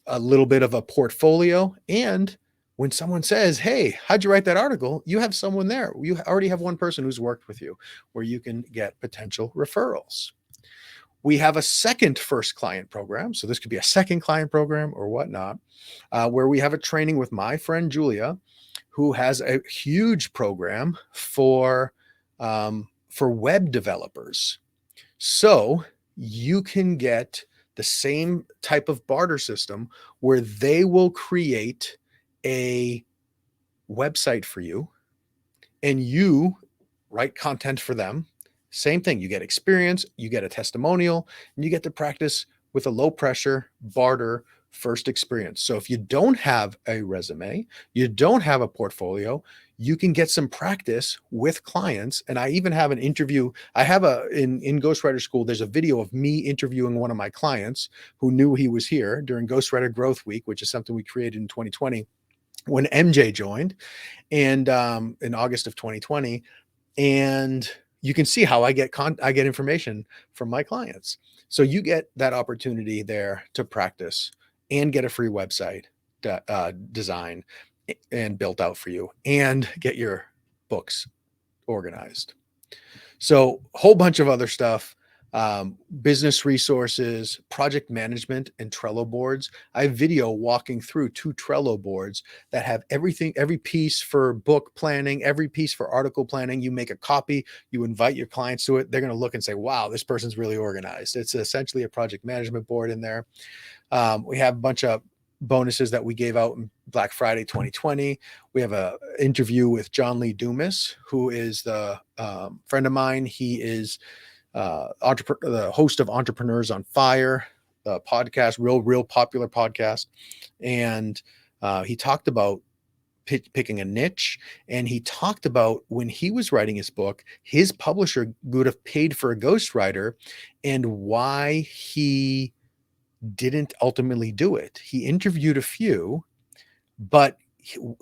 a little bit of a portfolio. And when someone says, hey, how'd you write that article? You have someone there. You already have one person who's worked with you where you can get potential referrals. We have a second first client program. So this could be a second client program or whatnot, where we have a training with my friend Julia, who has a huge program for web developers. So you can get the same type of barter system where they will create a website for you and you write content for them. Same thing. You get experience, you get a testimonial, and you get to practice with a low pressure barter first experience. So if you don't have a resume, you don't have a portfolio, you can get some practice with clients. And I even have an interview. I have in Ghostwriter School, there's a video of me interviewing one of my clients who knew he was here during Ghostwriter Growth Week, which is something we created in 2020 when MJ joined, and in August of 2020. And you can see how I get information from my clients. So you get that opportunity there to practice and get a free website design and built out for you and get your books organized. So a whole bunch of other stuff, business resources, project management, and Trello boards. I have video walking through 2 Trello boards that have everything, every piece for book planning, every piece for article planning. You make a copy, you invite your clients to it. They're going to look and say, wow, this person's really organized. It's essentially a project management board in there. We have a bunch of bonuses that we gave out in Black Friday 2020. We have an interview with John Lee Dumas, who is the friend of mine. He is the host of Entrepreneurs on Fire, the podcast, real popular podcast. And he talked about picking a niche. And he talked about when he was writing his book, his publisher would have paid for a ghostwriter and why he didn't ultimately do it. He interviewed a few, but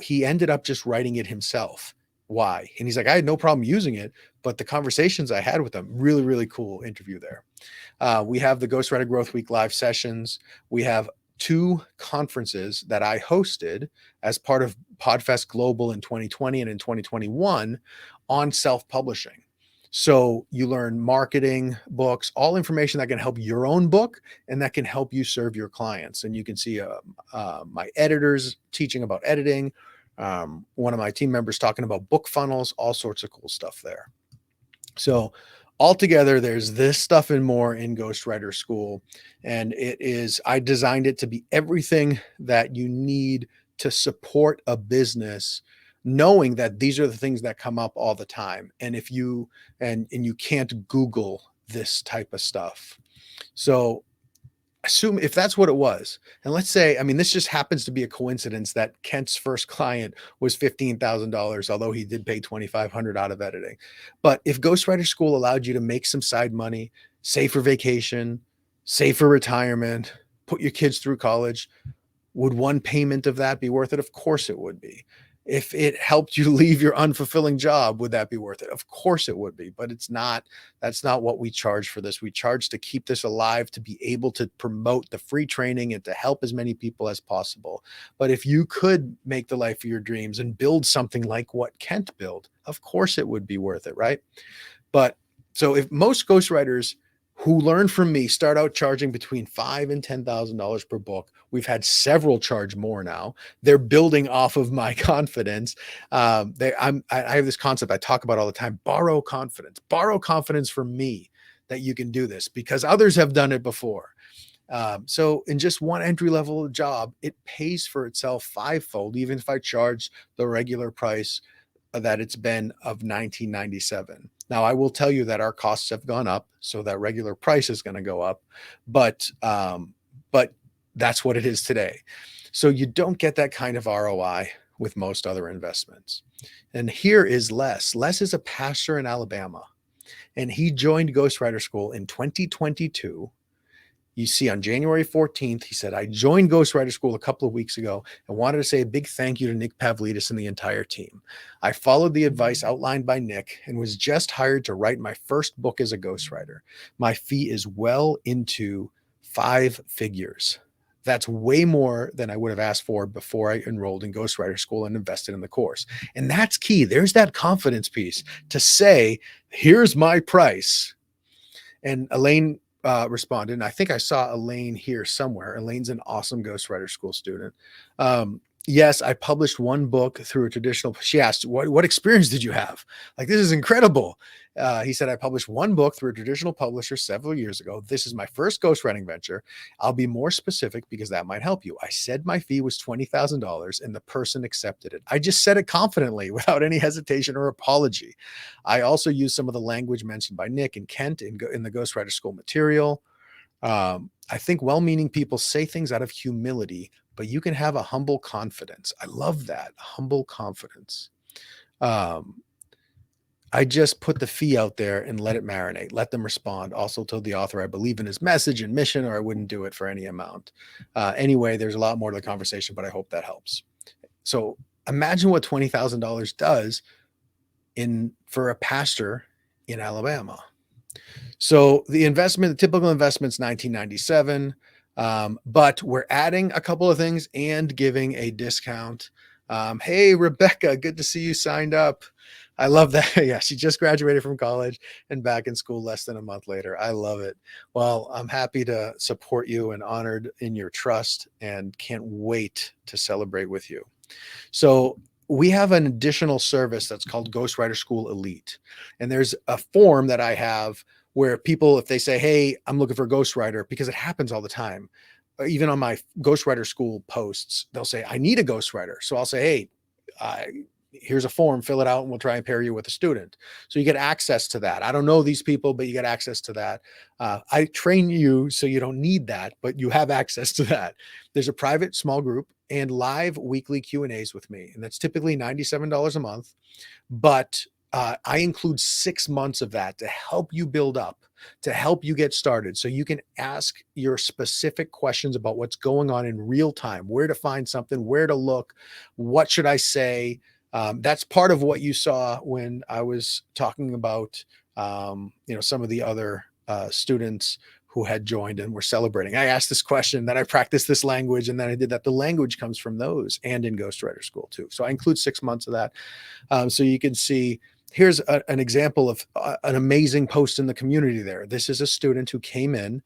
he ended up just writing it himself. Why? And he's like, I had no problem using it, but the conversations I had with them, really, really cool interview there. We have the Ghostwriter Growth Week live sessions. We have 2 conferences that I hosted as part of PodFest Global in 2020 and in 2021 on self-publishing. So you learn marketing, books, all information that can help your own book and that can help you serve your clients. And you can see my editors teaching about editing, one of my team members talking about book funnels, all sorts of cool stuff there. So altogether, there's this stuff and more in Ghostwriter School. And I designed it to be everything that you need to support a business, knowing that these are the things that come up all the time. And if you, and you can't Google this type of stuff. So assume if that's what it was, and let's say, I mean, this just happens to be a coincidence that Kent's first client was $15,000, although he did pay $2,500 out of editing. But if Ghostwriter School allowed you to make some side money, save for vacation, save for retirement, put your kids through college, would one payment of that be worth it? Of course it would be. If it helped you leave your unfulfilling job, would that be worth it? Of course it would be, but it's not. That's not what we charge for this. We charge to keep this alive, to be able to promote the free training and to help as many people as possible. But if you could make the life of your dreams and build something like what Kent built, of course it would be worth it, right? But so if most ghostwriters who learn from me start out charging between $5,000 and $10,000 per book, We've had several charge more now. They're building off of my confidence. I have this concept I talk about all the time: borrow confidence from me that you can do this because others have done it before. So in just one entry level job, it pays for itself fivefold, even if I charge the regular price that it's been of 1997. Now, I will tell you that our costs have gone up, so that regular price is going to go up, but that's what it is today. So you don't get that kind of ROI with most other investments. And here is Les. Les is a pastor in Alabama, and he joined Ghostwriter School in 2022. You see, on January 14th, he said, I joined Ghostwriter School a couple of weeks ago and wanted to say a big thank you to Nick Pavlidis and the entire team. I followed the advice outlined by Nick and was just hired to write my first book as a ghostwriter. My fee is well into 5 figures. That's way more than I would have asked for before I enrolled in Ghostwriter School and invested in the course. And that's key. There's that confidence piece to say, here's my price. And Elaine responded, and I think I saw Elaine here somewhere. Elaine's an awesome Ghostwriter School student. Yes, I published one book through a traditional. She asked, what experience did you have? Like, this is incredible. He said, I published one book through a traditional publisher several years ago. This is my first ghostwriting venture. I'll be more specific because that might help you. I said my fee was $20,000 and the person accepted it. I just said it confidently without any hesitation or apology. I also used some of the language mentioned by Nick and Kent in the Ghostwriter School material. I think well-meaning people say things out of humility, but you can have a humble confidence. I love that. Humble confidence. I just put the fee out there and let it marinate. Let them respond. Also told the author I believe in his message and mission, or I wouldn't do it for any amount. Anyway, there's a lot more to the conversation, but I hope that helps. So imagine what $20,000 does for a pastor in Alabama. So the typical investment's $19.97, but we're adding a couple of things and giving a discount. Hey, Rebecca, good to see you signed up. I love that. Yeah, she just graduated from college and back in school less than a month later. I love it. Well, I'm happy to support you and honored in your trust and can't wait to celebrate with you. So we have an additional service that's called Ghostwriter School Elite. And there's a form that I have where people, if they say, hey, I'm looking for a ghostwriter, because it happens all the time. Even on my Ghostwriter School posts, they'll say, I need a ghostwriter. So I'll say, hey, here's a form, fill it out, and we'll try and pair you with a student. So you get access to that. I don't know these people, but you get access to that. I train you so you don't need that, but you have access to that. There's a private small group and live weekly Q&As with me. And that's typically $97 a month. But I include 6 months of that to help you build up, to help you get started. So you can ask your specific questions about what's going on in real time, where to find something, where to look, what should I say? That's part of what you saw when I was talking about, some of the other students who had joined and were celebrating. I asked this question, then I practiced this language, and then I did that. The language comes from those and in Ghostwriter School too. So I include 6 months of that. So you can see, here's an example of an amazing post in the community there. This is a student who came in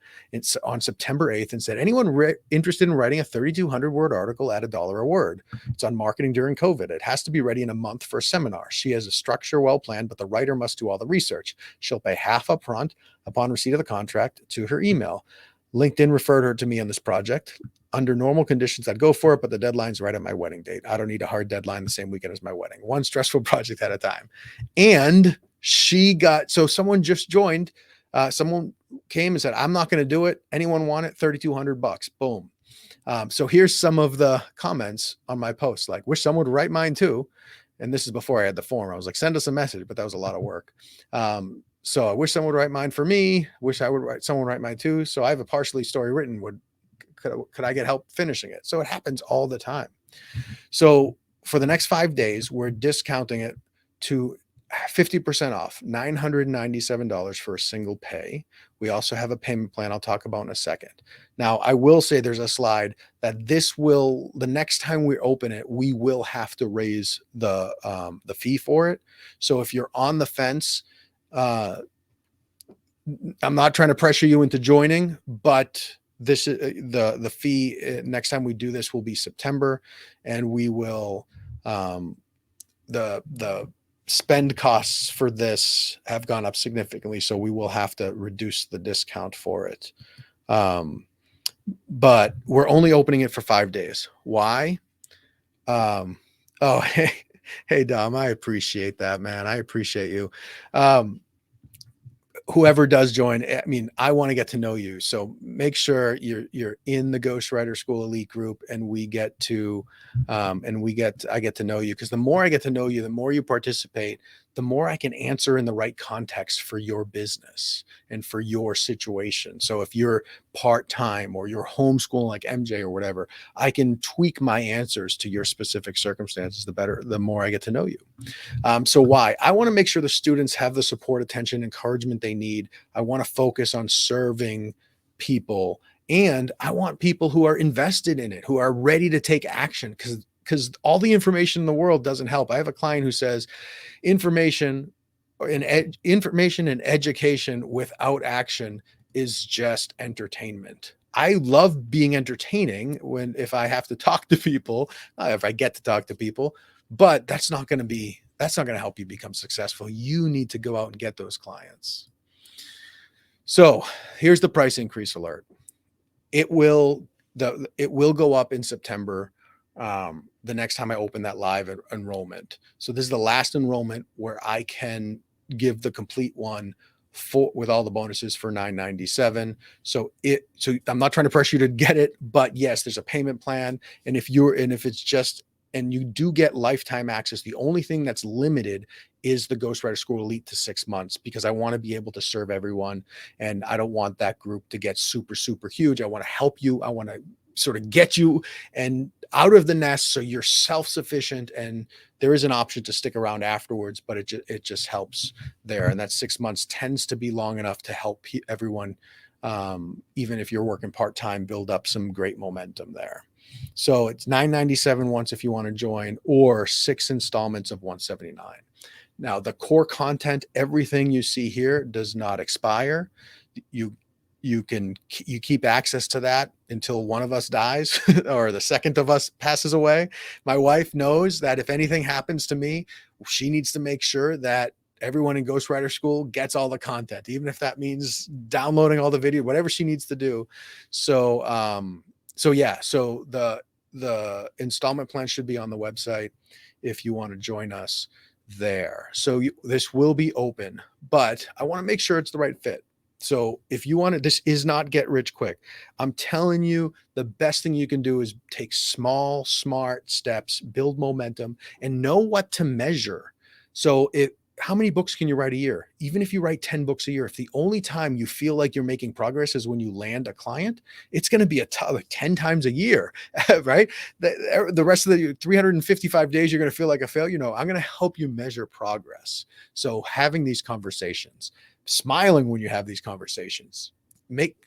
on September 8th and said, anyone interested in writing a 3,200 word article at $1 a word? It's on marketing during COVID. It has to be ready in a month for a seminar. She has a structure well planned, but the writer must do all the research. She'll pay half up front upon receipt of the contract to her email. LinkedIn referred her to me on this project. Under normal conditions, I'd go for it, but the deadline's right at my wedding date. I don't need a hard deadline the same weekend as my wedding. One stressful project at a time. And so someone just joined. Someone came and said, I'm not going to do it. Anyone want it? $3,200. Boom. So here's some of the comments on my post. Like, wish someone would write mine too. And this is before I had the form. I was like, send us a message, but that was a lot of work. So I wish someone would write mine for me. Wish I would someone write mine too. So I have a partially story written. Could I get help finishing it? So it happens all the time. So for the next 5 days, we're discounting it to 50% off, $997 for a single pay. We also have a payment plan I'll talk about in a second. Now, I will say there's a slide that the next time we open it, we will have to raise the fee for it. So if you're on the fence, I'm not trying to pressure you into joining, but this is the fee next time we do this will be September, and we will the spend costs for this have gone up significantly, so we will have to reduce the discount for it. But we're only opening it for 5 days. Why? Oh, hey Dom, I appreciate that, man. I appreciate you. Whoever does join, I mean, I want to get to know you. So make sure you're in the Ghostwriter School Elite group, and I get to know you, because the more I get to know you, the more you participate, the more I can answer in the right context for your business and for your situation. So if you're part-time or you're homeschooling like MJ or whatever, I can tweak my answers to your specific circumstances. The more I get to know you. So why? I want to make sure the students have the support, attention, encouragement they need. I want to focus on serving people, and I want people who are invested in it, who are ready to take action, because all the information in the world doesn't help. I have a client who says information and education without action is just entertainment. I love being entertaining if I have to talk to people, if I get to talk to people, but that's not going to help you become successful. You need to go out and get those clients. So here's the price increase alert. It will go up in September, the next time I open that live enrollment. So this is the last enrollment where I can give the complete one with all the bonuses for $997. So I'm not trying to pressure you to get it, but yes, there's a payment plan. And if you do get lifetime access, the only thing that's limited is the Ghostwriter School Elite to 6 months, because I want to be able to serve everyone. And I don't want that group to get super, super huge. I want to help you. I want to sort of get you and out of the nest, so you're self-sufficient, and there is an option to stick around afterwards, but it just helps there. And that 6 months tends to be long enough to help everyone, even if you're working part-time, build up some great momentum there. So it's $997 once if you want to join, or 6 installments of $179. Now, the core content, everything you see here does not expire. You keep access to that until one of us dies or the second of us passes away. My wife knows that if anything happens to me, she needs to make sure that everyone in Ghostwriter School gets all the content, even if that means downloading all the video, whatever she needs to do. So the installment plan should be on the website if you want to join us there. So this will be open, but I want to make sure it's the right fit. So if you want to, this is not get rich quick. I'm telling you, the best thing you can do is take small, smart steps, build momentum, and know what to measure. So how many books can you write a year? Even if you write 10 books a year, if the only time you feel like you're making progress is when you land a client, it's going to be like 10 times a year, right? The rest of the 355 days, you're going to feel like a failure. I'm going to help you measure progress. So having these conversations, smiling when you have these conversations,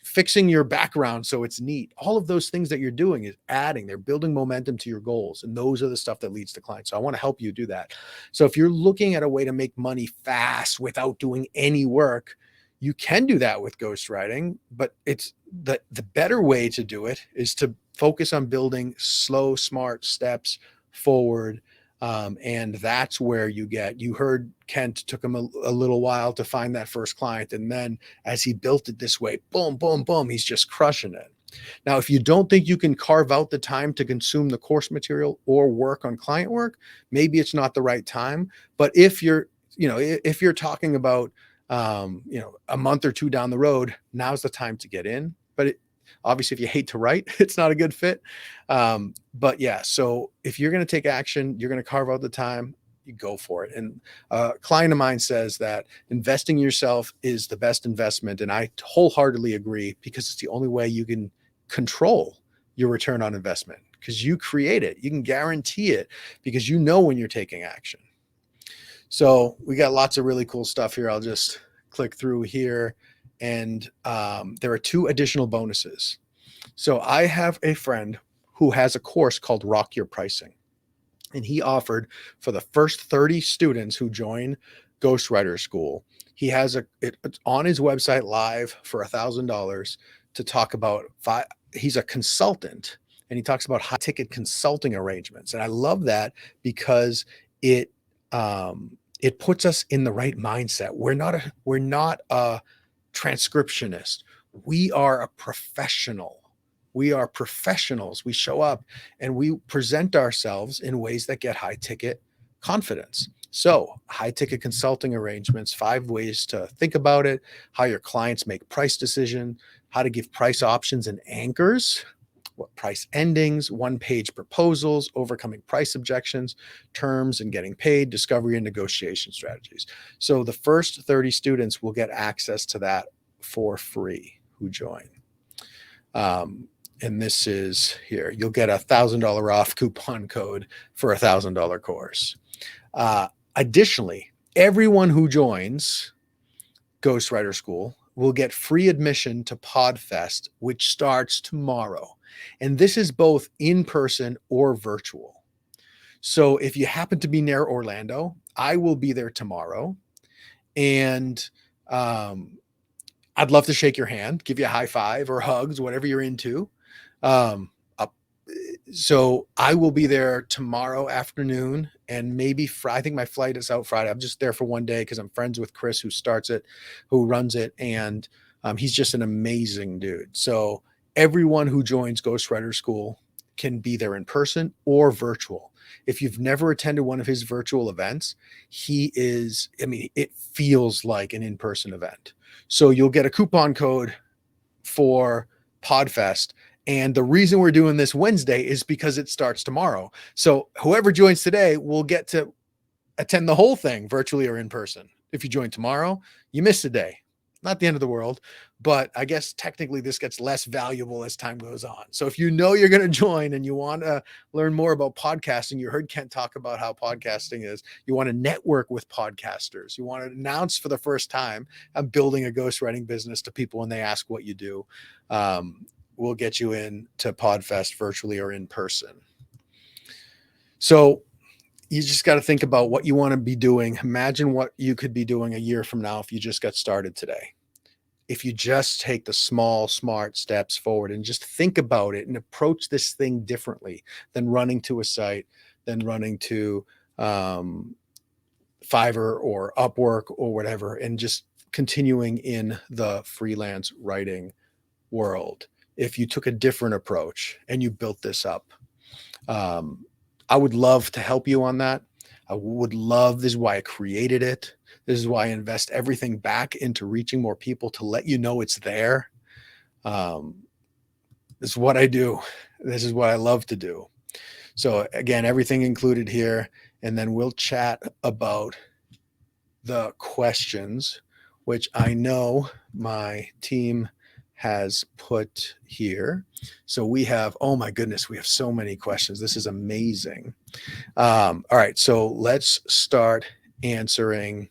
fixing your background so it's neat. All of those things that you're doing is they're building momentum to your goals. And those are the stuff that leads to clients. So I want to help you do that. So if you're looking at a way to make money fast without doing any work, you can do that with ghostwriting, but it's the better way to do it is to focus on building slow, smart steps forward. And that's where you heard Kent took him a little while to find that first client. And then as he built it this way, boom, boom, boom, he's just crushing it. Now, if you don't think you can carve out the time to consume the course material or work on client work, maybe it's not the right time. But if you're talking about, a month or two down the road, now's the time to get in. But obviously, if you hate to write, it's not a good fit. But yeah, so if you're going to take action, you're going to carve out the time, you go for it. And a client of mine says that investing in yourself is the best investment. And I wholeheartedly agree, because it's the only way you can control your return on investment, because you create it. You can guarantee it because you know when you're taking action. So we got lots of really cool stuff here. I'll just click through here. And there are 2 additional bonuses. So I have a friend who has a course called Rock Your Pricing. And he offered for the first 30 students who join Ghostwriter School, he has it's on his website live for $1,000 to talk about he's a consultant, and he talks about high ticket consulting arrangements. And I love that because it puts us in the right mindset. We're not a transcriptionist. We are a professional. We are professionals. We show up and we present ourselves in ways that get high ticket confidence. So, high ticket consulting arrangements, 5 ways to think about it, how your clients make price decision, how to give price options and anchors, what price endings, 1-page proposals, overcoming price objections, terms and getting paid, discovery and negotiation strategies. So the first 30 students will get access to that for free who join. And this is here. You'll get $1,000 off coupon code for $1,000 course. Additionally, everyone who joins Ghostwriter School will get free admission to PodFest, which starts tomorrow. And this is both in person or virtual. So if you happen to be near Orlando, I will be there tomorrow. And I'd love to shake your hand, give you a high five or hugs, whatever you're into. So I will be there tomorrow afternoon, and maybe I think my flight is out Friday. I'm just there for one day because I'm friends with Chris, who runs it. And he's just an amazing dude. So everyone who joins Ghostwriter School can be there in person or virtual. If you've never attended one of his virtual events, it feels like an in-person event. So you'll get a coupon code for PodFest. And the reason we're doing this Wednesday is because it starts tomorrow. So whoever joins today will get to attend the whole thing virtually or in person. If you join tomorrow, you missed a day. Not the end of the world, but I guess technically this gets less valuable as time goes on. So if you know you're going to join and you want to learn more about podcasting, you heard Kent talk about how podcasting is, you want to network with podcasters, you want to announce for the first time, I'm building a ghostwriting business to people when they ask what you do. We'll get you in to PodFest virtually or in person. So you just got to think about what you want to be doing. Imagine what you could be doing a year from now if you just got started today. If you just take the small, smart steps forward and just think about it and approach this thing differently than running to a site, than running to Fiverr or Upwork or whatever, and just continuing in the freelance writing world. If you took a different approach and you built this up, I would love to help you on that. This is why I created it. This is why I invest everything back into reaching more people to let you know it's there. This is what I do. This is what I love to do. So again, everything included here, and then we'll chat about the questions, which I know my team has put here. So we have, oh my goodness, we have so many questions. This is amazing. All right, so let's start answering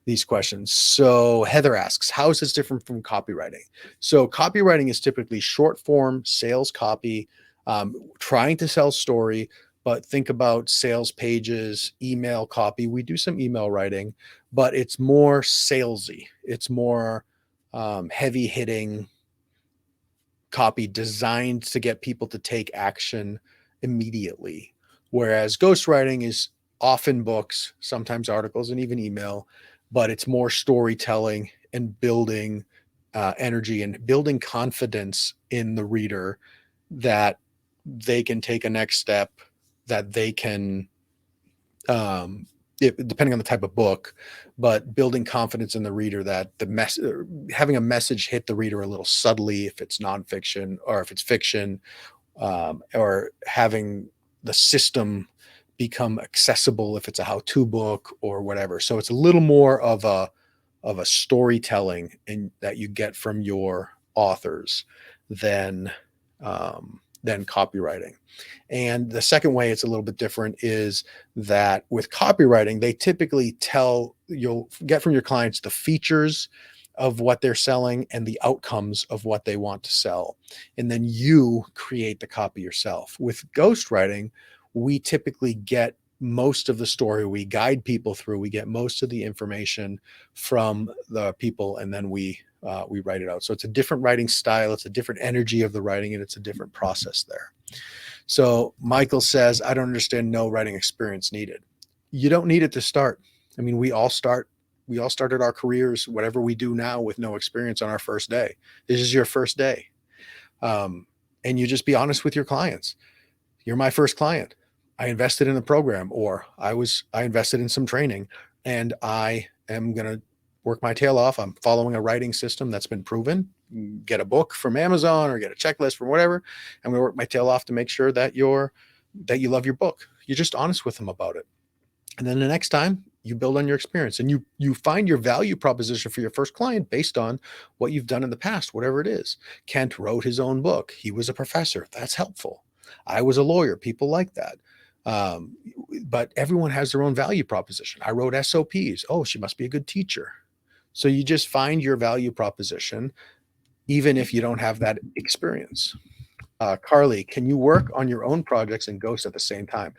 these questions. So Heather asks, how is this different from copywriting? So copywriting is typically short form sales copy, trying to sell story, but think about sales pages, email copy. We do some email writing, but it's more salesy. It's more heavy hitting copy designed to get people to take action immediately. Whereas ghostwriting is often books, sometimes articles, and even email, but it's more storytelling and building energy and building confidence in the reader that they can take a next step, that they can, depending on the type of book, but building confidence in the reader that having a message hit the reader a little subtly if it's nonfiction or if it's fiction, or having the system become accessible if it's a how-to book or whatever. So it's a little more of a storytelling that you get from your authors than copywriting. And the second way it's a little bit different is that with copywriting, they typically you'll get from your clients the features of what they're selling and the outcomes of what they want to sell. And then you create the copy yourself. With ghostwriting, we typically get most of the story. We guide people through, we get most of the information from the people, and then we we write it out. So it's a different writing style. It's a different energy of the writing, and it's a different process there. So Michael says, I don't understand, no writing experience needed. You don't need it to start. I mean, we all started our careers, whatever we do now, with no experience on our first day. This is your first day. And you just be honest with your clients. You're my first client. I invested in the program, or I invested in some training, and I am going to work my tail off. I'm following a writing system that's been proven. Get a book from Amazon or get a checklist from whatever. I'm going to work my tail off to make sure that you love your book. You're just honest with them about it. And then the next time you build on your experience, and you find your value proposition for your first client based on what you've done in the past, whatever it is. Kent wrote his own book. He was a professor. That's helpful. I was a lawyer. People like that. But everyone has their own value proposition. I wrote SOPs. Oh, she must be a good teacher. So you just find your value proposition, even if you don't have that experience. Carly, can you work on your own projects and Ghost at the same time?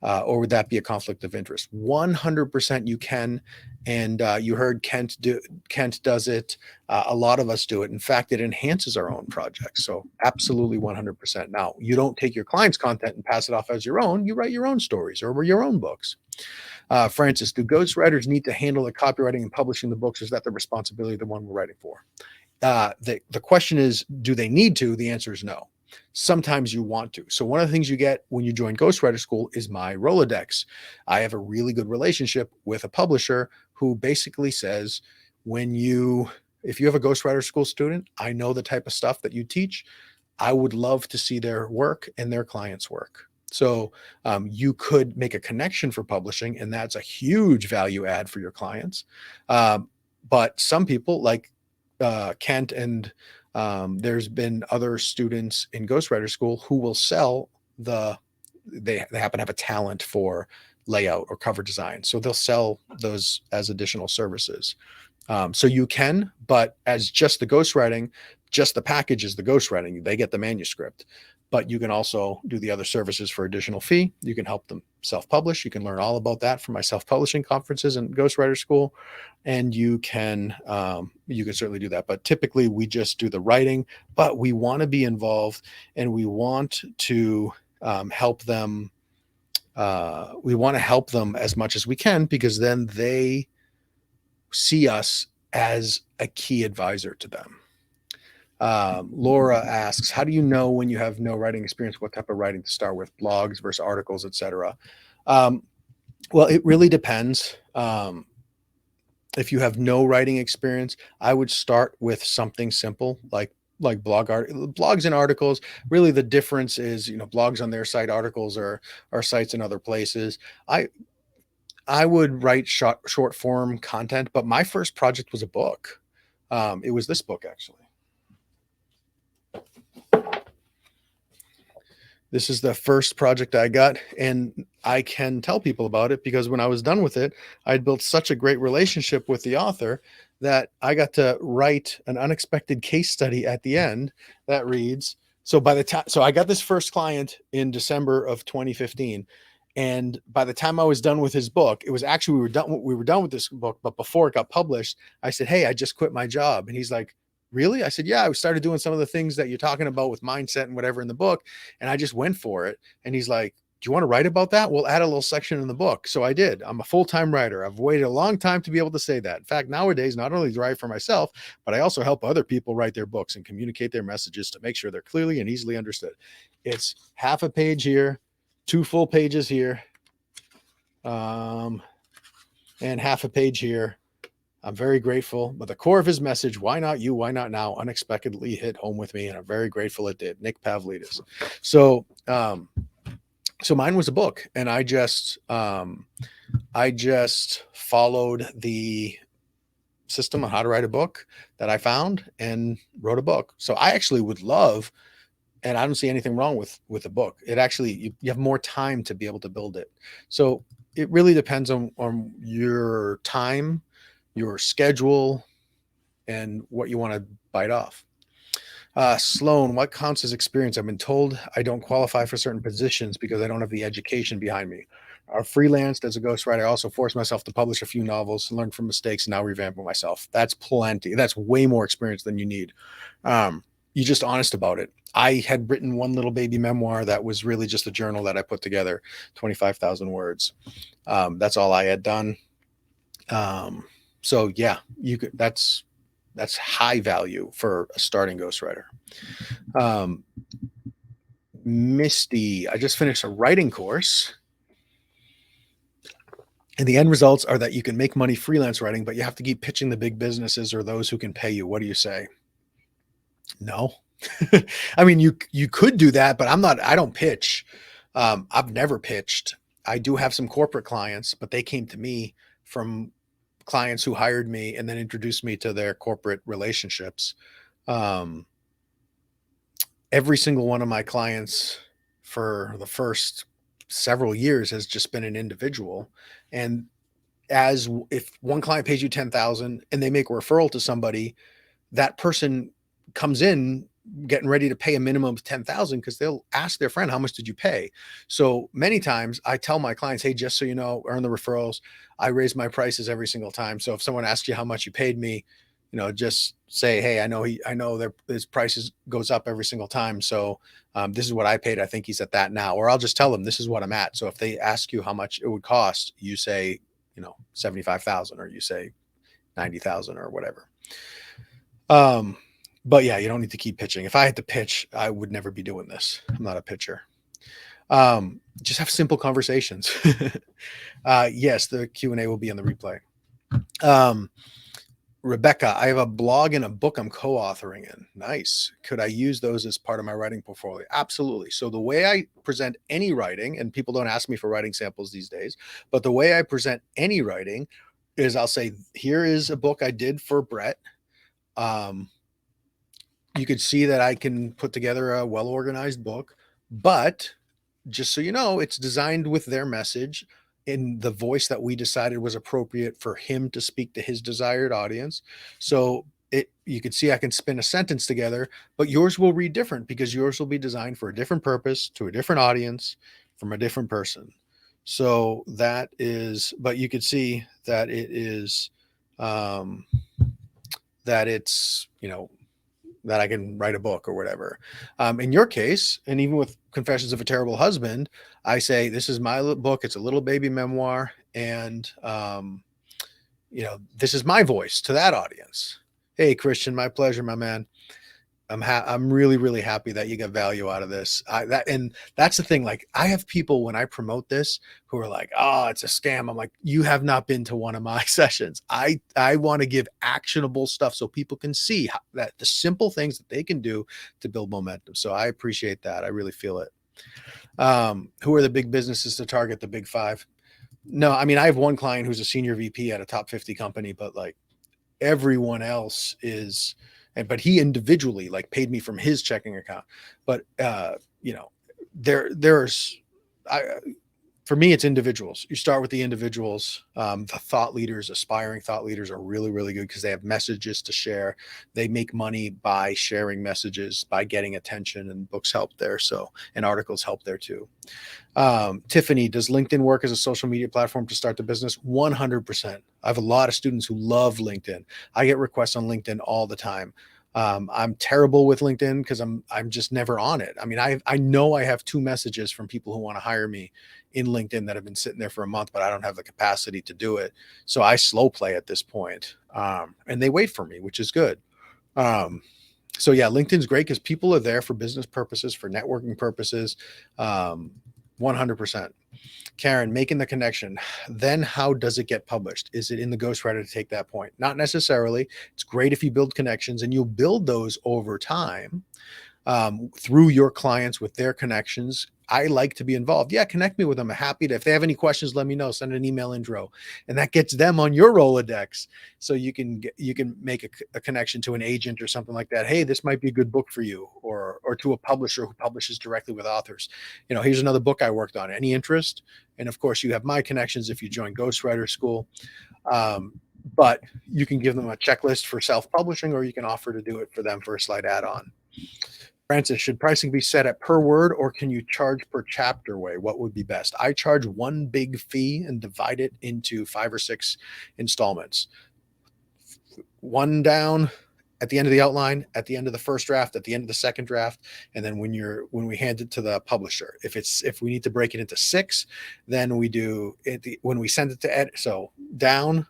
Or would that be a conflict of interest? 100% you can. And you heard Kent does it. A lot of us do it. In fact, it enhances our own projects. So absolutely 100%. Now, you don't take your client's content and pass it off as your own. You write your own stories or your own books. Francis, do ghostwriters need to handle the copywriting and publishing the books? Or is that the responsibility of the one we're writing for? The question is, do they need to? The answer is no. Sometimes you want to. So one of the things you get when you join Ghostwriter School is my Rolodex. I have a really good relationship with a publisher who basically says, if you have a Ghostwriter School student, I know the type of stuff that you teach. I would love to see their work and their clients' work. So you could make a connection for publishing, and that's a huge value add for your clients. But some people like Kent and there's been other students in Ghostwriter School who will sell they happen to have a talent for layout or cover design. So they'll sell those as additional services. So you can, but as just the ghostwriting, just the package is the ghostwriting. They get the manuscript, but you can also do the other services for additional fee. You can help them self-publish. You can learn all about that from my self-publishing conferences and Ghostwriter School. And you can certainly do that. But typically we just do the writing, but we want to be involved, and we want to help them. We want to help them as much as we can, because then they see us as a key advisor to them. Laura asks, how do you know when you have no writing experience, what type of writing to start with, blogs versus articles, etc.? Well, it really depends. If you have no writing experience, I would start with something simple like blogs and articles. Really, the difference is, blogs on their site, articles are sites in other places. I would write short form content, but my first project was a book. It was this book, actually. This is the first project I got, and I can tell people about it because when I was done with it, I'd built such a great relationship with the author that I got to write an unexpected case study at the end that reads, so I got this first client in December of 2015. And by the time I was done with his book, it was actually, we were done with this book, but before it got published, I said, hey, I just quit my job. And he's like, really? I said, yeah, I started doing some of the things that you're talking about with mindset and whatever in the book. And I just went for it. And he's like, do you want to write about that? We'll add a little section in the book. So I did. I'm a full-time writer. I've waited a long time to be able to say that. In fact, nowadays, not only do I write for myself, but I also help other people write their books and communicate their messages to make sure they're clearly and easily understood. It's half a page here, 2 full pages here, and half a page here. I'm very grateful, but the core of his message, why not you, why not now, unexpectedly hit home with me, and I'm very grateful it did. Nick Pavlidis. So mine was a book, and I just followed the system on how to write a book that I found and wrote a book. So I actually would love, and I don't see anything wrong with a book. It actually, you have more time to be able to build it. So it really depends on your time, your schedule, and what you want to bite off. Sloan, what counts as experience? I've been told I don't qualify for certain positions because I don't have the education behind me. Freelanced as a ghostwriter. I also forced myself to publish a few novels, learn from mistakes, and now revamping myself. That's plenty. That's way more experience than you need. You're just honest about it. I had written one little baby memoir that was really just a journal that I put together, 25,000 words. That's all I had done. So yeah, you could, that's high value for a starting ghostwriter. Misty, I just finished a writing course. And the end results are that you can make money freelance writing, but you have to keep pitching the big businesses or those who can pay you. What do you say? No. I mean, you could do that, but I don't pitch. I've never pitched. I do have some corporate clients, but they came to me from clients who hired me and then introduced me to their corporate relationships. Every single one of my clients for the first several years has just been an individual. And as if one client pays you 10,000 and they make a referral to somebody, that person comes in getting ready to pay a minimum of 10,000 because they'll ask their friend, how much did you pay? So many times I tell my clients, hey, just so you know, earn the referrals. I raise my prices every single time. So if someone asks you how much you paid me, just say, hey, I know his prices goes up every single time. So this is what I paid. I think he's at that now, or I'll just tell them this is what I'm at. So if they ask you how much it would cost, you say, 75,000, or you say 90,000 or whatever. But yeah, you don't need to keep pitching. If I had to pitch, I would never be doing this. I'm not a pitcher. Just have simple conversations. Yes, the Q&A will be in the replay. Rebecca, I have a blog and a book I'm co-authoring in. Nice. Could I use those as part of my writing portfolio? Absolutely. So the way I present any writing, and people don't ask me for writing samples these days, but the way I present any writing is I'll say, here is a book I did for Brett. You could see that I can put together a well-organized book, but just so you know, it's designed with their message in the voice that we decided was appropriate for him to speak to his desired audience. So you could see I can spin a sentence together, but yours will read different because yours will be designed for a different purpose, to a different audience, from a different person. So that is, but you could see that it is, that it's, that I can write a book or whatever. In your case, and even with Confessions of a Terrible Husband, I say, this is my book. It's a little baby memoir. And, this is my voice to that audience. Hey, Christian, my pleasure, my man. I'm really, really happy that you got value out of this. And that's the thing. Like, I have people when I promote this who are like, oh, it's a scam. I'm like, you have not been to one of my sessions. I want to give actionable stuff so people can see that the simple things that they can do to build momentum. So I appreciate that. I really feel it. Who are the big businesses to target? The big five? No, I mean, I have one client who's a senior VP at a top 50 company, but like everyone else is, but he individually like paid me from his checking account. But for me, it's individuals. You start with the individuals. The thought leaders, aspiring thought leaders, are really, really good because they have messages to share. They make money by sharing messages, by getting attention, and books help there. And articles help there too. Tiffany, does LinkedIn work as a social media platform to start the business? 100%. I have a lot of students who love LinkedIn. I get requests on LinkedIn all the time. I'm terrible with LinkedIn because I'm just never on it. I mean, I know I have 2 messages from people who want to hire me in LinkedIn that have been sitting there for a month, but I don't have the capacity to do it. So I slow play at this point. And they wait for me, which is good. So yeah, LinkedIn's great because people are there for business purposes, for networking purposes. 100%. Karen, making the connection. Then how does it get published? Is it in the ghostwriter to take that point? Not necessarily. It's great if you build connections, and you'll build those over time through your clients with their connections. I like to be involved. Yeah, connect me with them. I'm happy to. If they have any questions, let me know. Send an email intro, and that gets them on your Rolodex. So you can make a connection to an agent or something like that. Hey, this might be a good book for you, or to a publisher who publishes directly with authors. Here's another book I worked on. Any interest? And of course, you have my connections if you join Ghostwriter School. But you can give them a checklist for self-publishing, or you can offer to do it for them for a slight add-on. Francis, should pricing be set at per word or can you charge per chapter way? What would be best? I charge one big fee and divide it into 5 or 6 installments. One down at the end of the outline, at the end of the first draft, at the end of the second draft, and then when we hand it to the publisher. If we need to break it into 6, then we do it when we send it to edit. So down,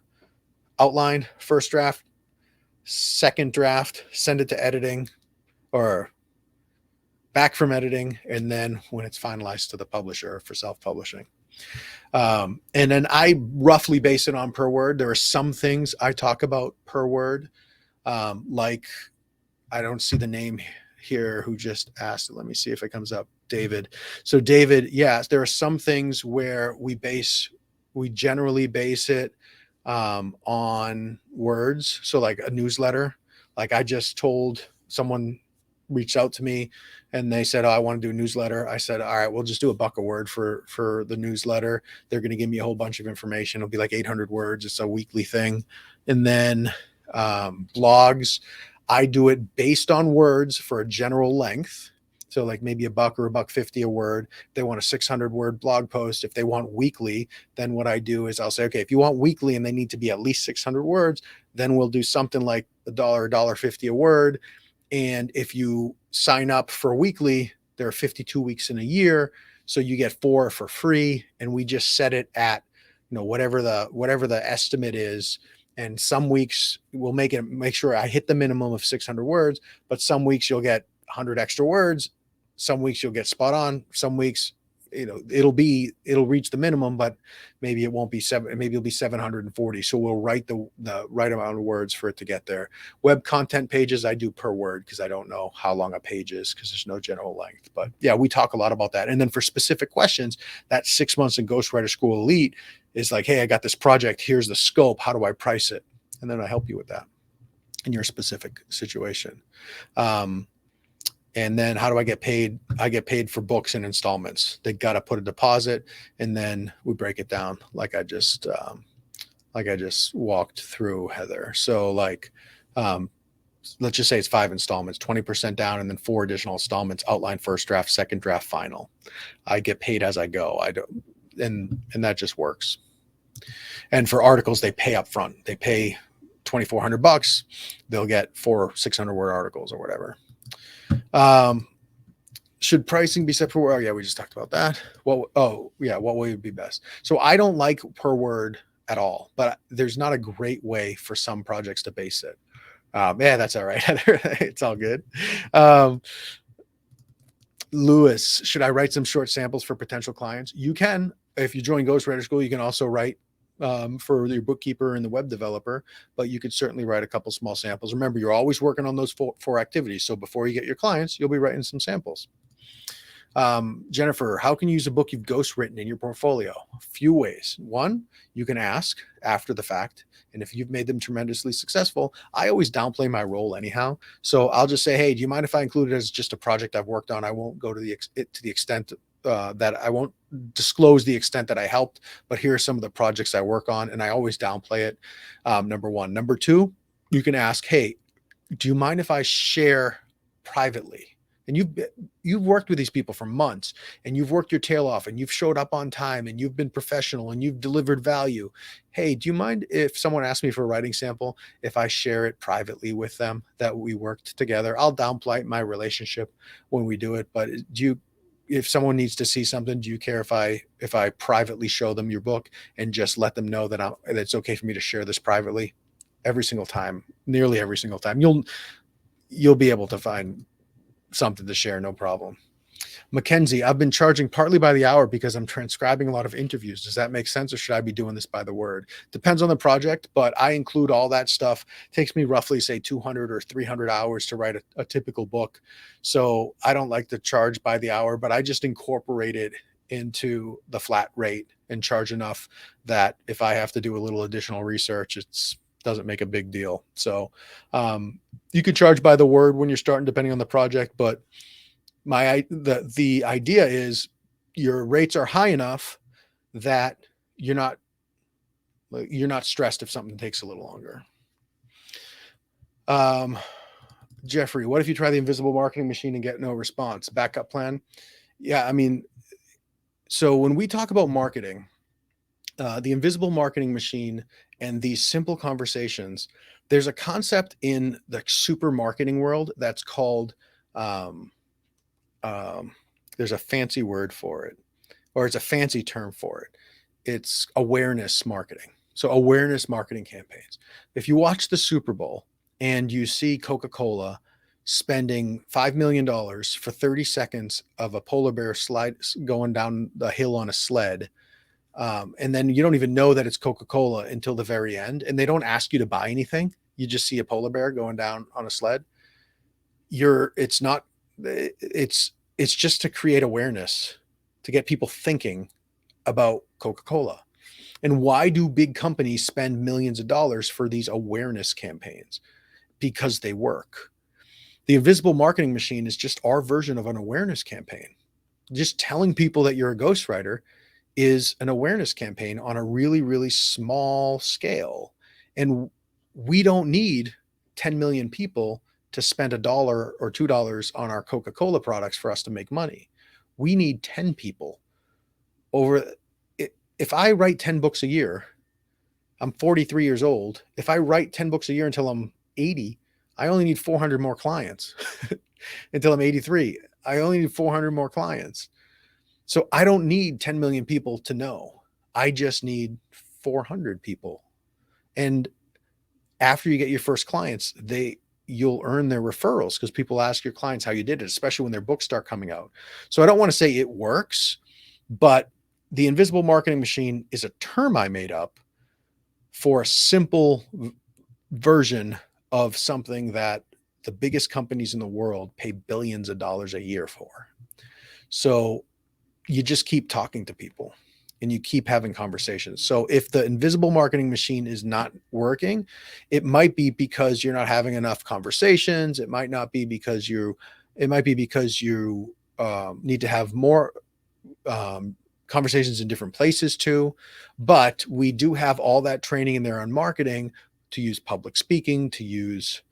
outline, first draft, second draft, send it to editing, or back from editing, and then when it's finalized to the publisher for self-publishing. And then I roughly base it on per word. There are some things I talk about per word, like I don't see the name here who just asked. Let me see if it comes up. David. So David, yes, there are some things where we generally base it on words. So like a newsletter, like I just told someone reached out to me and they said, oh, I want to do a newsletter. I said, all right, we'll just do $1 a word for the newsletter. They're going to give me a whole bunch of information. It'll be like 800 words. It's a weekly thing. And then blogs, I do it based on words for a general length. So like maybe $1 or $1.50 a word. If they want a 600 word blog post, if they want weekly, then what I do is I'll say, okay, if you want weekly and they need to be at least 600 words, then we'll do something like $1, $1.50 a word. And if you sign up for weekly, there are 52 weeks in a year. So you get 4 for free. And we just set it at, whatever the estimate is. And some weeks we'll make sure I hit the minimum of 600 words, but some weeks you'll get 100 extra words. Some weeks you'll get spot on. Some weeks, it'll reach the minimum, but maybe it won't be maybe it'll be 740. So we'll write the right amount of words for it to get there. Web content pages, I do per word because I don't know how long a page is because there's no general length. But yeah, we talk a lot about that. And then for specific questions, that 6 months in Ghostwriter School Elite is like, hey, I got this project. Here's the scope. How do I price it? And then I help you with that in your specific situation. And then how do I get paid? I get paid for books in installments. They got to put a deposit and then we break it down like I just walked through, Heather. So like, let's just say it's 5 installments, 20% down, and then 4 additional installments, outline, first draft, second draft, final. I get paid as I go. And that just works. And for articles, they pay up front. They pay $2,400. They'll get 4 600 word articles or whatever. Should pricing be set per word? Oh yeah, we just talked about that. What way would be best? So I don't like per word at all, but there's not a great way for some projects to base it. Yeah, that's all right. It's all good. Lewis, should I write some short samples for potential clients? You can. If you join Ghostwriter School, you can also write for your bookkeeper and the web developer, but you could certainly write a couple small samples. Remember, you're always working on those four activities. So before you get your clients, you'll be writing some samples. Jennifer, how can you use a book you've ghostwritten in your portfolio? A few ways. One, you can ask after the fact. And if you've made them tremendously successful, I always downplay my role anyhow. So I'll just say, hey, do you mind if I include it as just a project I've worked on? I won't go to the extent that I won't disclose the extent that I helped, but here are some of the projects I work on. And I always downplay it. Number one. Number two, you can ask, hey, do you mind if I share privately? And you've worked with these people for months and you've worked your tail off and you've showed up on time and you've been professional and you've delivered value. Hey, do you mind if someone asks me for a writing sample, if I share it privately with them that we worked together? I'll downplay my relationship when we do it, but if someone needs to see something, do you care if I privately show them your book and just let them know that it's okay for me to share this privately? Every single time, nearly every single time, you'll be able to find something to share, no problem. Mackenzie, I've been charging partly by the hour because I'm transcribing a lot of interviews. Does that make sense, or should I be doing this by the word? Depends on the project, but I include all that stuff. It takes me roughly, say, 200 or 300 hours to write a typical book. So I don't like to charge by the hour, but I just incorporate it into the flat rate and charge enough that if I have to do a little additional research, it doesn't make a big deal. So you could charge by the word when you're starting, depending on the project, but the idea is your rates are high enough that you're not stressed if something takes a little longer. Jeffrey, what if you try the invisible marketing machine and get no response? Backup plan? Yeah, I mean, so when we talk about marketing, the invisible marketing machine and these simple conversations, there's a concept in the super marketing world that's called, um, there's a fancy word for it, or it's a fancy term for it. It's awareness marketing. So awareness marketing campaigns. If you watch the Super Bowl and you see Coca-Cola spending $5 million for 30 seconds of a polar bear slide going down the hill on a sled, and then you don't even know that it's Coca-Cola until the very end, and they don't ask you to buy anything. You just see a polar bear going down on a sled. It's just to create awareness, to get people thinking about Coca-Cola. And why do big companies spend millions of dollars for these awareness campaigns? Because they work. The invisible marketing machine is just our version of an awareness campaign. Just telling people that you're a ghostwriter is an awareness campaign on a really, really small scale. And we don't need 10 million people to spend $1 or $2 on our Coca-Cola products for us to make money. We need 10 people over. If I write 10 books a year, I'm 43 years old. If I write 10 books a year until I'm 80, I only need 400 more clients. Until I'm 83, I only need 400 more clients. So I don't need 10 million people to know. I just need 400 people. And after you get your first clients, you'll earn their referrals because people ask your clients how you did it, especially when their books start coming out. So I don't want to say it works, but the invisible marketing machine is a term I made up for a simple version of something that the biggest companies in the world pay billions of dollars a year for. So you just keep talking to people and you keep having conversations. So if the invisible marketing machine is not working, it might be because you're not having enough conversations. It might be because you need to have more conversations in different places too. But we do have all that training in there on marketing, to use public speaking, to use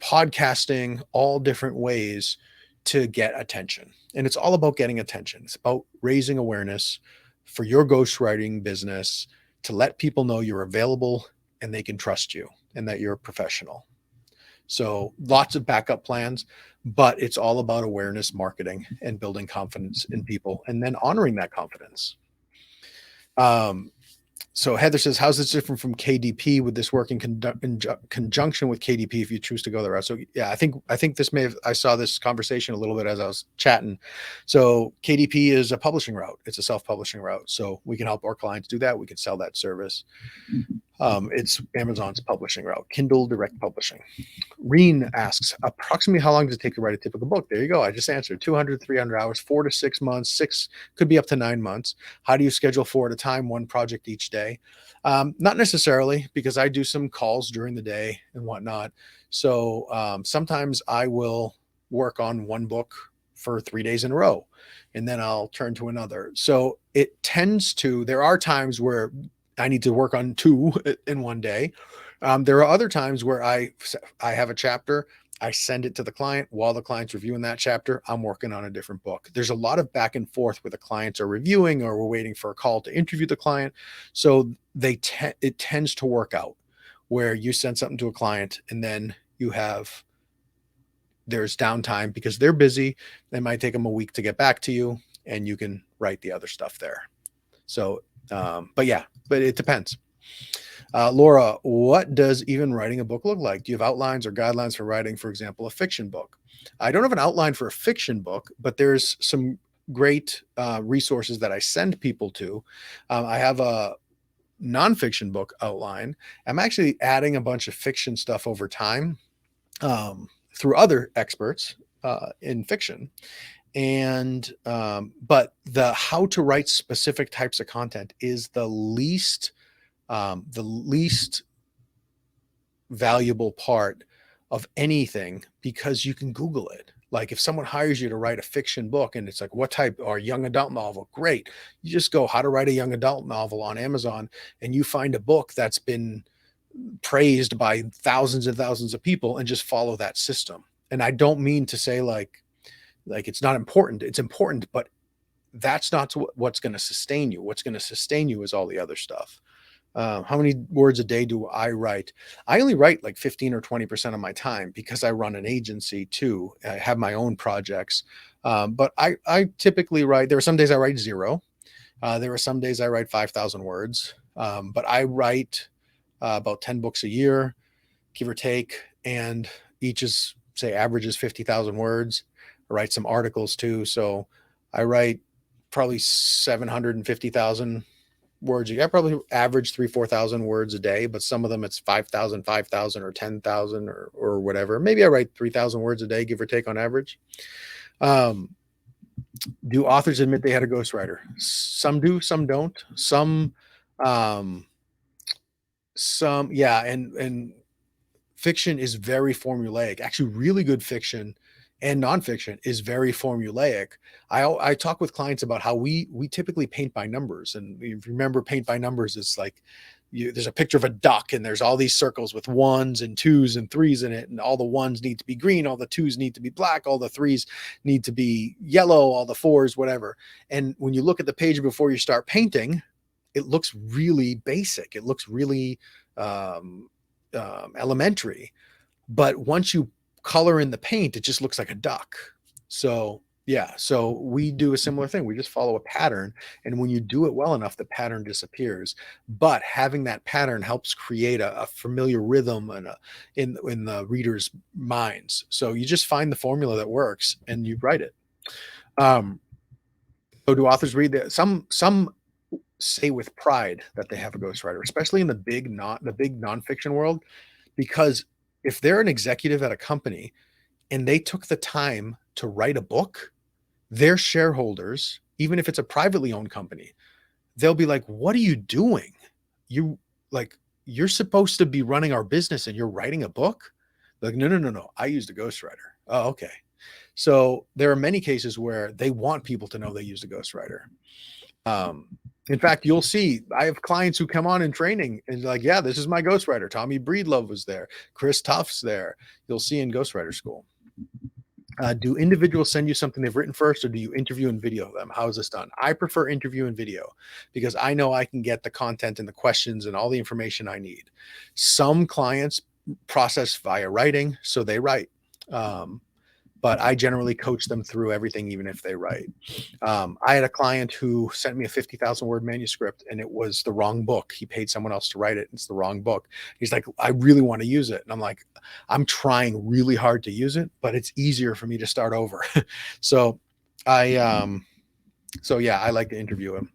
podcasting, all different ways to get attention. And it's all about getting attention. It's about raising awareness for your ghostwriting business, to let people know you're available and they can trust you and that you're a professional. So lots of backup plans, but it's all about awareness marketing and building confidence in people and then honoring that confidence. So Heather says, how's this different from KDP? Would this work in conjunction with KDP if you choose to go the route? So yeah, I think this I saw this conversation a little bit as I was chatting. So KDP is a publishing route. It's a self-publishing route. So we can help our clients do that. We can sell that service. It's Amazon's publishing route, Kindle Direct Publishing. Reen asks, approximately how long does it take to write a typical book? There you go. I just answered 200, 300 hours, 4 to 6 months, 6 could be up to 9 months. How do you schedule 4 at a time, one project each day? Not necessarily, because I do some calls during the day and whatnot. So sometimes I will work on one book for 3 days in a row, and then I'll turn to another. So it tends to, there are times where I need to work on 2 in one day. There are other times where I have a chapter, I send it to the client. While the client's reviewing that chapter, I'm working on a different book. There's a lot of back and forth where the clients are reviewing or we're waiting for a call to interview the client. So it tends to work out where you send something to a client and then there's downtime because they're busy. It might take them a week to get back to you and you can write the other stuff there. So, but it depends. Laura, what does even writing a book look like? Do you have outlines or guidelines for writing, for example, a fiction book? I don't have an outline for a fiction book, but there's some great resources that I send people to. I have a nonfiction book outline. I'm actually adding a bunch of fiction stuff over time through other experts in fiction. And but the how to write specific types of content is the least valuable part of anything, because you can Google it. Like if someone hires you to write a fiction book and it's like, what type, or young adult novel? Great. You just go how to write a young adult novel on Amazon and you find a book that's been praised by thousands and thousands of people and just follow that system. And I don't mean to say like it's not important. It's important, but that's not what's going to sustain you. What's going to sustain you is all the other stuff. How many words a day do I write? I only write like 15 or 20% of my time because I run an agency too. I have my own projects. But I typically write, there are some days I write 0. There are some days I write 5,000 words. But I write about 10 books a year, give or take. And each is, say, averages 50,000 words. I write some articles too. So I write probably 750,000 words. I probably average 4,000 words a day, but some of them it's 5,000, or 10,000 or whatever. Maybe I write 3,000 words a day, give or take on average. Do authors admit they had a ghostwriter? Some do, some don't. Some, yeah. And fiction is very formulaic. Actually, really good fiction and nonfiction is very formulaic. I talk with clients about how we typically paint by numbers. And if you remember, paint by numbers is like there's a picture of a duck and there's all these circles with 1s and 2s and 3s in it. And all the 1s need to be green. All the 2s need to be black. All the 3s need to be yellow. All the 4s, whatever. And when you look at the page before you start painting, it looks really basic. It looks really elementary. But once you color in the paint, it just looks like a duck. So yeah, so we do a similar thing. We just follow a pattern, and when you do it well enough, the pattern disappears. But having that pattern helps create a familiar rhythm and in the reader's minds. So you just find the formula that works and you write it. So do authors read that? Some say with pride that they have a ghostwriter, especially in the big nonfiction world, because if they're an executive at a company and they took the time to write a book, their shareholders, even if it's a privately owned company, they'll be like, what are you doing? You're supposed to be running our business and you're writing a book? Like, no. I used a ghostwriter. Oh, okay. So there are many cases where they want people to know they used a ghostwriter. In fact, you'll see, I have clients who come on in training and like, yeah, this is my ghostwriter. Tommy Breedlove was there. Chris Tuff's there. You'll see in Ghostwriter School. Do individuals send you something they've written first, or do you interview and video them? How is this done? I prefer interview and video because I know I can get the content and the questions and all the information I need. Some clients process via writing, so they write. But I generally coach them through everything, even if they write. I had a client who sent me a 50,000 word manuscript and it was the wrong book. He paid someone else to write it. It's the wrong book. He's like, I really want to use it. And I'm like, I'm trying really hard to use it, but it's easier for me to start over. So yeah, I like to interview him.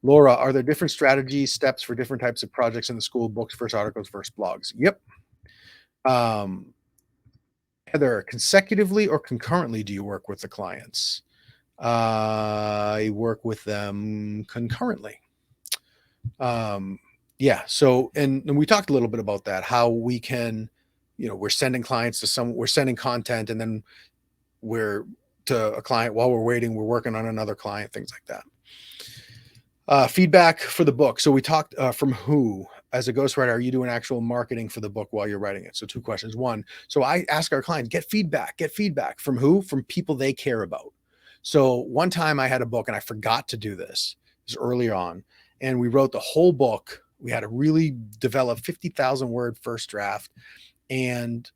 Laura, are there different strategies, steps for different types of projects in the school, books, first articles, first blogs? Yep. Heather, consecutively or concurrently do you work with the clients? I work with them concurrently. Yeah. So, and we talked a little bit about that, how we can, we're sending clients to we're sending content, and then we're to a client while we're waiting, we're working on another client, things like that. Feedback for the book. So we talked from who? As a ghostwriter, are you doing actual marketing for the book while you're writing it? So 2 questions. 1, so I ask our clients, get feedback from who? From people they care about. So one time I had a book and I forgot to do this. This was earlier on. And we wrote the whole book. We had a really developed 50,000 word first draft. And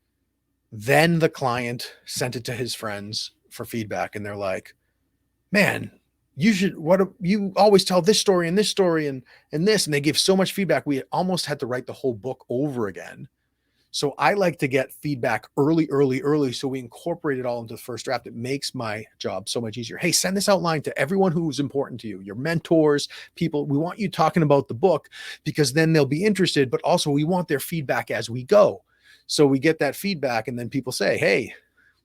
then the client sent it to his friends for feedback. And they're like, man, you always tell this story and this story and this, and they give so much feedback. We almost had to write the whole book over again. So I like to get feedback early. So we incorporate it all into the first draft. It makes my job so much easier. Hey, send this outline to everyone who's important to you, your mentors, people. We want you talking about the book because then they'll be interested, but also we want their feedback as we go. So we get that feedback and then people say, hey,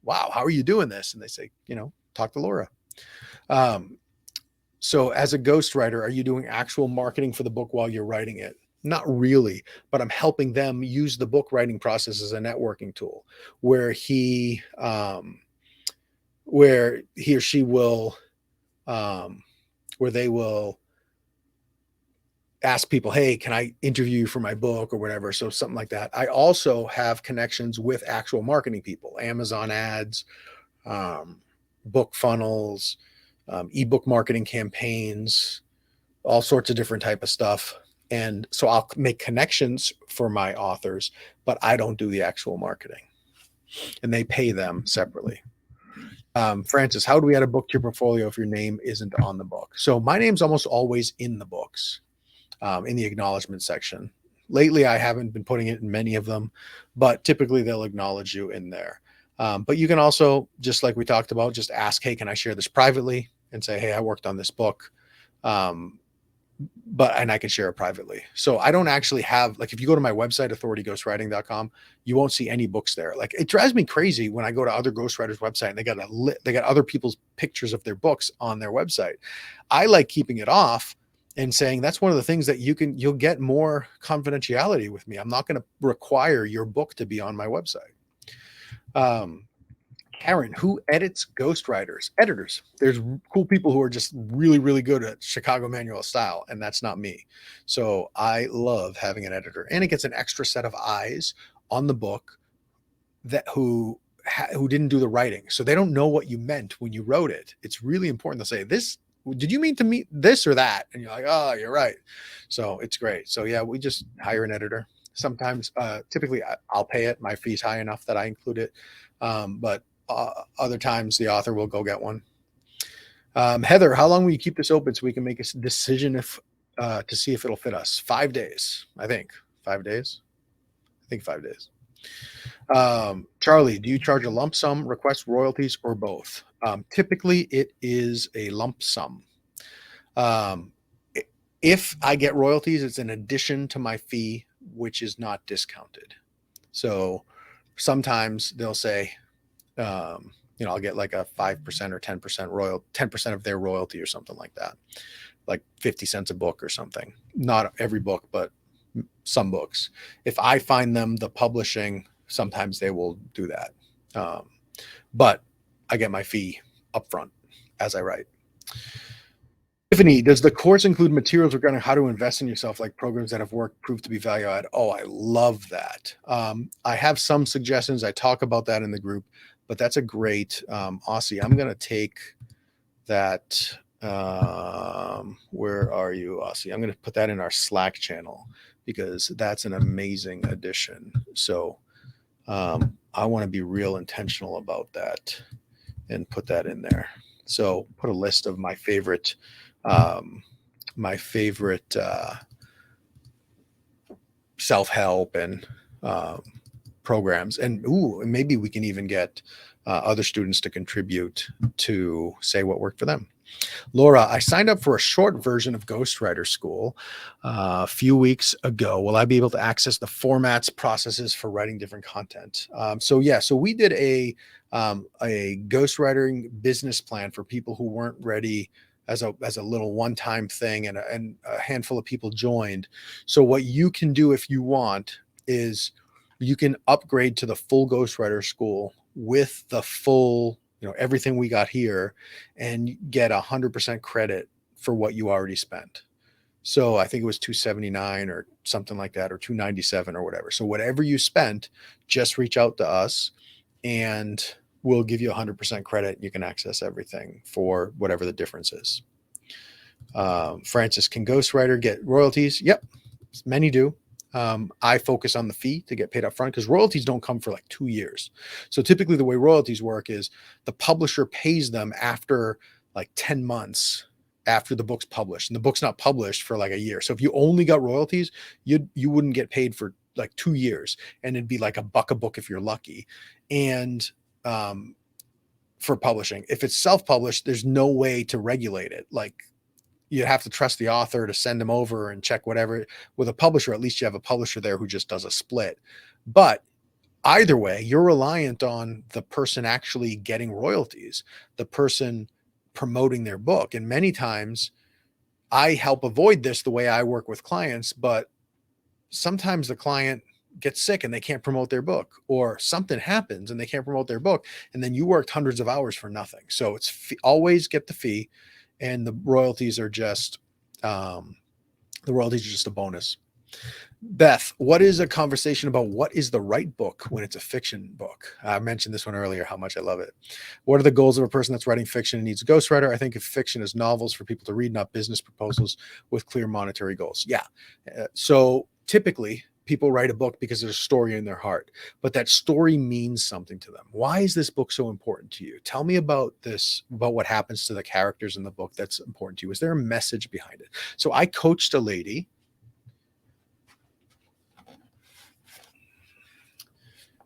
wow, how are you doing this? And they say, talk to Laura. So as a ghostwriter, are you doing actual marketing for the book while you're writing it? Not really, but I'm helping them use the book writing process as a networking tool where he or she will, where they will ask people, hey, can I interview you for my book or whatever? So something like that. I also have connections with actual marketing people, Amazon ads, book funnels, ebook marketing campaigns, all sorts of different type of stuff. And so I'll make connections for my authors, but I don't do the actual marketing, and they pay them separately. Francis, how do we add a book to your portfolio if your name isn't on the book? So my name's almost always in the books, in the acknowledgement section. Lately, I haven't been putting it in many of them, but typically they'll acknowledge you in there. But you can also, just like we talked about, just ask, hey, can I share this privately? And say, hey, I worked on this book. And I can share it privately. So I don't actually have, like, if you go to my website, authorityghostwriting.com, you won't see any books there. Like, it drives me crazy when I go to other ghostwriters' website and they got other people's pictures of their books on their website. I like keeping it off and saying that's one of the things that you'll get more confidentiality with me. I'm not going to require your book to be on my website. Karen, who edits ghostwriters? Editors. There's cool people who are just really, really good at Chicago manual style, and that's not me. So I love having an editor, and it gets an extra set of eyes on the book that who didn't do the writing, so they don't know what you meant when you wrote it. It's really important to say, this, did you mean to mean this or that? And you're like, oh, you're right. So it's great. So yeah, we just hire an editor. Sometimes, typically I'll pay it. My fee's high enough that I include it. But other times the author will go get one. Heather, how long will you keep this open so we can make a decision to see if it'll fit us? 5 days, I think. 5 days. I think 5 days. Charlie, do you charge a lump sum, request royalties, or both? Typically it is a lump sum. If I get royalties, it's in addition to my fee, which is not discounted. So sometimes they'll say, I'll get like a 5% or 10% 10% of their royalty or something like that, like 50 cents a book or something. Not every book, but some books. If I find them the publishing, sometimes they will do that. But I get my fee upfront as I write. Tiffany, does the course include materials regarding how to invest in yourself, like programs that have worked, proved to be value add? Oh, I love that. I have some suggestions. I talk about that in the group, but that's a great, Aussie. I'm going to take that. Where are you, Aussie? I'm going to put that in our Slack channel because that's an amazing addition. So I want to be real intentional about that and put that in there. So put a list of my favorite self-help and programs, and maybe we can even get other students to contribute to say what worked for them. Laura, I signed up for a short version of Ghostwriter School a few weeks ago. Will I be able to access the formats, processes for writing different content? So we did a ghostwriting business plan for people who weren't ready, as a little one-time thing, and a handful of people joined. So what you can do if you want is you can upgrade to the full Ghostwriter School with the full, everything we got here, and get 100% credit for what you already spent. So I think it was $279 or something like that, or $297 or whatever. So whatever you spent, just reach out to us and we'll give you 100% credit. You can access everything for whatever the difference is. Francis, can Ghostwriter get royalties? Yep, many do. I focus on the fee to get paid up front because royalties don't come for like 2 years. So typically the way royalties work is the publisher pays them after like 10 months after the book's published, and the book's not published for like a year. So if you only got royalties, you wouldn't get paid for like 2 years, and it'd be like $1 a book if you're lucky. And for publishing, if it's self-published, there's no way to regulate it. Like, you have to trust the author to send them over and check whatever. With a publisher, at least you have a publisher there who just does a split. But either way, you're reliant on the person actually getting royalties, the person promoting their book. And many times I help avoid this the way I work with clients, but sometimes the client gets sick and they can't promote their book, or something happens and they can't promote their book. And then you worked hundreds of hours for nothing. So it's always get the fee, and the royalties are just The royalties are just a bonus. Beth, what is a conversation about what is the right book when it's a fiction book? I mentioned this one earlier, how much I love it. What are the goals of a person that's writing fiction and needs a ghostwriter? I think of fiction as novels for people to read, not business proposals with clear monetary goals. Yeah. So typically people write a book because there's a story in their heart, but that story means something to them. Why is this book so important to you? Tell me about this, about what happens to the characters in the book that's important to you. Is there a message behind it? So I coached a lady,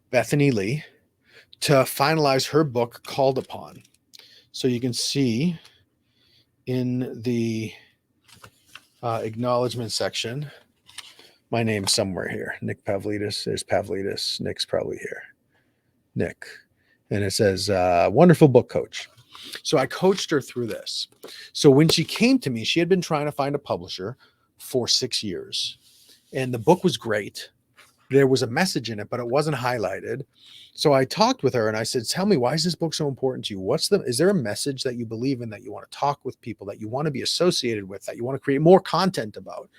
Bethany Lee, to finalize her book Called Upon. So you can see in the acknowledgement section, my name's somewhere here. Nick Pavlidis. There's Pavlidis. Nick's probably here. Nick. And it says, wonderful book coach. So I coached her through this. So when she came to me, she had been trying to find a publisher for 6 years. And the book was great. There was a message in it, but it wasn't highlighted. So I talked with her and I said, tell me, why is this book so important to you? Is there a message that you believe in, that you want to talk with people, that you want to be associated with, that you want to create more content about?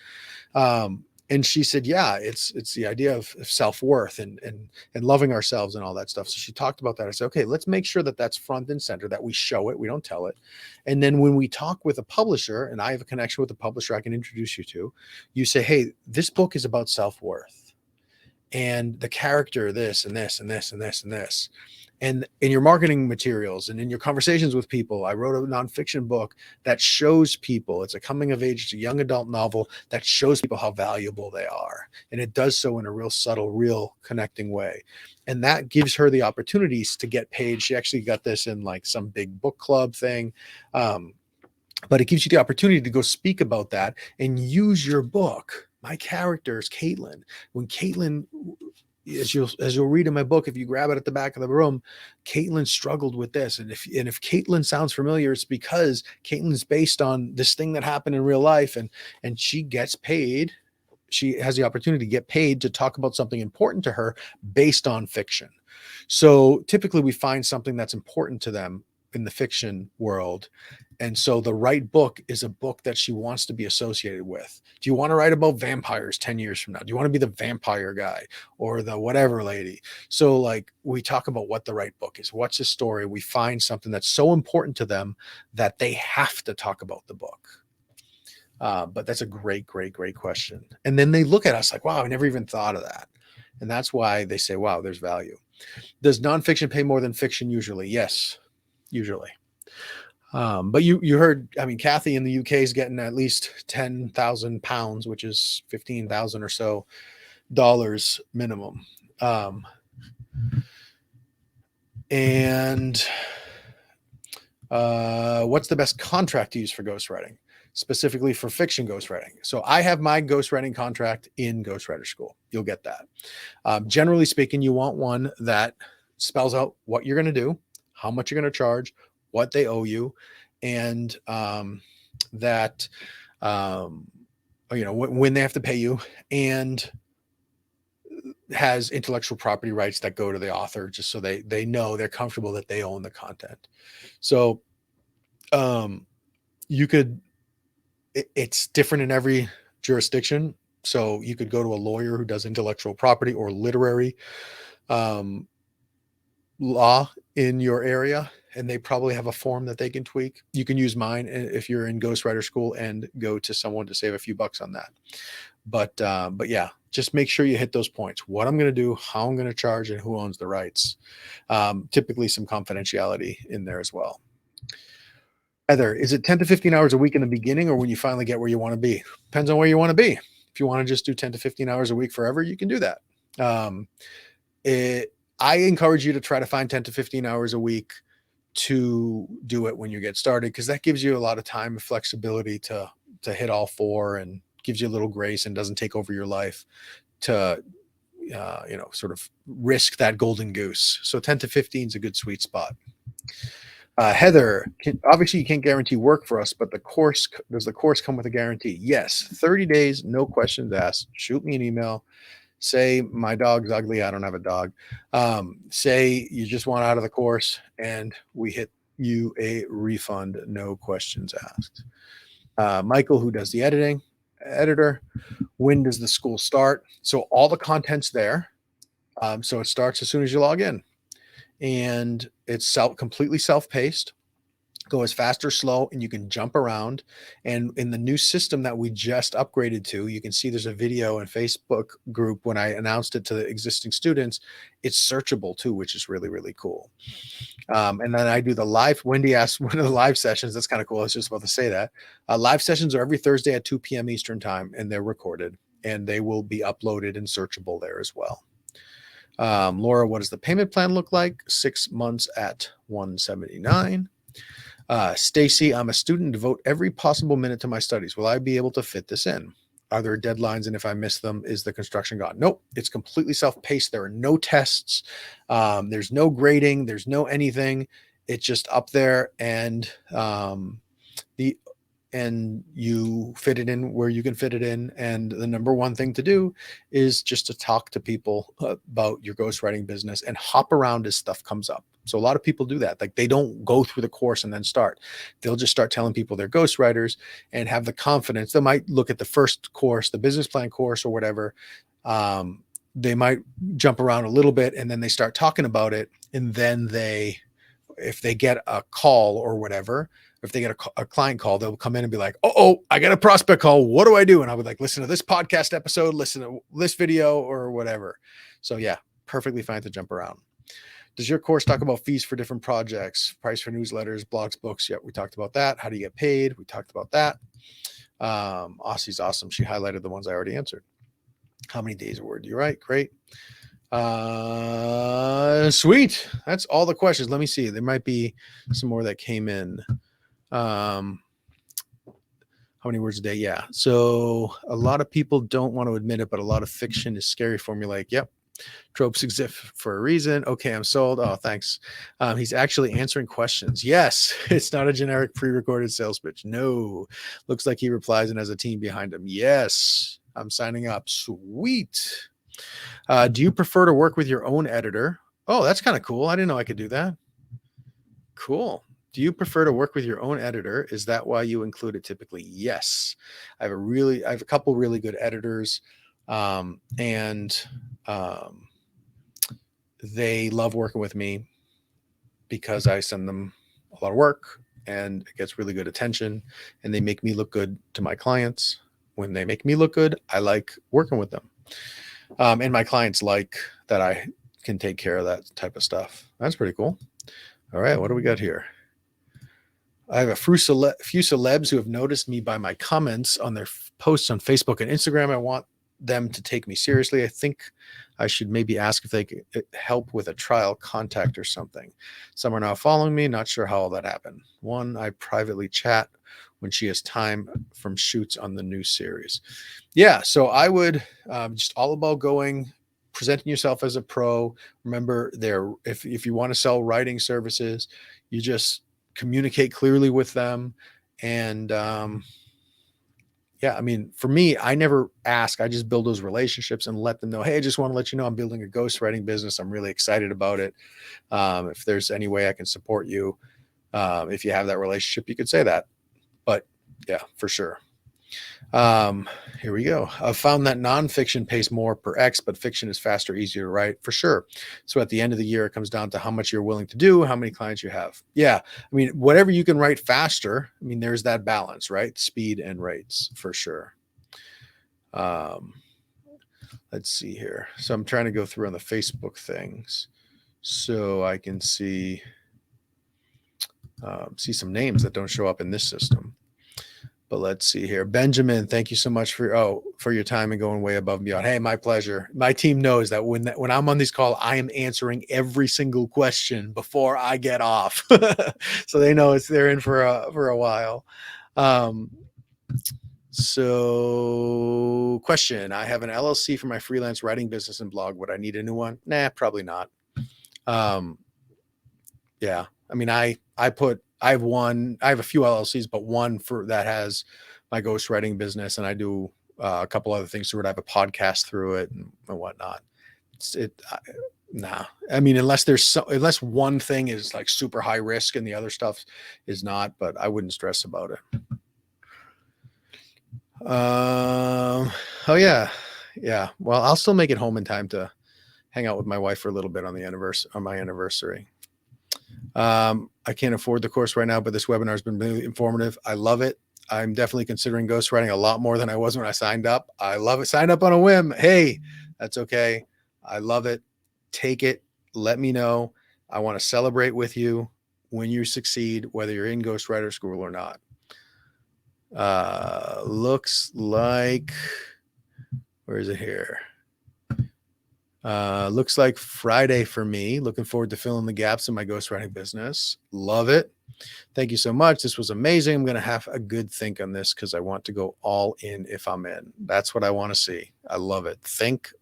And she said, yeah, it's the idea of self-worth and loving ourselves and all that stuff. So she talked about that. I said, okay, let's make sure that that's front and center, that we show it, we don't tell it. And then when we talk with a publisher, and I have a connection with a publisher I can introduce you to, you say, hey, this book is about self-worth. And the character, this and this and this and this and this. And in your marketing materials and in your conversations with people, I wrote a nonfiction book that shows people, it's a coming of age, it's a young adult novel that shows people how valuable they are. And it does so in a real subtle, real connecting way. And that gives her the opportunities to get paid. She actually got this in like some big book club thing. But it gives you the opportunity to go speak about that and use your book. My character is Caitlin. When Caitlin, as you'll read in my book, if you grab it at the back of the room, Caitlin struggled with this. And if Caitlin sounds familiar, it's because Caitlin's based on this thing that happened in real life, and she gets paid. She has the opportunity to get paid to talk about something important to her based on fiction. So typically we find something that's important to them in the fiction world. And so the right book is a book that she wants to be associated with. Do you want to write about vampires 10 years from now? Do you want to be the vampire guy or the whatever lady? So like we talk about what the right book is. What's the story? We find something that's so important to them that they have to talk about the book. But that's a great, great, great question. And then they look at us like, wow, I never even thought of that. And that's why they say, wow, there's value. Does nonfiction pay more than fiction usually? Yes, usually. But you heard, I mean, Kathy in the UK is getting at least £10,000, which is 15,000 or so dollars minimum. And what's the best contract to use for ghostwriting, specifically for fiction ghostwriting? So I have my ghostwriting contract in Ghostwriter School. You'll get that. Generally speaking, you want one that spells out what you're going to do, how much you're going to charge, what they owe you, and that when they have to pay you, and has intellectual property rights that go to the author, just so they know, they're comfortable that they own the content. So it's different in every jurisdiction. So you could go to a lawyer who does intellectual property or literary law in your area, and they probably have a form that they can tweak. You can use mine if you're in Ghostwriter School and go to someone to save a few bucks on that. But yeah, just make sure you hit those points. What I'm going to do, how I'm going to charge, and who owns the rights. Typically some confidentiality in there as well. Heather, is it 10 to 15 hours a week in the beginning, or when you finally get where you want to be? Depends on where you want to be. If you want to just do 10 to 15 hours a week forever, you can do that. I encourage you to try to find 10 to 15 hours a week to do it when you get started, because that gives you a lot of time and flexibility to hit all four, and gives you a little grace and doesn't take over your life to sort of risk that golden goose. So 10 to 15 is a good sweet spot. Heather, obviously you can't guarantee work for us, but does the course come with a guarantee? Yes, 30 days, no questions asked. Shoot me an email. Say my dog's ugly, I don't have a dog. Say you just want out of the course, and we hit you a refund, no questions asked. Michael, who does the editing, editor. When does the school start? So all the content's there. So it starts as soon as you log in, and it's completely self-paced. Go as fast or slow, and you can jump around. And in the new system that we just upgraded to, you can see there's a video in Facebook group when I announced it to the existing students. It's searchable too, which is really, really cool. And then I do the live. Wendy asked one of the live sessions. That's kind of cool. I was just about to say that. Live sessions are every Thursday at 2 p.m. Eastern time, and they're recorded, and they will be uploaded and searchable there as well. Laura, what does the payment plan look like? 6 months at $179. Stacy, I'm a student, devote every possible minute to my studies. Will I be able to fit this in? Are there deadlines? And if I miss them, is the construction gone? Nope. It's completely self-paced. There are no tests. There's no grading. There's no anything. It's just up there, and you fit it in where you can fit it in. And the number one thing to do is just to talk to people about your ghostwriting business and hop around as stuff comes up. So a lot of people do that. Like, they don't go through the course and then start. They'll just start telling people they're ghostwriters and have the confidence. They might look at the first course, the business plan course or whatever. They might jump around a little bit, and then they start talking about it. And then if they get a call or whatever, if they get a client call, they'll come in and be like, oh, I got a prospect call. What do I do? And I would like, listen to this podcast episode, listen to this video or whatever. So yeah, perfectly fine to jump around. Does your course talk about fees for different projects, price for newsletters, blogs, books? Yeah, we talked about that. How do you get paid? We talked about that. Aussie's awesome. She highlighted the ones I already answered. How many days a word do you write? Great. Sweet. That's all the questions. Let me see. There might be some more that came in. How many words a day? Yeah. So a lot of people don't want to admit it, but a lot of fiction is scary formulaic. Yep. Tropes exist for a reason. Okay, I'm sold. Oh, thanks. He's actually answering questions. Yes, it's not a generic pre-recorded sales pitch. No. Looks like he replies and has a team behind him. Yes, I'm signing up. Sweet. Do you prefer to work with your own editor? Oh, that's kind of cool. I didn't know I could do that. Cool. Do you prefer to work with your own editor? Is that why you include it typically? Yes. I have a couple really good editors. They love working with me because I send them a lot of work, and it gets really good attention, and they make me look good to my clients. When they make me look good, I like working with them. And my clients like that I can take care of that type of stuff. That's pretty cool. All right. What do we got here? I have a few celebs who have noticed me by my comments on their posts on Facebook and Instagram. I want them to take me seriously. I think I should maybe ask if they could help with a trial contact or something. Some are now following me. Not sure how all that happened. One, I privately chat when she has time from shoots on the new series. Yeah. So I would just all about presenting yourself as a pro. Remember, if you want to sell writing services, you just communicate clearly with them. And yeah, I mean, for me, I never ask. I just build those relationships and let them know, hey, I just want to let you know I'm building a ghostwriting business. I'm really excited about it. If there's any way I can support you, if you have that relationship, you could say that. But yeah, for sure. Here we go. I've found that nonfiction pays more per X, but fiction is faster, easier to write, for sure. So at the end of the year, it comes down to how much you're willing to do, how many clients you have. Yeah. I mean, whatever you can write faster, I mean, there's that balance, right? Speed and rates, for sure. Let's see here. So I'm trying to go through on the Facebook things so I can see some names that don't show up in this system. But let's see here. Benjamin, thank you so much for your time and going way above and beyond. Hey, my pleasure. My team knows that when I'm on these calls, I am answering every single question before I get off. So they know they're in for a while. So question, I have an LLC for my freelance writing business and blog. Would I need a new one? Nah, probably not. Yeah. I mean, I have a few LLCs, but one that has my ghostwriting business, and I do a couple other things through it. I have a podcast through it and whatnot. Nah. I mean, unless one thing is like super high risk and the other stuff is not, but I wouldn't stress about it. Oh yeah. Yeah. Well, I'll still make it home in time to hang out with my wife for a little bit on my anniversary. I can't afford the course right now, but this webinar has been really informative. I love it. I'm definitely considering ghostwriting a lot more than I was when I signed up. I love it. Signed up on a whim. Hey, that's okay. I love it. Take it. Let me know. I want to celebrate with you when you succeed, whether you're in ghostwriter school or not. Looks like, where is it here? Looks like Friday for me. Looking forward to filling the gaps in my ghostwriting business. Love it. Thank you so much. This was amazing. I'm going to have a good think on this because I want to go all in if I'm in. That's what I want to see. I love it. Think,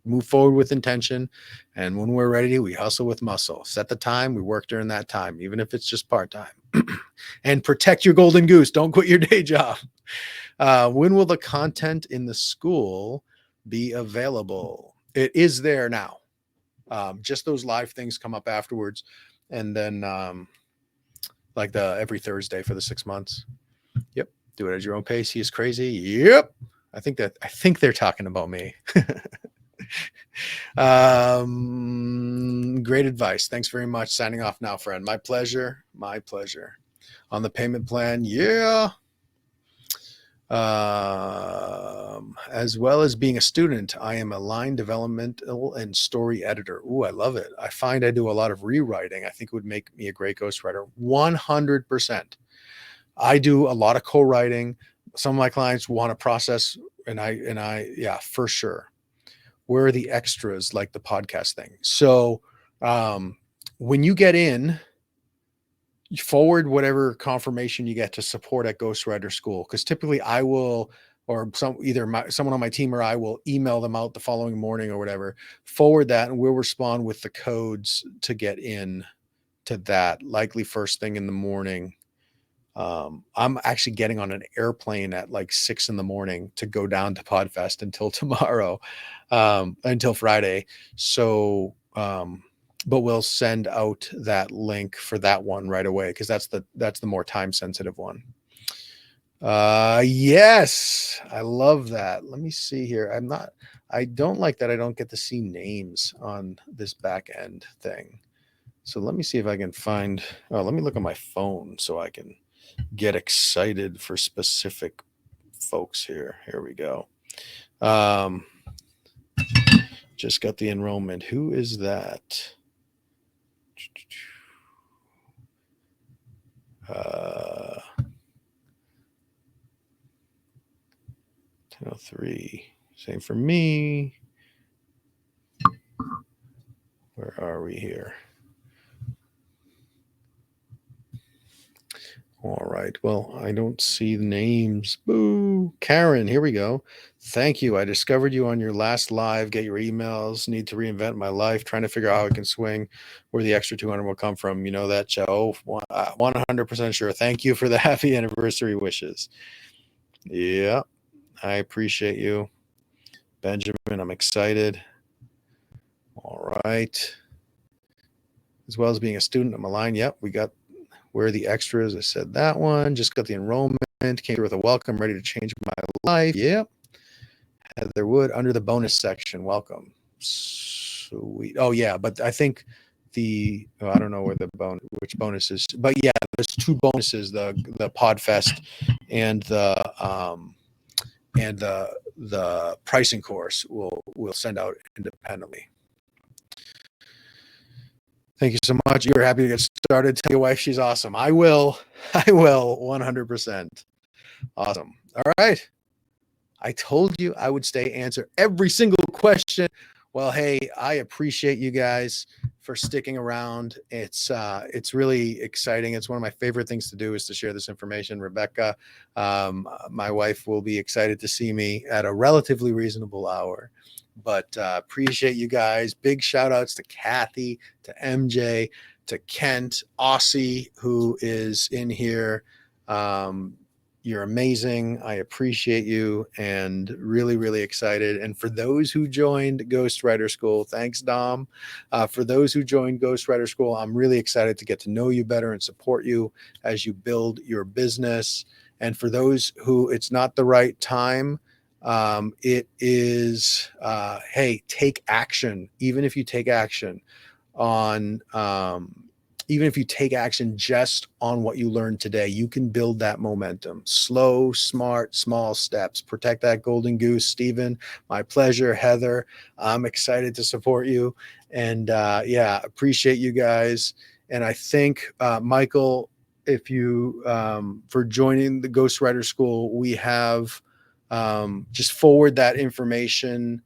move forward with intention. And when we're ready, we hustle with muscle. Set the time. We work during that time, even if it's just part-time. And protect your golden goose. Don't quit your day job. When will the content in the school be available? It is there now. Just those live things come up afterwards. And then like every Thursday for the 6 months. Yep. Do it at your own pace. He is crazy. Yep. I think they're talking about me. Great advice. Thanks very much. Signing off now, friend. My pleasure. My pleasure. On the payment plan. Yeah. As well as being a student, I am a line developmental and story editor. Ooh, I love it. I find I do a lot of rewriting. I think it would make me a great ghostwriter. 100%. I do a lot of co-writing. Some of my clients want to process, and I, yeah, for sure. Where are the extras like the podcast thing? So when you get in, you forward whatever confirmation you get to support at Ghostwriter School, because typically I will, or someone on my team or I will email them out the following morning or whatever, forward that, and we'll respond with the codes to get in to that, likely first thing in the morning. I'm actually getting on an airplane at like 6 a.m. to go down to Podfest until tomorrow, until Friday. So, but we'll send out that link for that one right away, because that's the more time sensitive one. Yes, I love that. Let me see here. I don't like that I don't get to see names on this back end thing. So let me see if I can find, let me look on my phone so I can get excited for specific folks here. Here we go. Just got the enrollment. Who is that? 10:03. Same for me. Where are we here? All right. Well, I don't see the names. Boo. Karen, here we go. Thank you. I discovered you on your last live. Get your emails. Need to reinvent my life. Trying to figure out how I can swing where the extra 200 will come from. You know that, Joe. 100% sure. Thank you for the happy anniversary wishes. Yeah. I appreciate you, Benjamin. I'm excited. All right. As well as being a student on my line. Yep. We got where are the extras. I said that one. Just got the enrollment. Came here with a welcome. Ready to change my life. Yep. Heather Wood under the bonus section. Welcome. Sweet. Oh yeah, but I think I don't know where which bonuses, but yeah, there's two bonuses: the Podfest and the pricing course. We'll send out independently. Thank you so much. You're happy to get started. Tell your wife she's awesome. I will 100%. Awesome. All right. I told you I would answer every single question. Well, hey, I appreciate you guys for sticking around. It's really exciting. It's one of my favorite things to do is to share this information. Rebecca, my wife, will be excited to see me at a relatively reasonable hour. But appreciate you guys. Big shout outs to Kathy, to MJ, to Kent, Aussie, who is in here. You're amazing. I appreciate you and really, really excited. And for those who joined Ghostwriter School, thanks, Dom. For those who joined Ghostwriter School, I'm really excited to get to know you better and support you as you build your business And for those who it's not the right time, it is, hey, take action. Even if you take action on, even if you take action just on what you learned today, you can build that momentum. Slow, smart, small steps. Protect that golden goose. Stephen, my pleasure. Heather, I'm excited to support you. And yeah, appreciate you guys. And I think, Michael, if you, for joining the Ghostwriter School, we have, just forward that information.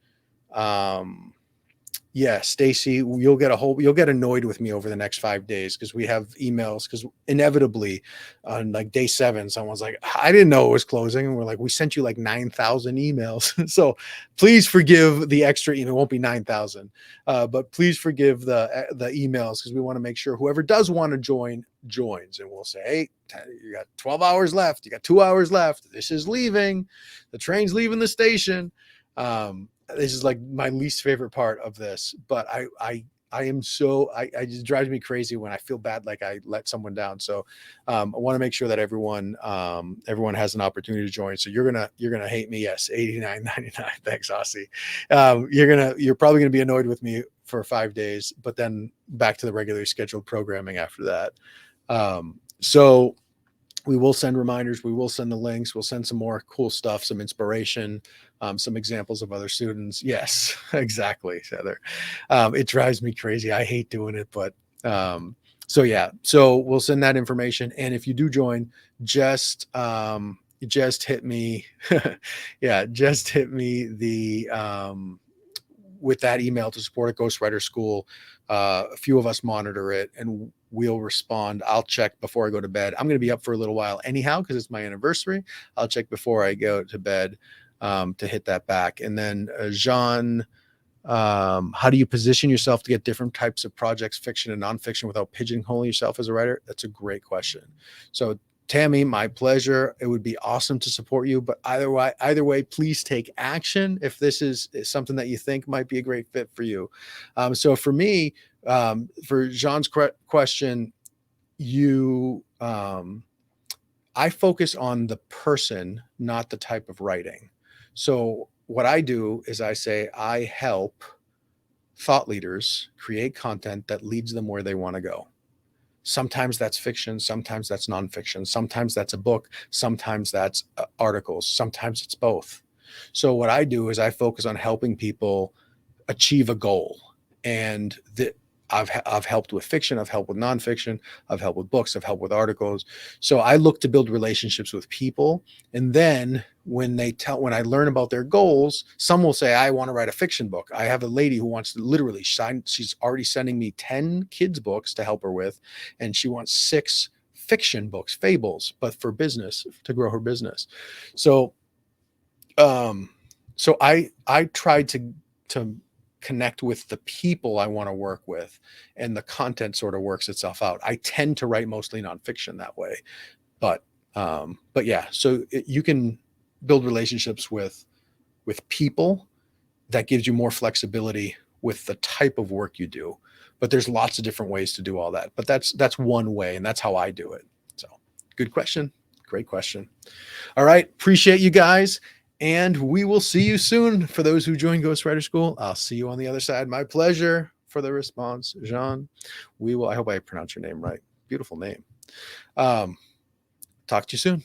Yeah, Stacy, you'll get annoyed with me over the next 5 days because we have emails, because inevitably on like day 7, someone's like, I didn't know it was closing. And we're like, we sent you like 9,000 emails. So please forgive the extra email. It won't be 9,000, but please forgive the emails, because we want to make sure whoever does want to join joins, and we'll say, hey, you got 12 hours left. You got 2 hours left. This is leaving. The train's leaving the station. This is like my least favorite part of this, but I am so, I just drives me crazy when I feel bad like I let someone down. So I want to make sure that everyone has an opportunity to join. So you're gonna hate me. Yes, $89.99. Thanks, Aussie. You're probably gonna be annoyed with me for 5 days, but then back to the regularly scheduled programming after that. So we will send reminders. We will send the links. We'll send some more cool stuff, some inspiration, some examples of other students. Yes, exactly, Heather. It drives me crazy. I hate doing it, but so yeah. So we'll send that information. And if you do join, just hit me. Yeah, just hit me with that email to support at Ghostwriter School. A few of us monitor it, and we'll respond. I'll check before I go to bed. I'm going to be up for a little while anyhow, because it's my anniversary. I'll check before I go to bed to hit that back. And then Jean, how do you position yourself to get different types of projects, fiction and nonfiction, without pigeonholing yourself as a writer? That's a great question. So Tammy, my pleasure. It would be awesome to support you, but either way, please take action if this is something that you think might be a great fit for you. So for me, for Jean's question, I focus on the person, not the type of writing. So what I do is I say, I help thought leaders create content that leads them where they want to go. Sometimes that's fiction, sometimes that's nonfiction, sometimes that's a book, sometimes that's articles, sometimes it's both. So what I do is I focus on helping people achieve a goal. And I've helped with fiction, I've helped with nonfiction, I've helped with books, I've helped with articles. So I look to build relationships with people. And then when I learn about their goals, some will say, I want to write a fiction book. I have a lady who wants to literally she's already sending me 10 kids books to help her with, and she wants 6 fiction books, fables, but for business, to grow her business. So I tried to connect with the people I want to work with, and the content sort of works itself out. I tend to write mostly nonfiction that way, but yeah, so you can build relationships with people. That gives you more flexibility with the type of work you do, but there's lots of different ways to do all that. But that's one way, and that's how I do it. So good question. Great question. All right. Appreciate you guys. And we will see you soon. For those who join Ghostwriter School, I'll see you on the other side. My pleasure for the response, Jean. I hope I pronounced your name right. Beautiful name. Talk to you soon.